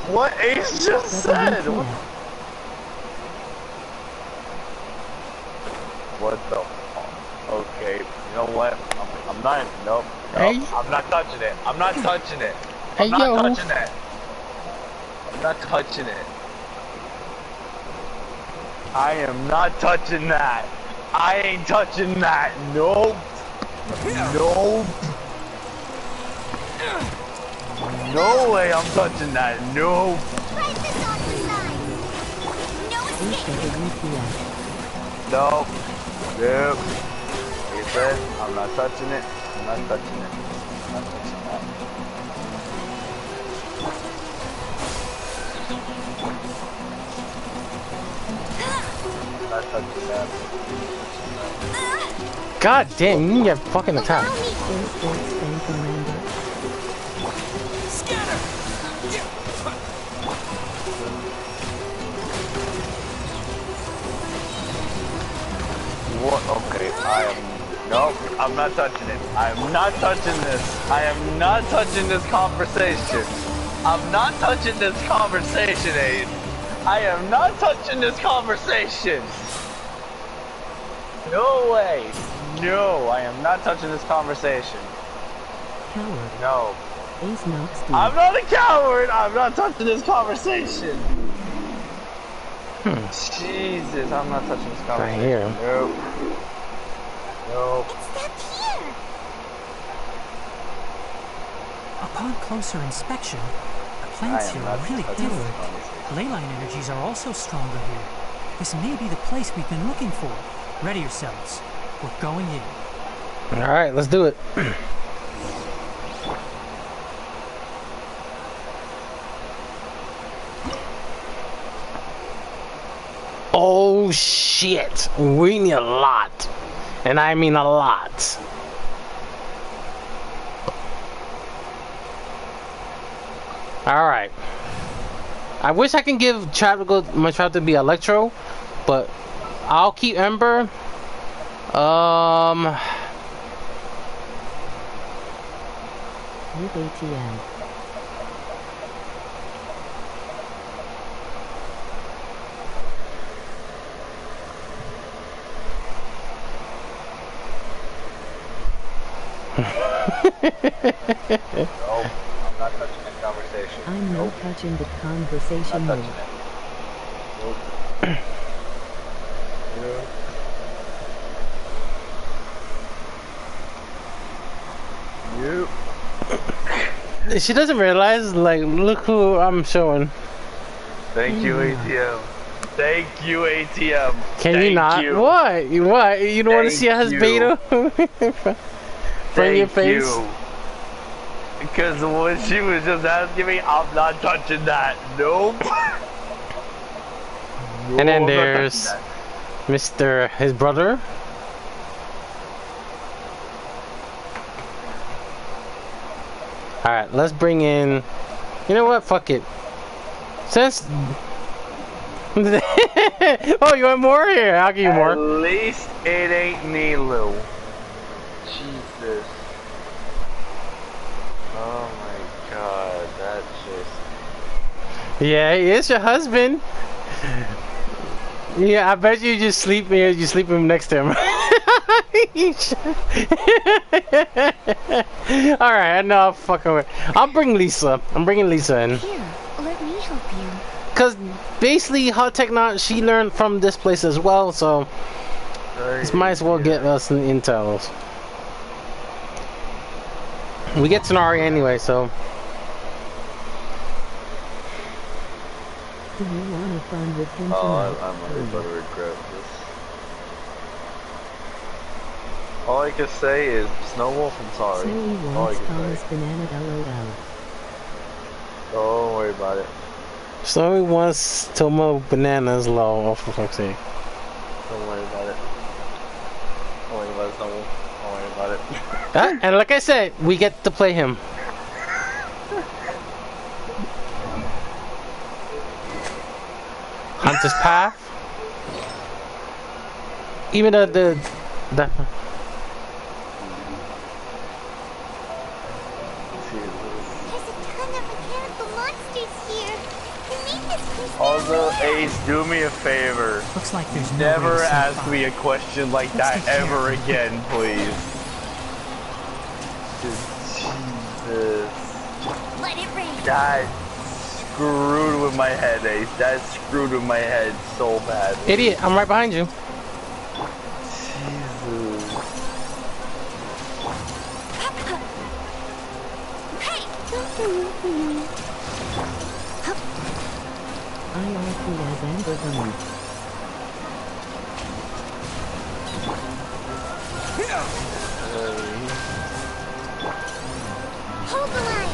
What Ace just said? What the fuck? Okay, you know what? I'm not, nope. Hey. I'm not touching it. I'm not touching it. Hey, I'm not yo. touching it. I'm not touching it. I am not touching that. I ain't touching that. Nope. Nope. No way I'm touching that. Nope. Nope. Nope. Like I said, I'm not touching it. I'm not touching it. I'm not touching that. I'm not touching that. God damn, you need to get fucking attack. What? Okay, nope, I'm not touching it. I am not touching this. I am not touching this conversation. I'm not touching this conversation, Ace. I am not touching this conversation. No way. No, I am not touching this conversation. Coward. No. Ace knocks deep. I'm not a coward. I'm not touching this conversation. Jesus, I'm not touching this conversation. Right here. Nope. Nope. Upon closer inspection, the plants here are really different. Leyline energies are also stronger here. This may be the place we've been looking for. Ready yourselves. We're going in. Alright, let's do it. Oh shit, we need a lot, and I mean a lot. All right, I wish I can give my trap to be Electro, but I'll keep Ember. With ATM. Nope, I'm not touching that conversation. I'm nope. not touching the conversation. I'm not touching it. Nope. Nope. She doesn't realize, like, look who I'm showing. Thank you, ATM. Thank you, ATM. Can you not? What? What? You don't want to see us beta? From your face? You. Because when she was just asking me, I'm not touching that. Nope. And then there's Mr. his brother. Alright, let's bring in... You know what? Fuck it. Since... Oh, you want more? Here, I'll give you more. At least it ain't me, Lou. Jesus. Oh my god, that's just... Yeah, he is your husband. Yeah, I bet you just sleep here. You sleep him next to him. Alright, I know I'm fucking with. I'll bring Lisa. I'm bringing Lisa in. Here, let me help you. Cause basically her technology, she learned from this place as well, so this might as well get us some intels. We get Tighnari anyway, so. Do you want to fun with him I'm tonight? really about to regret this. All I can say is Snowwolf and sorry. Snowy All I wants can Thomas say. Banana LOL. Don't worry about it. Snowy wants Tomo Bananas low, oh, for fuck's sake. Don't worry about it. Don't worry about it, Snowwolf. Don't worry about it. And like I said, we get to play him. Hunter's Path. Even though the There's a ton of mechanical monsters here. The maintenance place. Also, Ace, do me a favor. Looks like there's no Never way to ask sneak me a question like Let's that take care ever of it. again, please. Jesus. Let it rain. That screwed with my head, Ace. That screwed with my head so bad. idiot, I'm right behind you. Jesus. Hey! I also as Amber Bunny. Hold the line.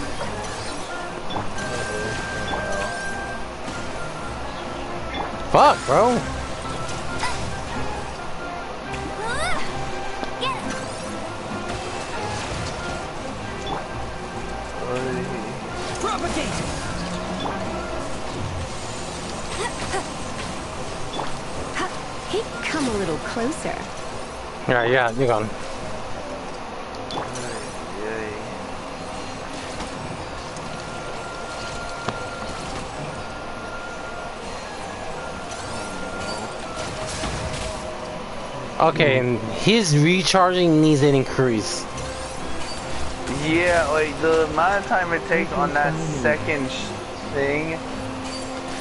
Fuck, bro. Get it. Propagate! Hey, come a little closer. Yeah, you're gone. Okay, and his recharging needs an increase. Yeah, like the amount of time it takes on that second thing,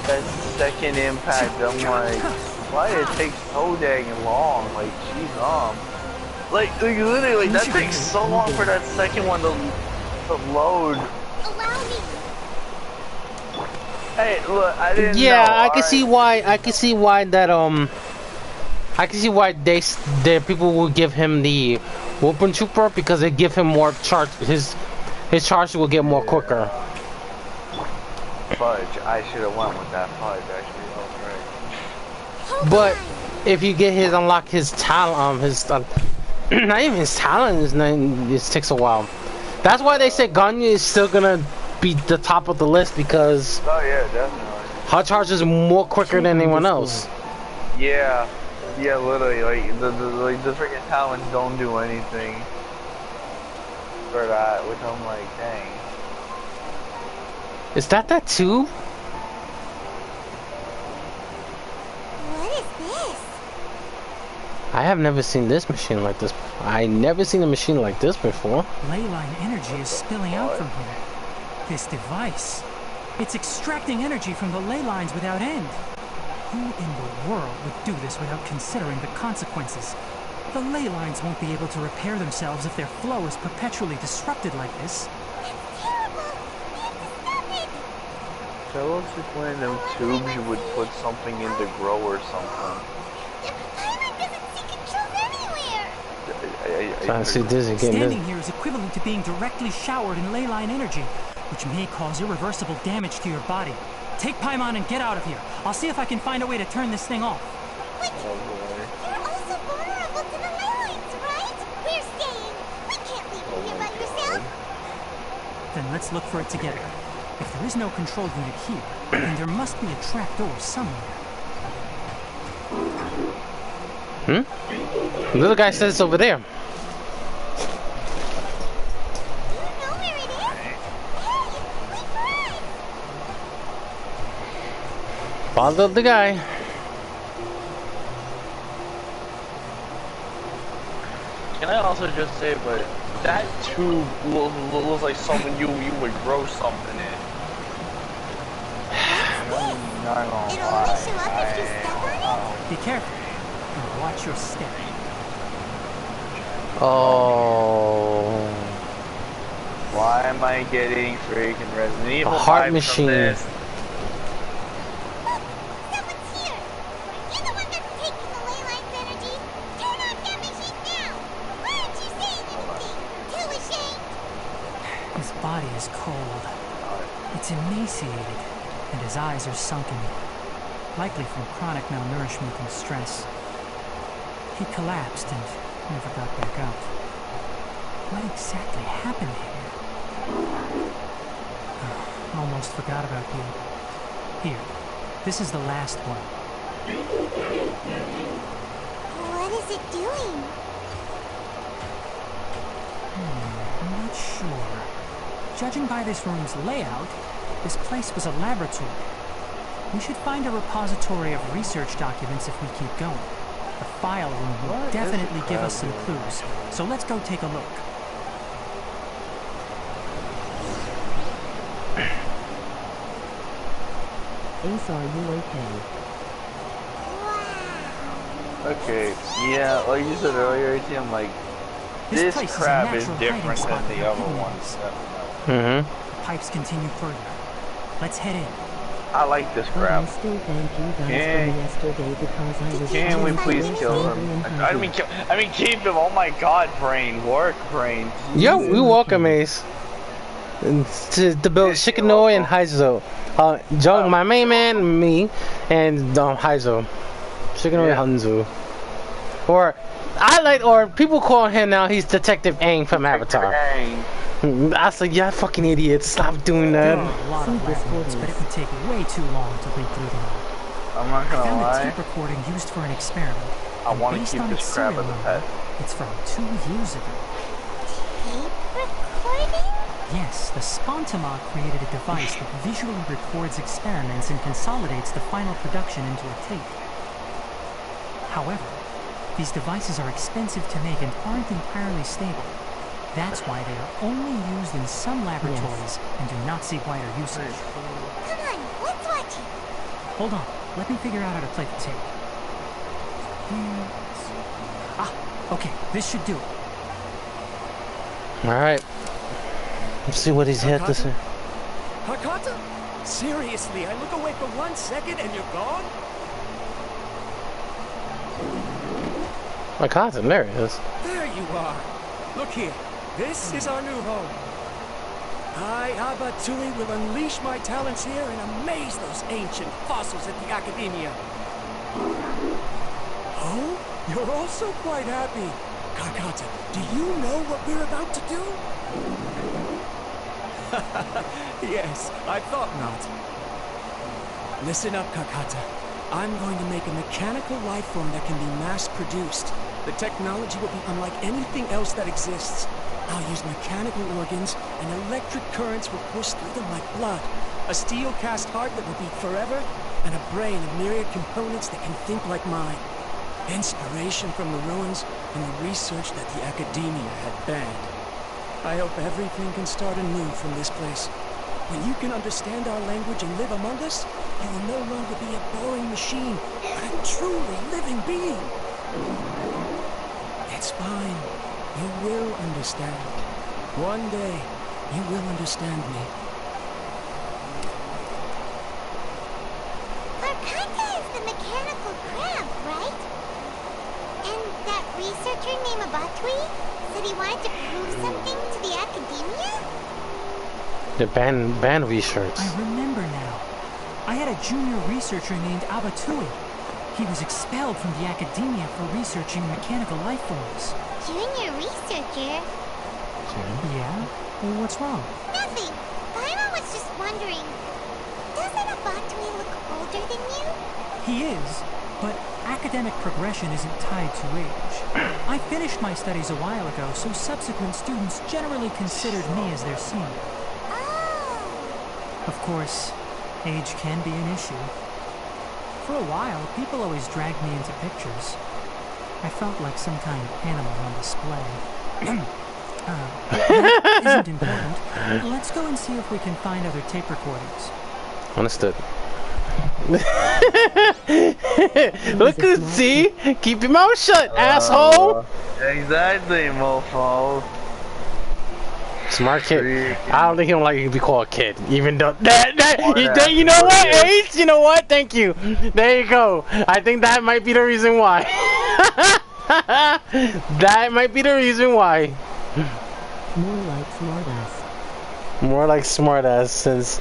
that second impact, I'm like, why did it take so dang long? Like, jeez, like literally, that takes so long for that second one to load. Allow me. Hey, look, I didn't know. Yeah, I can see why. I can see why that I can see why the people will give him the Weapon Trooper because they give him more charge. His charge will get more quicker. Fudge, I should have went with that fudge. Actually, right. But if you get his unlock his talent, not even his talent is it takes a while. That's why they said Ganya is still gonna be the top of the list because Oh yeah, definitely. her charge is more quicker than anyone else. Yeah, yeah, literally, like the freaking talents don't do anything for that, which I'm like, dang. Is that too? What is this? I have never seen this machine like this. I never seen a machine like this before. Leyline energy is spilling out from here. This device, it's extracting energy from the ley lines without end. Who in the world would do this without considering the consequences? The ley lines won't be able to repair themselves if their flow is perpetually disrupted like this. It's terrible. That looks like one of them tubes you would put something in to grow or something. Trying to see this and getting Standing this. here is equivalent to being directly showered in ley line energy, which may cause irreversible damage to your body. Take Paimon and get out of here. I'll see if I can find a way to turn this thing off. But you're also vulnerable to the ley lines, right? We're staying. We can't leave you here by yourself. Then let's look for it together. If there is no control unit here, then there must be a trapdoor somewhere. The little guy says it's over there. Follow the guy. Can I also just say, but that tube looks like something you would grow something in. Not gonna lie. Be careful. And watch your step. Oh. Why am I getting freaking Resident Evil? A heart machine. His body is cold. It's emaciated, and his eyes are sunken, likely from chronic malnourishment and stress. He collapsed and never got back up. What exactly happened here? Oh, almost forgot about you. Here, this is the last one. What is it doing? I'm not sure. Judging by this room's layout, this place was a laboratory. We should find a repository of research documents if we keep going. The file room will definitely give us some clues, so let's go take a look. Ace, are you okay? Okay, yeah, like you said earlier, ATM, like, this crab is different than the other ones. The pipes continue further. Let's head in. I like this crab. I still thank you guys for yesterday because I was Can we please kill him? I mean, keep him. Oh my God, brain, work, brain. Yo, we welcome Ace to build Shikanoi and Heizo. Joe, my main man, me, and Heizo. Shikanoi Hanzo. Or people call him now. He's Detective Aang from Avatar. I said, yeah, fucking idiot. Stop doing that. There are a lot of records, but it would take way too long to read through them all. I'm not gonna I found lie. a tape recording used for an experiment. I want to keep this crab as a pet. It's from 2 years ago. Tape recording? Yes, the Spontamog created a device that visually records experiments and consolidates the final production into a tape. However, these devices are expensive to make and aren't entirely stable. That's why they are only used in some laboratories and do not see wider usage. Come on, let's watch it. Hold on, let me figure out how to play the tape. Okay, this should do it. Alright. Let's see what he's had to say. Hakata? Seriously, I look away for 1 second and you're gone? My cousin, there he is. There you are. Look here. This is our new home. I, Abatui, will unleash my talents here and amaze those ancient fossils at the Academia. Oh, you're also quite happy. Kakata, do you know what we're about to do? Yes, I thought not. Listen up, Kakata. I'm going to make a mechanical life form that can be mass-produced. The technology will be unlike anything else that exists. I'll use mechanical organs, and electric currents will push through them like blood. A steel cast heart that will beat forever, and a brain of myriad components that can think like mine. Inspiration from the ruins and the research that the Academia had banned. I hope everything can start anew from this place. When you can understand our language and live among us, you will no longer be a boring machine, but a truly living being. It's fine. You will understand. One day, you will understand me. that researcher named Abatui said he wanted to prove something to the academia? The band research. I remember now. I had a junior researcher named Abatui. He was expelled from the academia for researching mechanical life forms. Junior researcher? Yeah? Well, what's wrong? Nothing. Paimon was just wondering, doesn't Abatui look older than you? He is, but academic progression isn't tied to age. I finished my studies a while ago, so subsequent students generally considered me as their senior. Of course, age can be an issue. For a while, people always dragged me into pictures. I felt like some kind of animal on display. That isn't important. Let's go and see if we can find other tape recordings. Understood. Look who's see? Keep your mouth shut, asshole! Exactly, mofo. Smart kid. I don't think he don't like to be called a kid, even though you know what, Ace? You know what? Thank you. There you go. I think that might be the reason why. That might be the reason why. More like smartass. More like smartass, since.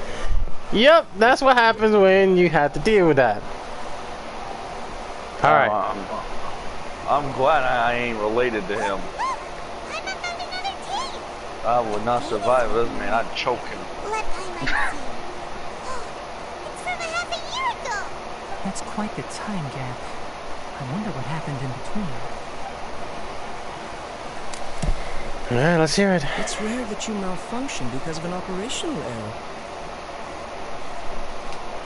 Yep, that's what happens when you have to deal with that. All right. I'm glad I ain't related to him. I would not survive this, man. I'd choke him. Let Paimon see. It's from a half a year ago. That's quite the time gap. I wonder what happened in between. Alright, let's hear it. It's rare that you malfunction because of an operational error.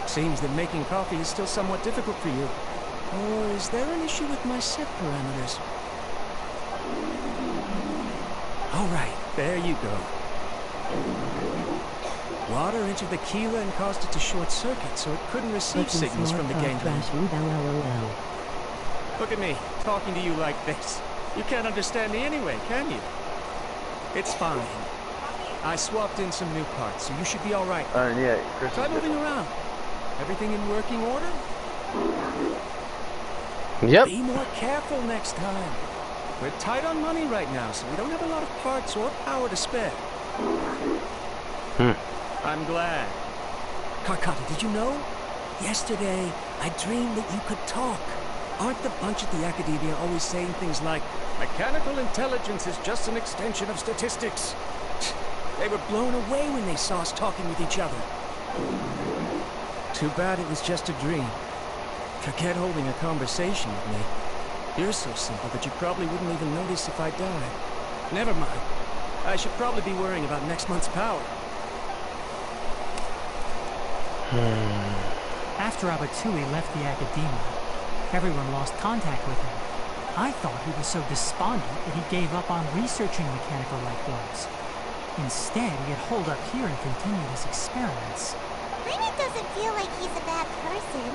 Seems that making coffee is still somewhat difficult for you. Or is there an issue with my set parameters? Alright, there you go. Water entered the keeler and caused it to short circuit, so it couldn't receive signals from the gangway. Look at me, talking to you like this. You can't understand me anyway, can you? It's fine. I swapped in some new parts, so you should be alright. Yeah, Chris. Try moving around. Everything in working order? Yep. Be more careful next time. We're tight on money right now, so we don't have a lot of parts or power to spare. I'm glad. Karkata, did you know? Yesterday, I dreamed that you could talk. Aren't the bunch at the Academia always saying things like, mechanical intelligence is just an extension of statistics? They were blown away when they saw us talking with each other. Too bad it was just a dream. Forget holding a conversation with me. You're so simple that you probably wouldn't even notice if I died. Never mind. I should probably be worrying about next month's power. After Abatui left the Academia, everyone lost contact with him. I thought he was so despondent that he gave up on researching mechanical life forms. Instead, he had holed up here and continued his experiments. Paimon doesn't feel like he's a bad person.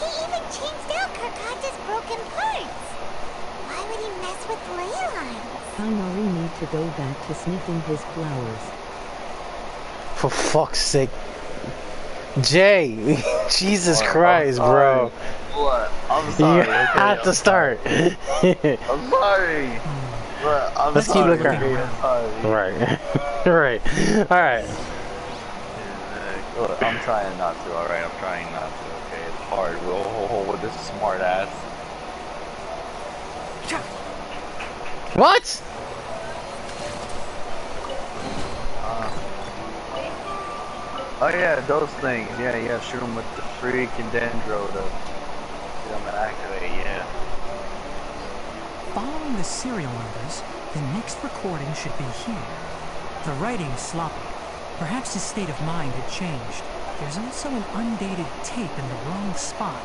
He even changed out Karkata's broken parts. Why would he mess with ley lines? Tighnari need to go back to sniffing his flowers. For fuck's sake. Jay, Jesus Christ, bro. What? I'm sorry. You have to start. I'm sorry. Let's keep looking. Right. Right. Alright. I'm trying not to, alright? I'm trying not to, okay? It's hard. With this smart ass. What? Oh yeah, those things. Yeah, shoot them with the freaking dendro to get them to activate, yeah. Following the serial numbers, the next recording should be here. The writing is sloppy. Perhaps his state of mind had changed. There's also an undated tape in the wrong spot.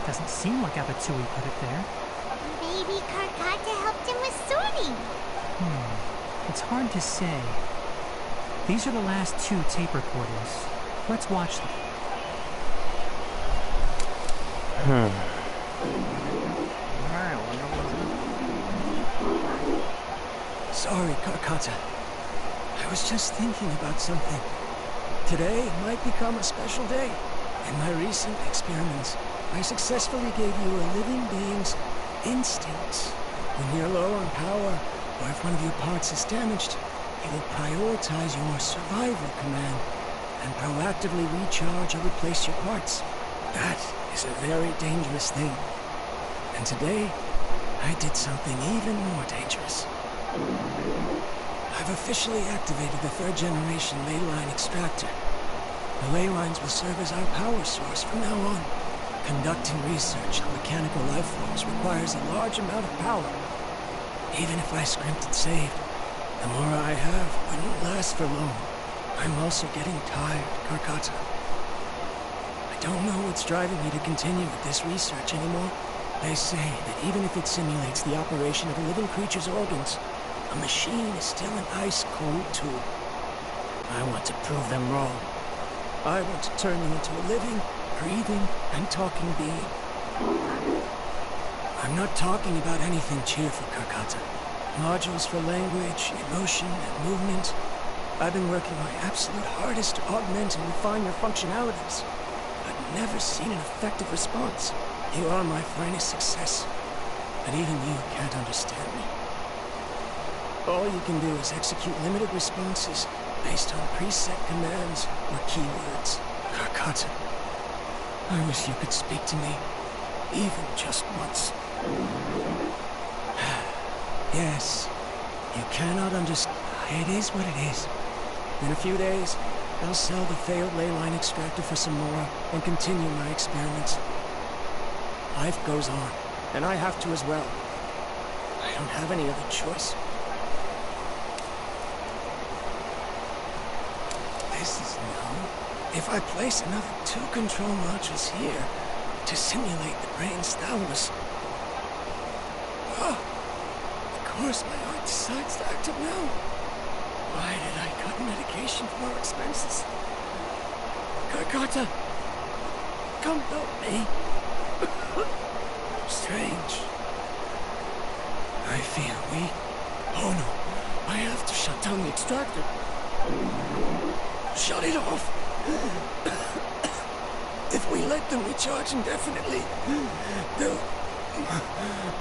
Doesn't seem like Abatui put it there. Maybe Karkata helped him with sorting. It's hard to say. These are the last two tape recordings. Let's watch them. Sorry, Karkata. I was just thinking about something. Today might become a special day. In my recent experiments, I successfully gave you a living being's instincts. When you're low on power, or if one of your parts is damaged, it will prioritize your survival command and proactively recharge or replace your parts. That is a very dangerous thing. And today, I did something even more dangerous. I've officially activated the 3rd generation ley line extractor. The ley lines will serve as our power source from now on. Conducting research on mechanical life forms requires a large amount of power. Even if I scrimped and saved, the more I have wouldn't last for long. I'm also getting tired, Karkata. I don't know what's driving me to continue with this research anymore. They say that even if it simulates the operation of a living creature's organs, a machine is still an ice-cold tool. I want to prove them wrong. I want to turn you into a living, breathing, and talking being. I'm not talking about anything cheerful, Karkata. Modules for language, emotion, and movement. I've been working my absolute hardest to augment and refine your functionalities. I've never seen an effective response. You are my finest success, but even you can't understand me. All you can do is execute limited responses based on preset commands or keywords. Karkata, I wish you could speak to me, even just once. Yes, you cannot understand. It is what it is. In a few days, I'll sell the failed ley line extractor for some more and continue my experiments. Life goes on, and I have to as well. I don't have any other choice. This is no. If I place another 2 control modules here to simulate the brain's thalamus. Oh, of course my heart decides to act up now. Why did I cut medication for more expenses? Karkata, come help me. Strange. I feel weak. Oh no, I have to shut down the extractor. Shut it off. If we let them recharge indefinitely, they'll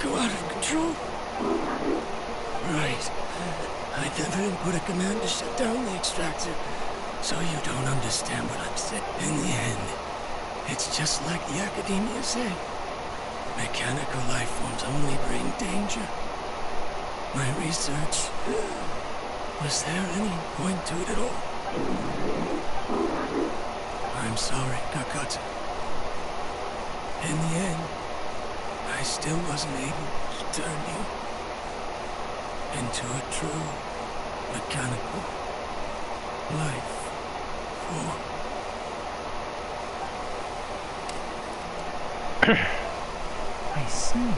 go out of control. Right. I never input a command to shut down the extractor, so you don't understand what I'm saying. In the end, it's just like the academia said. Mechanical life forms only bring danger. My research... Was there any point to it at all? I'm sorry, Karkata. In the end, I still wasn't able to turn you into a true mechanical life form. I see.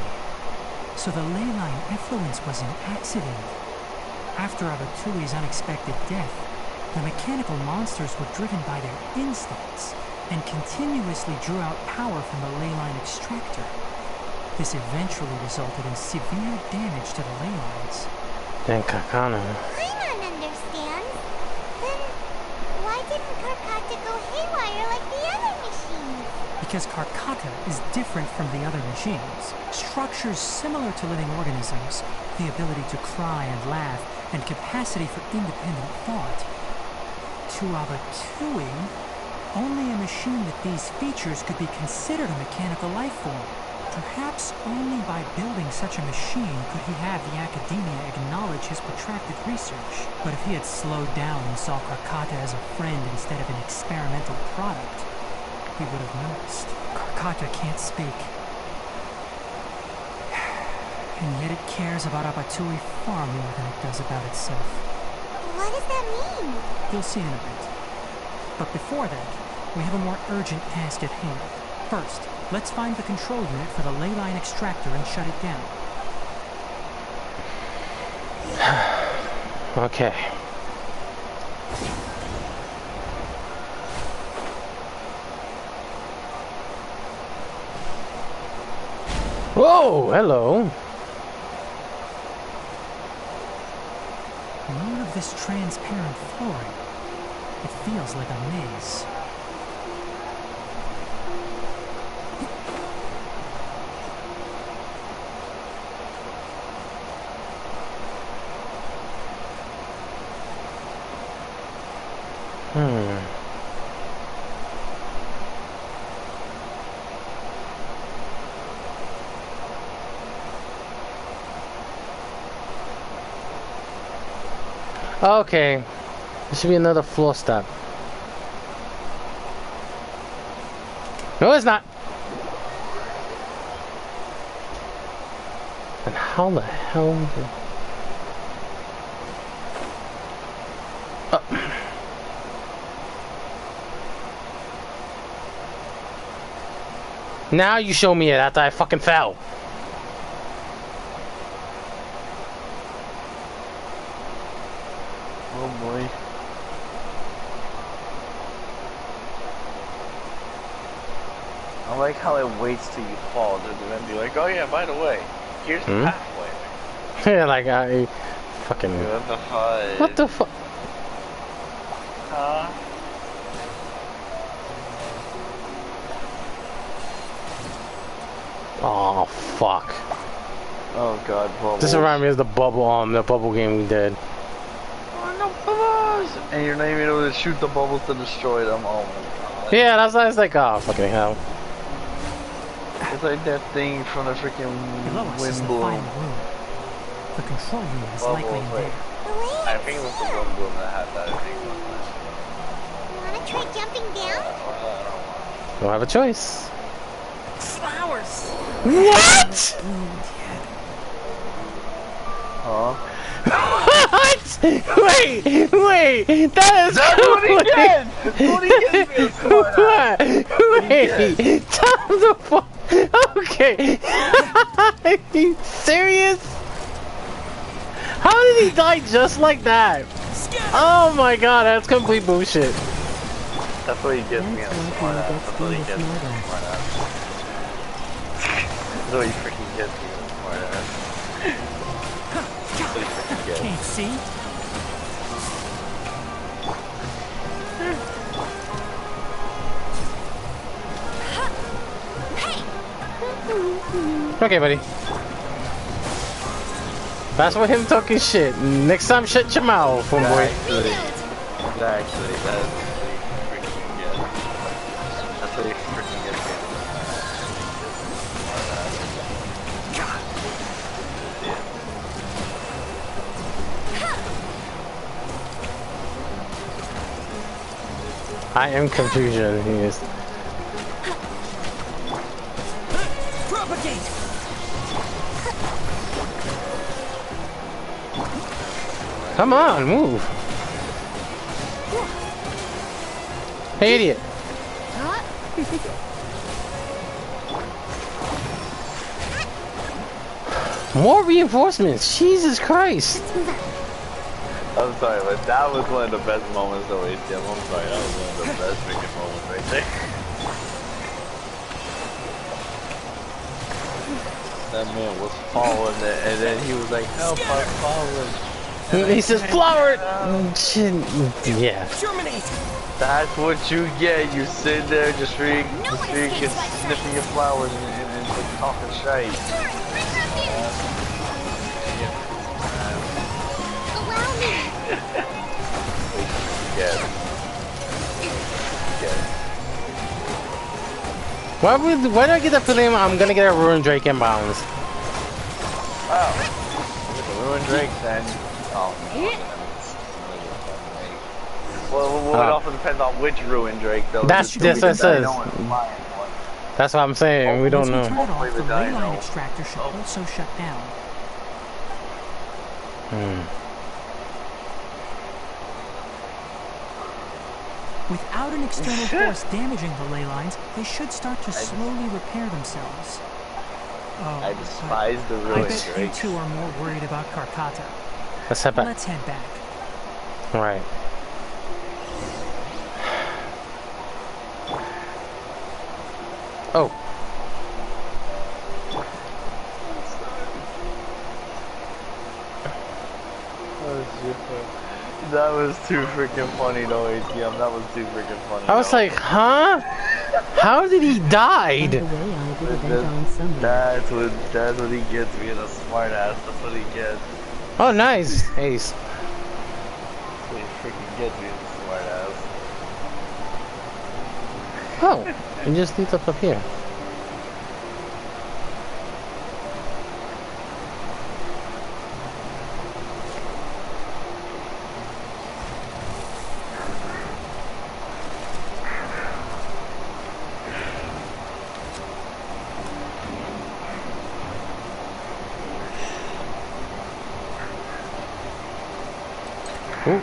So the ley line effluence was an accident. After Abatui's unexpected death, the mechanical monsters were driven by their instincts and continuously drew out power from the ley line extractor. This eventually resulted in severe damage to the ley lines. Then Kakana. I don't understand. Then why didn't Karkata go haywire like the other machines? Because Karkata is different from the other machines. Structures similar to living organisms, the ability to cry and laugh, and capacity for independent thought. To Abatui, only a machine with these features could be considered a mechanical life form. Perhaps only by building such a machine could he have the academia acknowledge his protracted research. But if he had slowed down and saw Karkata as a friend instead of an experimental product, he would have noticed. Karkata can't speak. And yet it cares about Abatui far more than it does about itself. What does that mean? You'll see in a bit. But before that, we have a more urgent task at hand. First, let's find the control unit for the ley line extractor and shut it down. Okay. Whoa, hello. More of this transparent flooring. It feels like a maze. Okay. There should be another floor step. No, it's not. And how the hell did... Now you show me it after I fucking fell. Oh boy. I like how it waits till you fall to then be like, oh yeah, by the way, here's the pathway. Yeah, like I fucking... What the fuck? What the fuck? Oh fuck. Oh god, bubbles. This reminds me of the bubble game we did. Oh no, bubbles! And you're not even able to shoot the bubbles to destroy them. Oh my god. Yeah, that's why it's like, oh fucking hell. It's like that thing from the freaking wind bloom. The control room is likely in there. I think it was the wind bloom that had that thing. Wanna try jumping down? Don't have a choice. Flowers. What? Huh? What? Wait, that is... That's what he did! That's what he did! Wait, tell the fuck... Okay. Are you serious? How did he die just like that? Oh my god, that's complete bullshit. That's what he gets me on smart ass. That's what he gets me on smart ass. That's what he freaking gets me on smart ass. That's what he freaking gets. Can't see? Okay, buddy. That's what him talking shit. Next time, shut your mouth, homeboy. Exactly, that's what he freaking gets. That's what he freaking gets me. I am confusion. He is. Propagate! Come on, move. Hey, idiot. More reinforcements. Jesus Christ. I'm sorry, but that was one of the best moments of ATM. I'm sorry, that was one of the best freaking moments right there. That man was falling there, and then he was like, help, I'm falling. He says flower. Yeah. That's what you get. You sit there just freaking sniffing your flowers and just talking shit. Why do I get the feeling I'm gonna get a Ruined Drake inbounds? Oh, with the Ruined Drake then. Oh. Well, it also depends on which Ruined Drake though. That's what it says. That's what I'm saying. We don't know. Once we turn it off, the ley line extractor should also shut down. Without an external force damaging the ley lines, they should start to slowly repair themselves. Oh, I despise the Ruined Drake. I bet you two are more worried about Karkata. Let's head back. Let's head back. Right. Oh. That was too freaking funny though, ATM. That was too freaking funny. I was like, huh? How did he die? That's what he gets, being a smart ass. That's what he gets. Oh, nice. Ace. Please freaking get me, smart ass. Oh, it just leads up here. Ooh.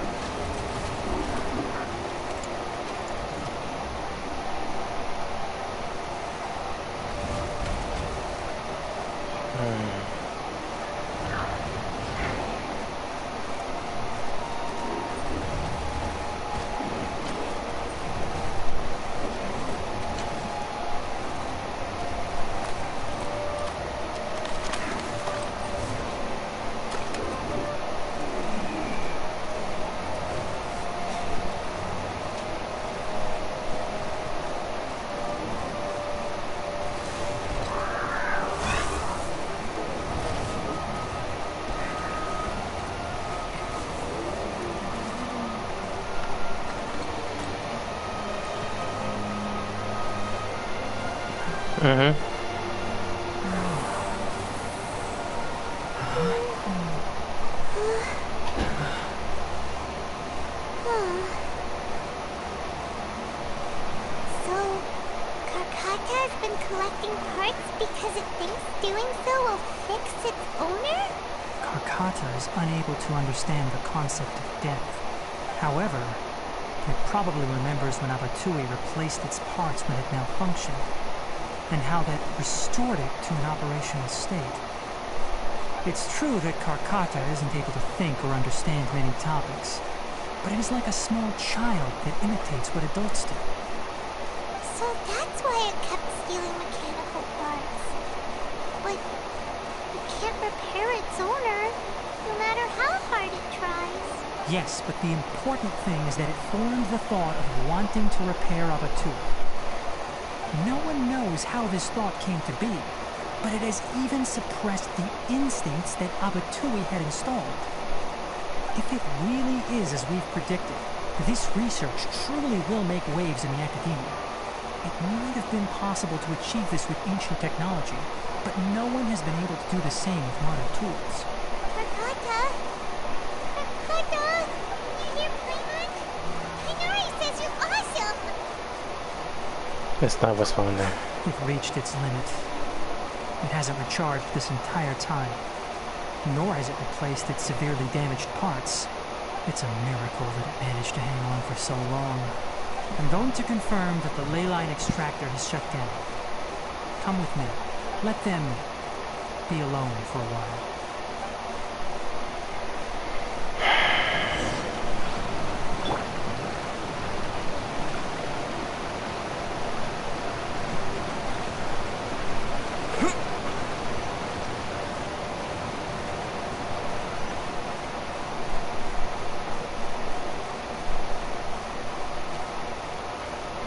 Mm-hmm. So, Karkata has been collecting parts because it thinks doing so will fix its owner? Karkata is unable to understand the concept of death. However, it probably remembers when Abatui replaced its parts when it malfunctioned, and how that restored it to an operational state. It's true that Karkata isn't able to think or understand many topics, but it is like a small child that imitates what adults do. So that's why it kept stealing mechanical parts. But it can't repair its owner, no matter how hard it tries. Yes, but the important thing is that it formed the thought of wanting to repair Abatui. No one knows how this thought came to be, but it has even suppressed the instincts that Abatui had installed. If it really is as we've predicted, this research truly will make waves in the academia. It might have been possible to achieve this with ancient technology, but no one has been able to do the same with modern tools. Karkata? Karkata? You hear Paimon? Tighnari says you're awesome! That's not what's on there. It reached its limit. It hasn't recharged this entire time, nor has it replaced its severely damaged parts. It's a miracle that it managed to hang on for so long. I'm going to confirm that the ley line extractor has shut down. Come with me. Let them be alone for a while.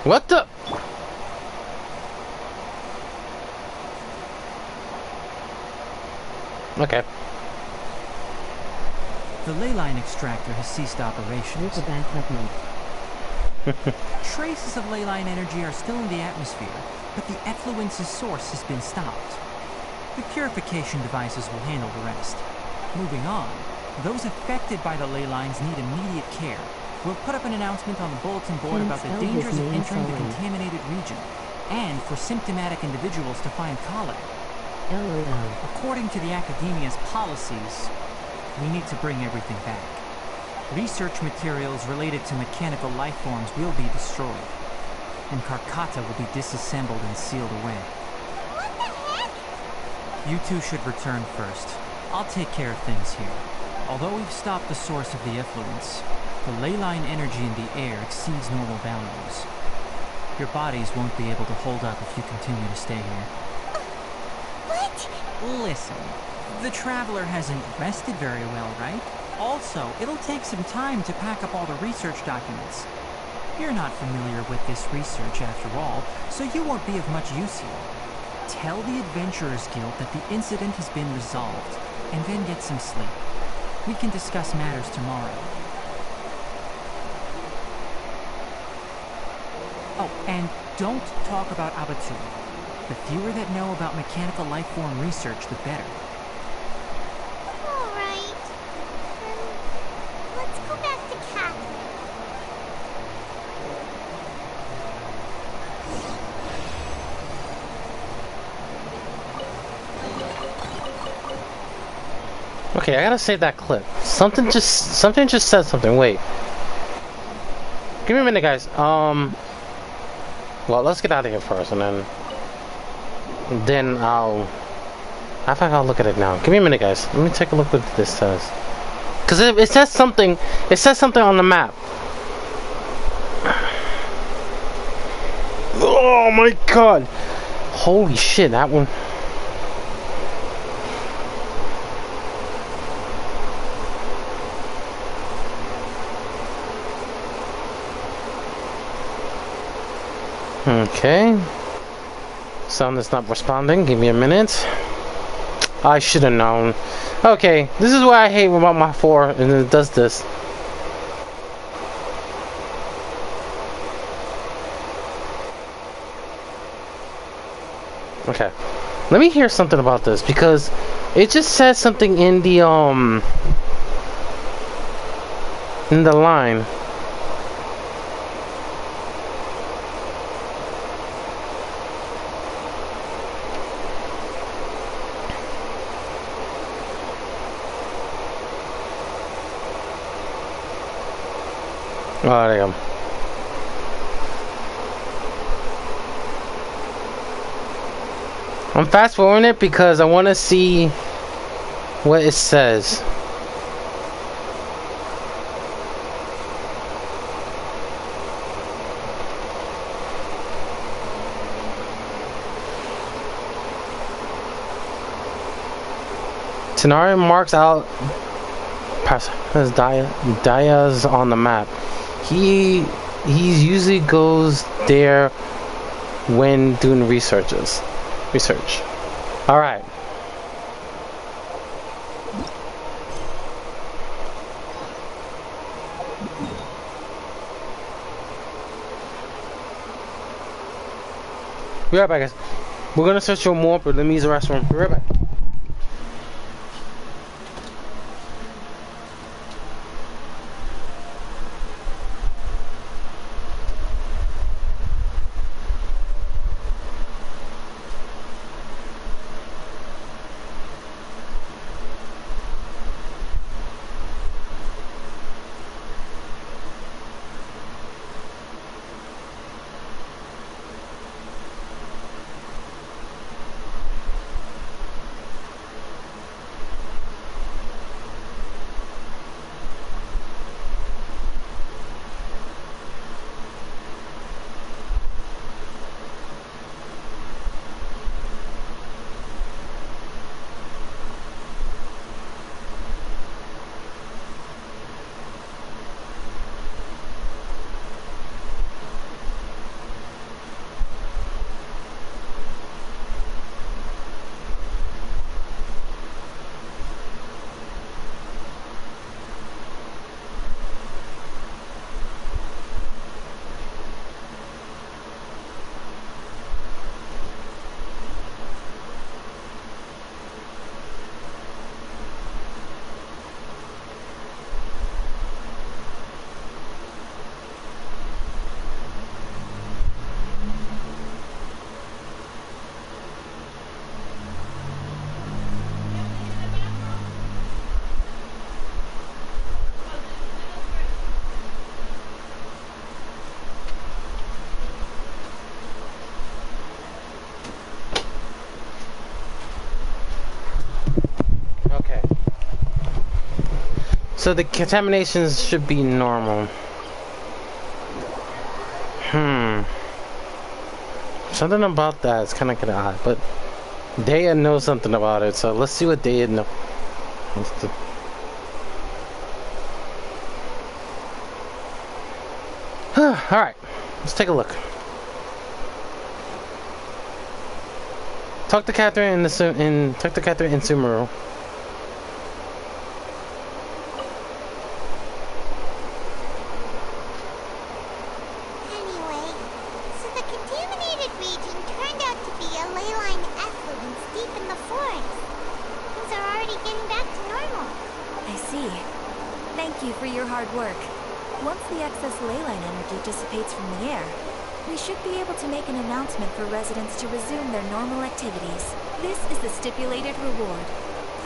What the? Okay. The ley line extractor has ceased operations. Traces of ley line energy are still in the atmosphere, but the effluence's source has been stopped. The purification devices will handle the rest. Moving on, those affected by the ley lines need immediate care. We'll put up an announcement on the bulletin board about the dangers of entering the contaminated region, and for symptomatic individuals to find Kale. LOL. According to the Academia's policies, we need to bring everything back. Research materials related to mechanical life forms will be destroyed, and Karkata will be disassembled and sealed away. What the heck? You two should return first. I'll take care of things here. Although we've stopped the source of the effluence, the ley line energy in the air exceeds normal values. Your bodies won't be able to hold up if you continue to stay here. What? Listen, the Traveler hasn't rested very well, right? Also, it'll take some time to pack up all the research documents. You're not familiar with this research after all, so you won't be of much use here. Tell the Adventurers Guild that the incident has been resolved, and then get some sleep. We can discuss matters tomorrow. Oh, and don't talk about Abatu. The fewer that know about mechanical life form research, the better. Alright. Let's go back to Catherine. Okay, I gotta save that clip. Something just said something. Wait. Give me a minute, guys. Well, let's get out of here first, and then I think I'll look at it now. Give me a minute, guys. Let me take a look what this says. Cause it says something. It says something on the map. Oh my god! Holy shit! That one. Okay. Sound is not responding. Give me a minute. I should have known. Okay, this is what I hate about my 4, and it does this. Okay. Let me hear something about this, because it just says something in the line. Oh, there you go. I'm fast forwarding it because I want to see what it says. Tighnari marks out his Diaz on the map. He usually goes there when doing research. All right. Be right back, guys. We're gonna search for more, but let me use the restroom. Be right back. So the contaminations should be normal. Something about that is kind of odd, but Daya knows something about it, so let's see what Daya knows. Alright, let's take a look. Talk to Catherine in Sumeru. see. Thank you for your hard work. Once the excess ley line energy dissipates from the air, we should be able to make an announcement for residents to resume their normal activities. This is the stipulated reward.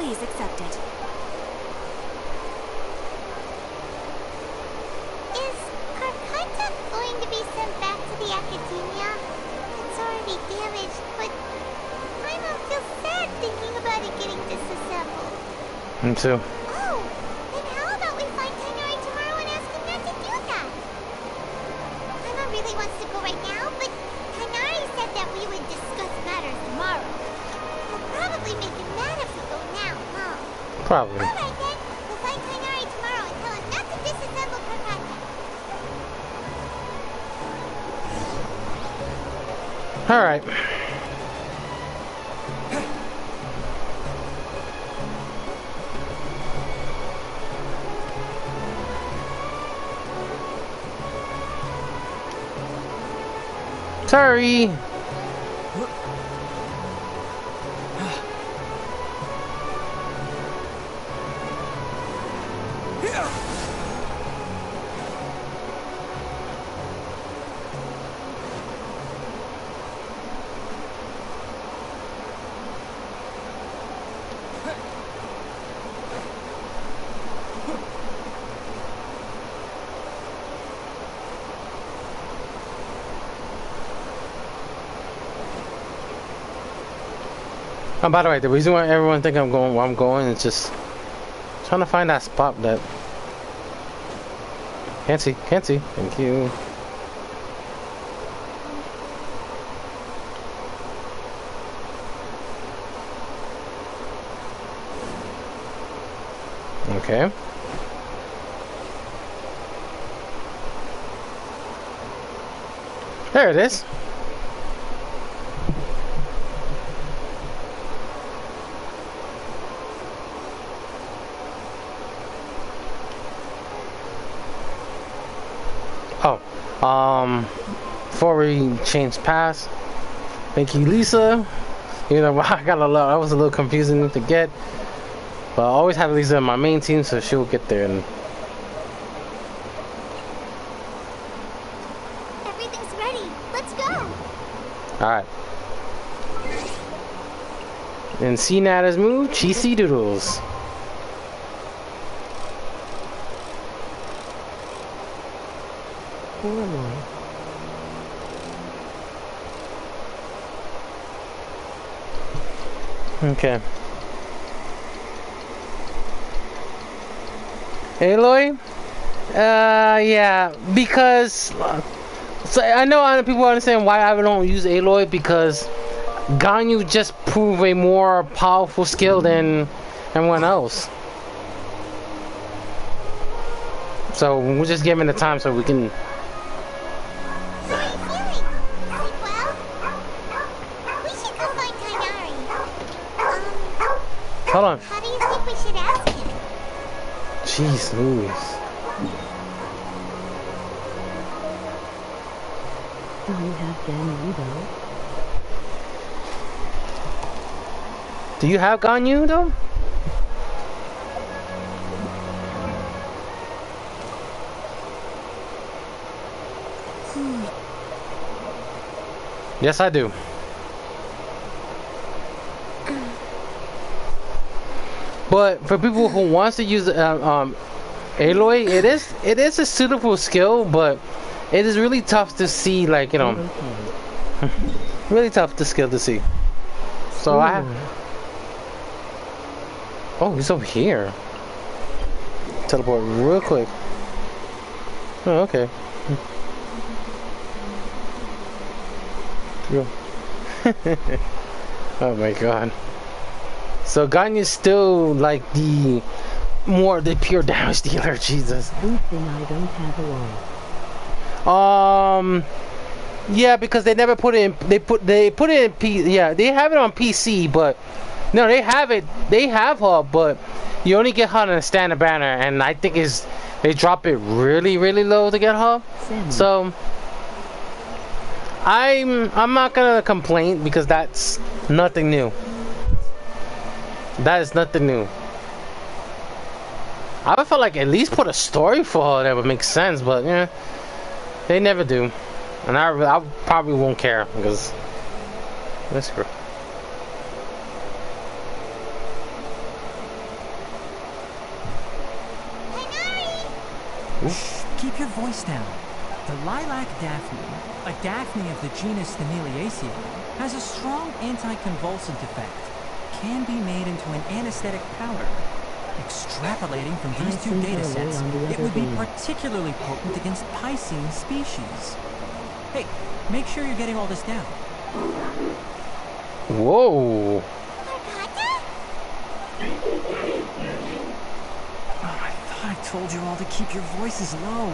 Please accept it. Is Karkata going to be sent back to the Academia? It's already damaged, but Paimon feels sad thinking about it getting disassembled. Me too. Oh, then how about we find Tighnari tomorrow and ask him not to do that? Paimon really wants to go right now, but Tighnari said that we would discuss matters tomorrow. We'll probably make him mad if we go now, huh? Probably. Alright then, we'll find Tighnari tomorrow and tell him not to disassemble Karkata. Alright. Sorry. Oh, by the way, the reason why everyone think I'm going where I'm going is just trying to find that spot that can't see. Thank you. Okay. There it is. Before we change paths, thank you, Lisa. You know, I got that was a little confusing to get, but I always have Lisa in my main team, so she'll get there. And everything's ready. Let's go. all right. And CNATA's move, Cheesy Doodles. Poor Aloy. Okay. Aloy? Yeah, because so I know other people understand why I don't use Aloy, because Ganyu just proved a more powerful skill than everyone else. So we're just giving the time so we can. Hold on. How do you think we should ask him? Jeez Louise. Do you have Ganyu though? Do you have Ganyu though? Yes, I do. But for people who wants to use Aloy, it is a suitable skill, but it is really tough to see, like, you know, really tough to skill to see. So I have. Oh, he's over here. Teleport real quick. Oh, okay. Oh my god. So Ganyu is still like the pure damage dealer. Jesus. Good thing I don't have Aloy. Yeah, because they never put it in. They put it in Yeah, they have it on PC, but no, they have it. They have her, but you only get her in a standard banner, and I think they drop it really low to get her. So I'm not gonna complain, because that's nothing new. That is nothing new. I would feel like at least put a story for her that would make sense, but yeah, they never do. And I probably won't care because this girl. Shh, keep your voice down. The lilac daphne, a daphne of the genus Thymilaceae, has a strong anticonvulsant effect. Can be made into an anesthetic powder. Extrapolating from these two datasets, it would be particularly potent against Piscine species. Hey, make sure you're getting all this down. Whoa. I told you all to keep your voices low.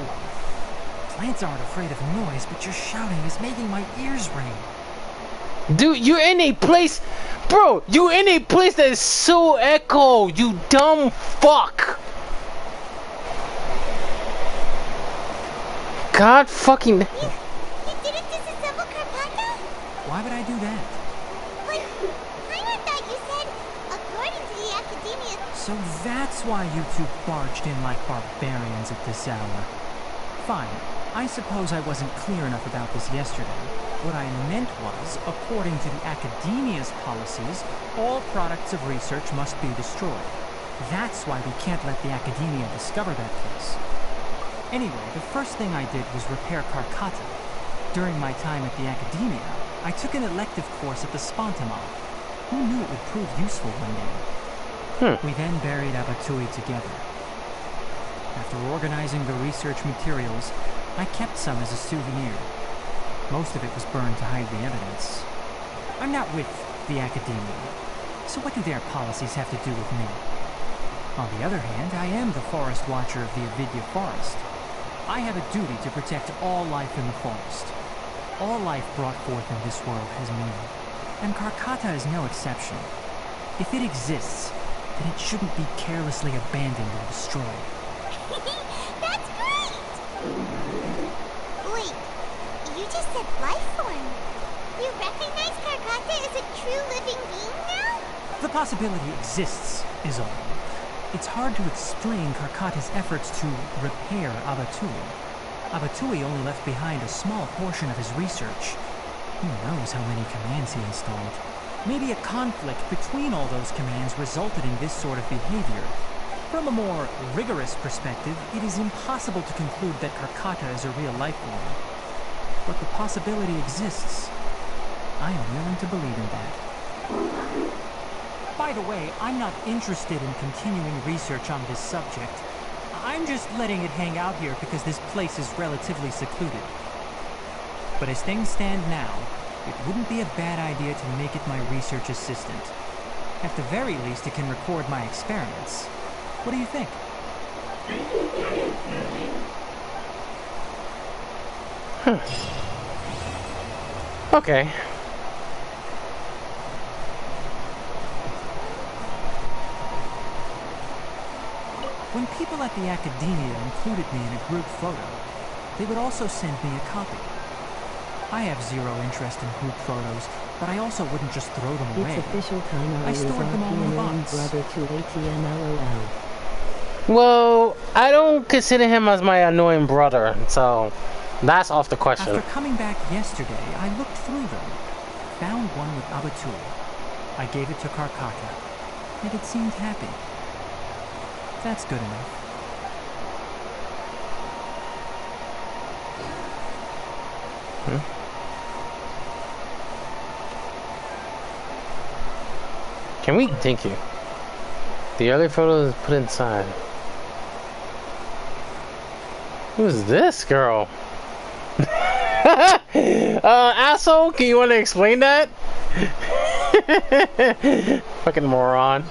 Plants aren't afraid of noise, but your shouting is making my ears ring. Dude, you're in a place... Bro, you're in a place that is so echo, you dumb fuck. God fucking... You didn't disassemble Karkata? Why would I do that? But I thought you said, according to the Academia... So that's why you two barged in like barbarians at this hour. Fine. I suppose I wasn't clear enough about this yesterday. What I meant was, according to the Academia's policies, all products of research must be destroyed. That's why we can't let the Academia discover that place. Anyway, the first thing I did was repair Karkata. During my time at the Academia, I took an elective course at the Spontamon. Who knew it would prove useful one day? We then buried Abatui together. After organizing the research materials, I kept some as a souvenir. Most of it was burned to hide the evidence. I'm not with the Academia, so what do their policies have to do with me? On the other hand, I am the forest watcher of the Avidya Forest. I have a duty to protect all life in the forest. All life brought forth in this world has meaning, and Karkata is no exception. If it exists, then it shouldn't be carelessly abandoned or destroyed. That's great! Wait, you just said life form. You recognize Karkata as a true living being now? The possibility exists, is all. It's hard to explain Karkata's efforts to repair Abatui. Abatui only left behind a small portion of his research. Who knows how many commands he installed? Maybe a conflict between all those commands resulted in this sort of behavior. From a more rigorous perspective, it is impossible to conclude that Karkata is a real life form. But the possibility exists. I am willing to believe in that. By the way, I'm not interested in continuing research on this subject. I'm just letting it hang out here because this place is relatively secluded. But as things stand now, it wouldn't be a bad idea to make it my research assistant. At the very least, it can record my experiments. What do you think? Okay. When people at the Academia included me in a group photo, they would also send me a copy. I have zero interest in group photos, but I also wouldn't just throw them away. It's official Tighnari I is stored them all in a RP&A box. brother to ATM LOL. Well, I don't consider him as my annoying brother, so that's off the question. After coming back yesterday, I looked through them, found one with Abatui. I gave it to Karkata, and it seemed happy. That's good enough. Can we? Thank you. The other photo is put inside. Who's this girl? Asshole, can you want to explain that? Fucking moron.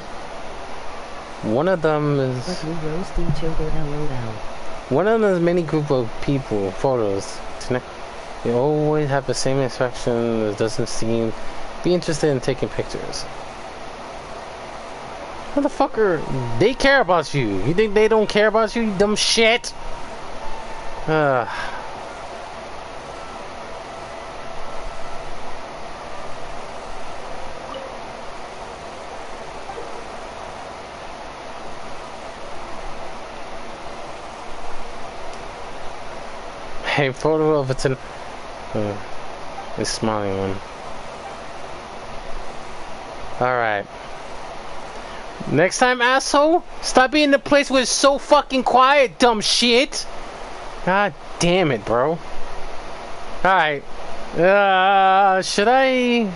One of them is... But we roast each other LOL. One of them is many group of people, photos. They always have the same inspection. It doesn't seem be interested in taking pictures. Motherfucker, they care about you. You think they don't care about you, you dumb shit? A photo of a the smiling one. Alright. Next time, asshole, stop being in the place where it's so fucking quiet, dumb shit. God damn it, bro. Alright. Should I...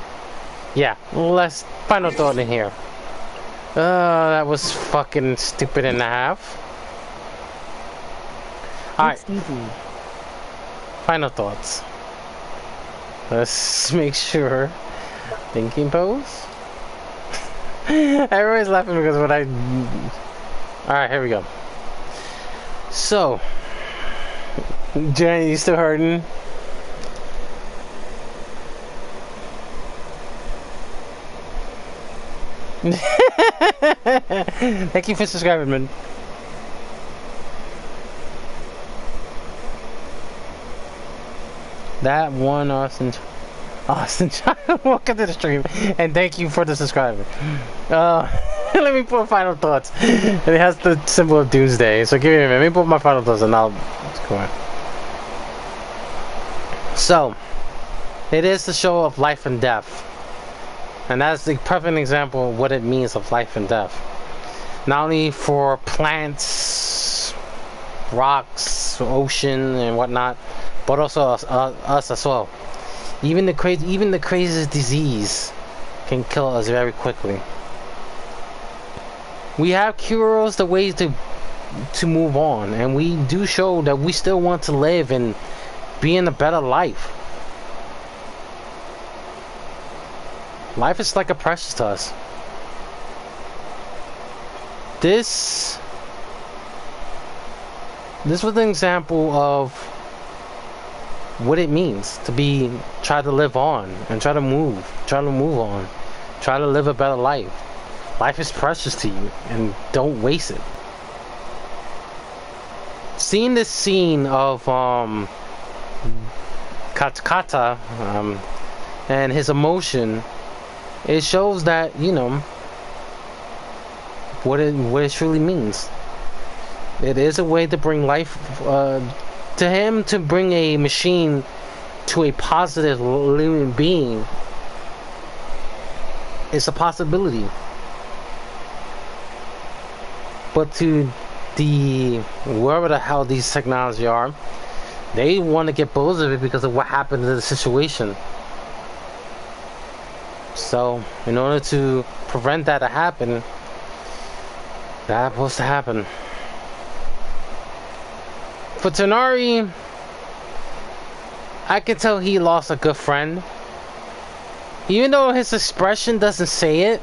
Yeah, let's final thought in here. That was fucking stupid and a half. Alright. Final thoughts. Let's make sure. Thinking pose. Everybody's laughing because what I... Alright, here we go. So, Jen, you still hurting? Thank you for subscribing, man. That one Austin Child, welcome to the stream, and thank you for the subscriber. Let me put final thoughts. And it has the symbol of Doomsday, so give me a minute. Let me put my final thoughts and I'll go on. So, it is the show of life and death. And that's the perfect example of what it means of life and death. Not only for plants, rocks, ocean, and whatnot, but also us as well. Even the craziest disease can kill us very quickly. We have cures, the ways to move on, and we do show that we still want to live and be in a better life. Life is like a precious to us. This was an example of what it means to try to live on and try to move on, try to live a better life. Life is precious to you and don't waste it. Seeing this scene of Katakata and his emotion, it shows that, you know, what it truly means. It is a way to bring life to him, to bring a machine to a positive living being. It's a possibility. But to wherever the hell these technology are, they want to get both of it because of what happened to the situation. So, in order to prevent that to happen, that's supposed to happen. For Tighnari, I can tell he lost a good friend. Even though his expression doesn't say it,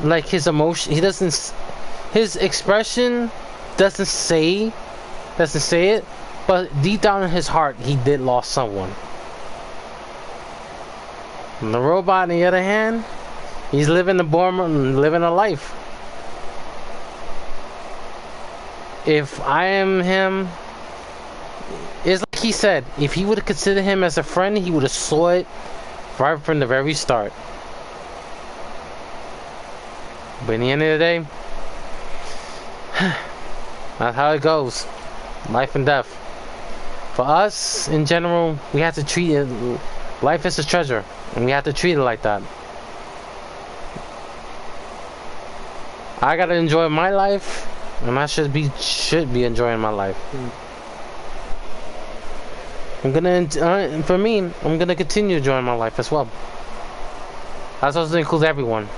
like his emotion, his expression doesn't say it, but deep down in his heart, he did lost someone. And the robot, on the other hand, he's living a life. If I am him, it's like he said, if he would have considered him as a friend, he would have saw it right from the very start. But in the end of the day, that's how it goes. Life and death. For us, in general, we have to treat it, life is a treasure, and we have to treat it like that. I gotta enjoy my life, and I should be enjoying my life. For me, I'm gonna continue enjoying my life as well. That also includes everyone.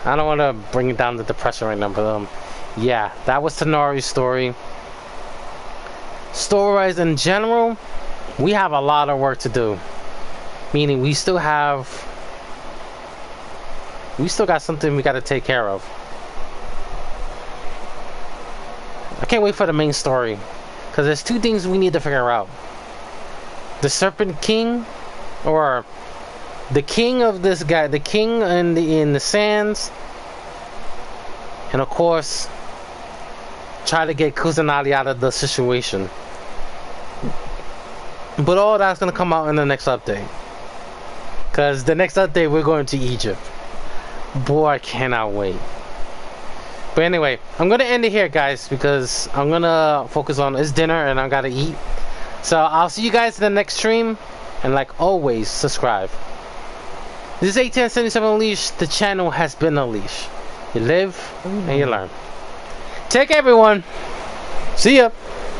I don't want to bring it down to depression right now, but yeah, that was Tighnari's story. Story-wise, in general, we have a lot of work to do. Meaning, we still got something we got to take care of. I can't wait for the main story, because there's two things we need to figure out: the Serpent King, or the king of this guy, the king in the sands, and of course, try to get Kusanagi out of the situation. But all that's gonna come out in the next update, because the next update we're going to Egypt. Boy, I cannot wait. But anyway, I'm gonna end it here, guys, because I'm gonna focus on it's dinner and I gotta eat. So I'll see you guys in the next stream, and like always, subscribe. This is 81077 Unleashed. The channel has been unleashed. You live and you learn. Take care, everyone. See ya.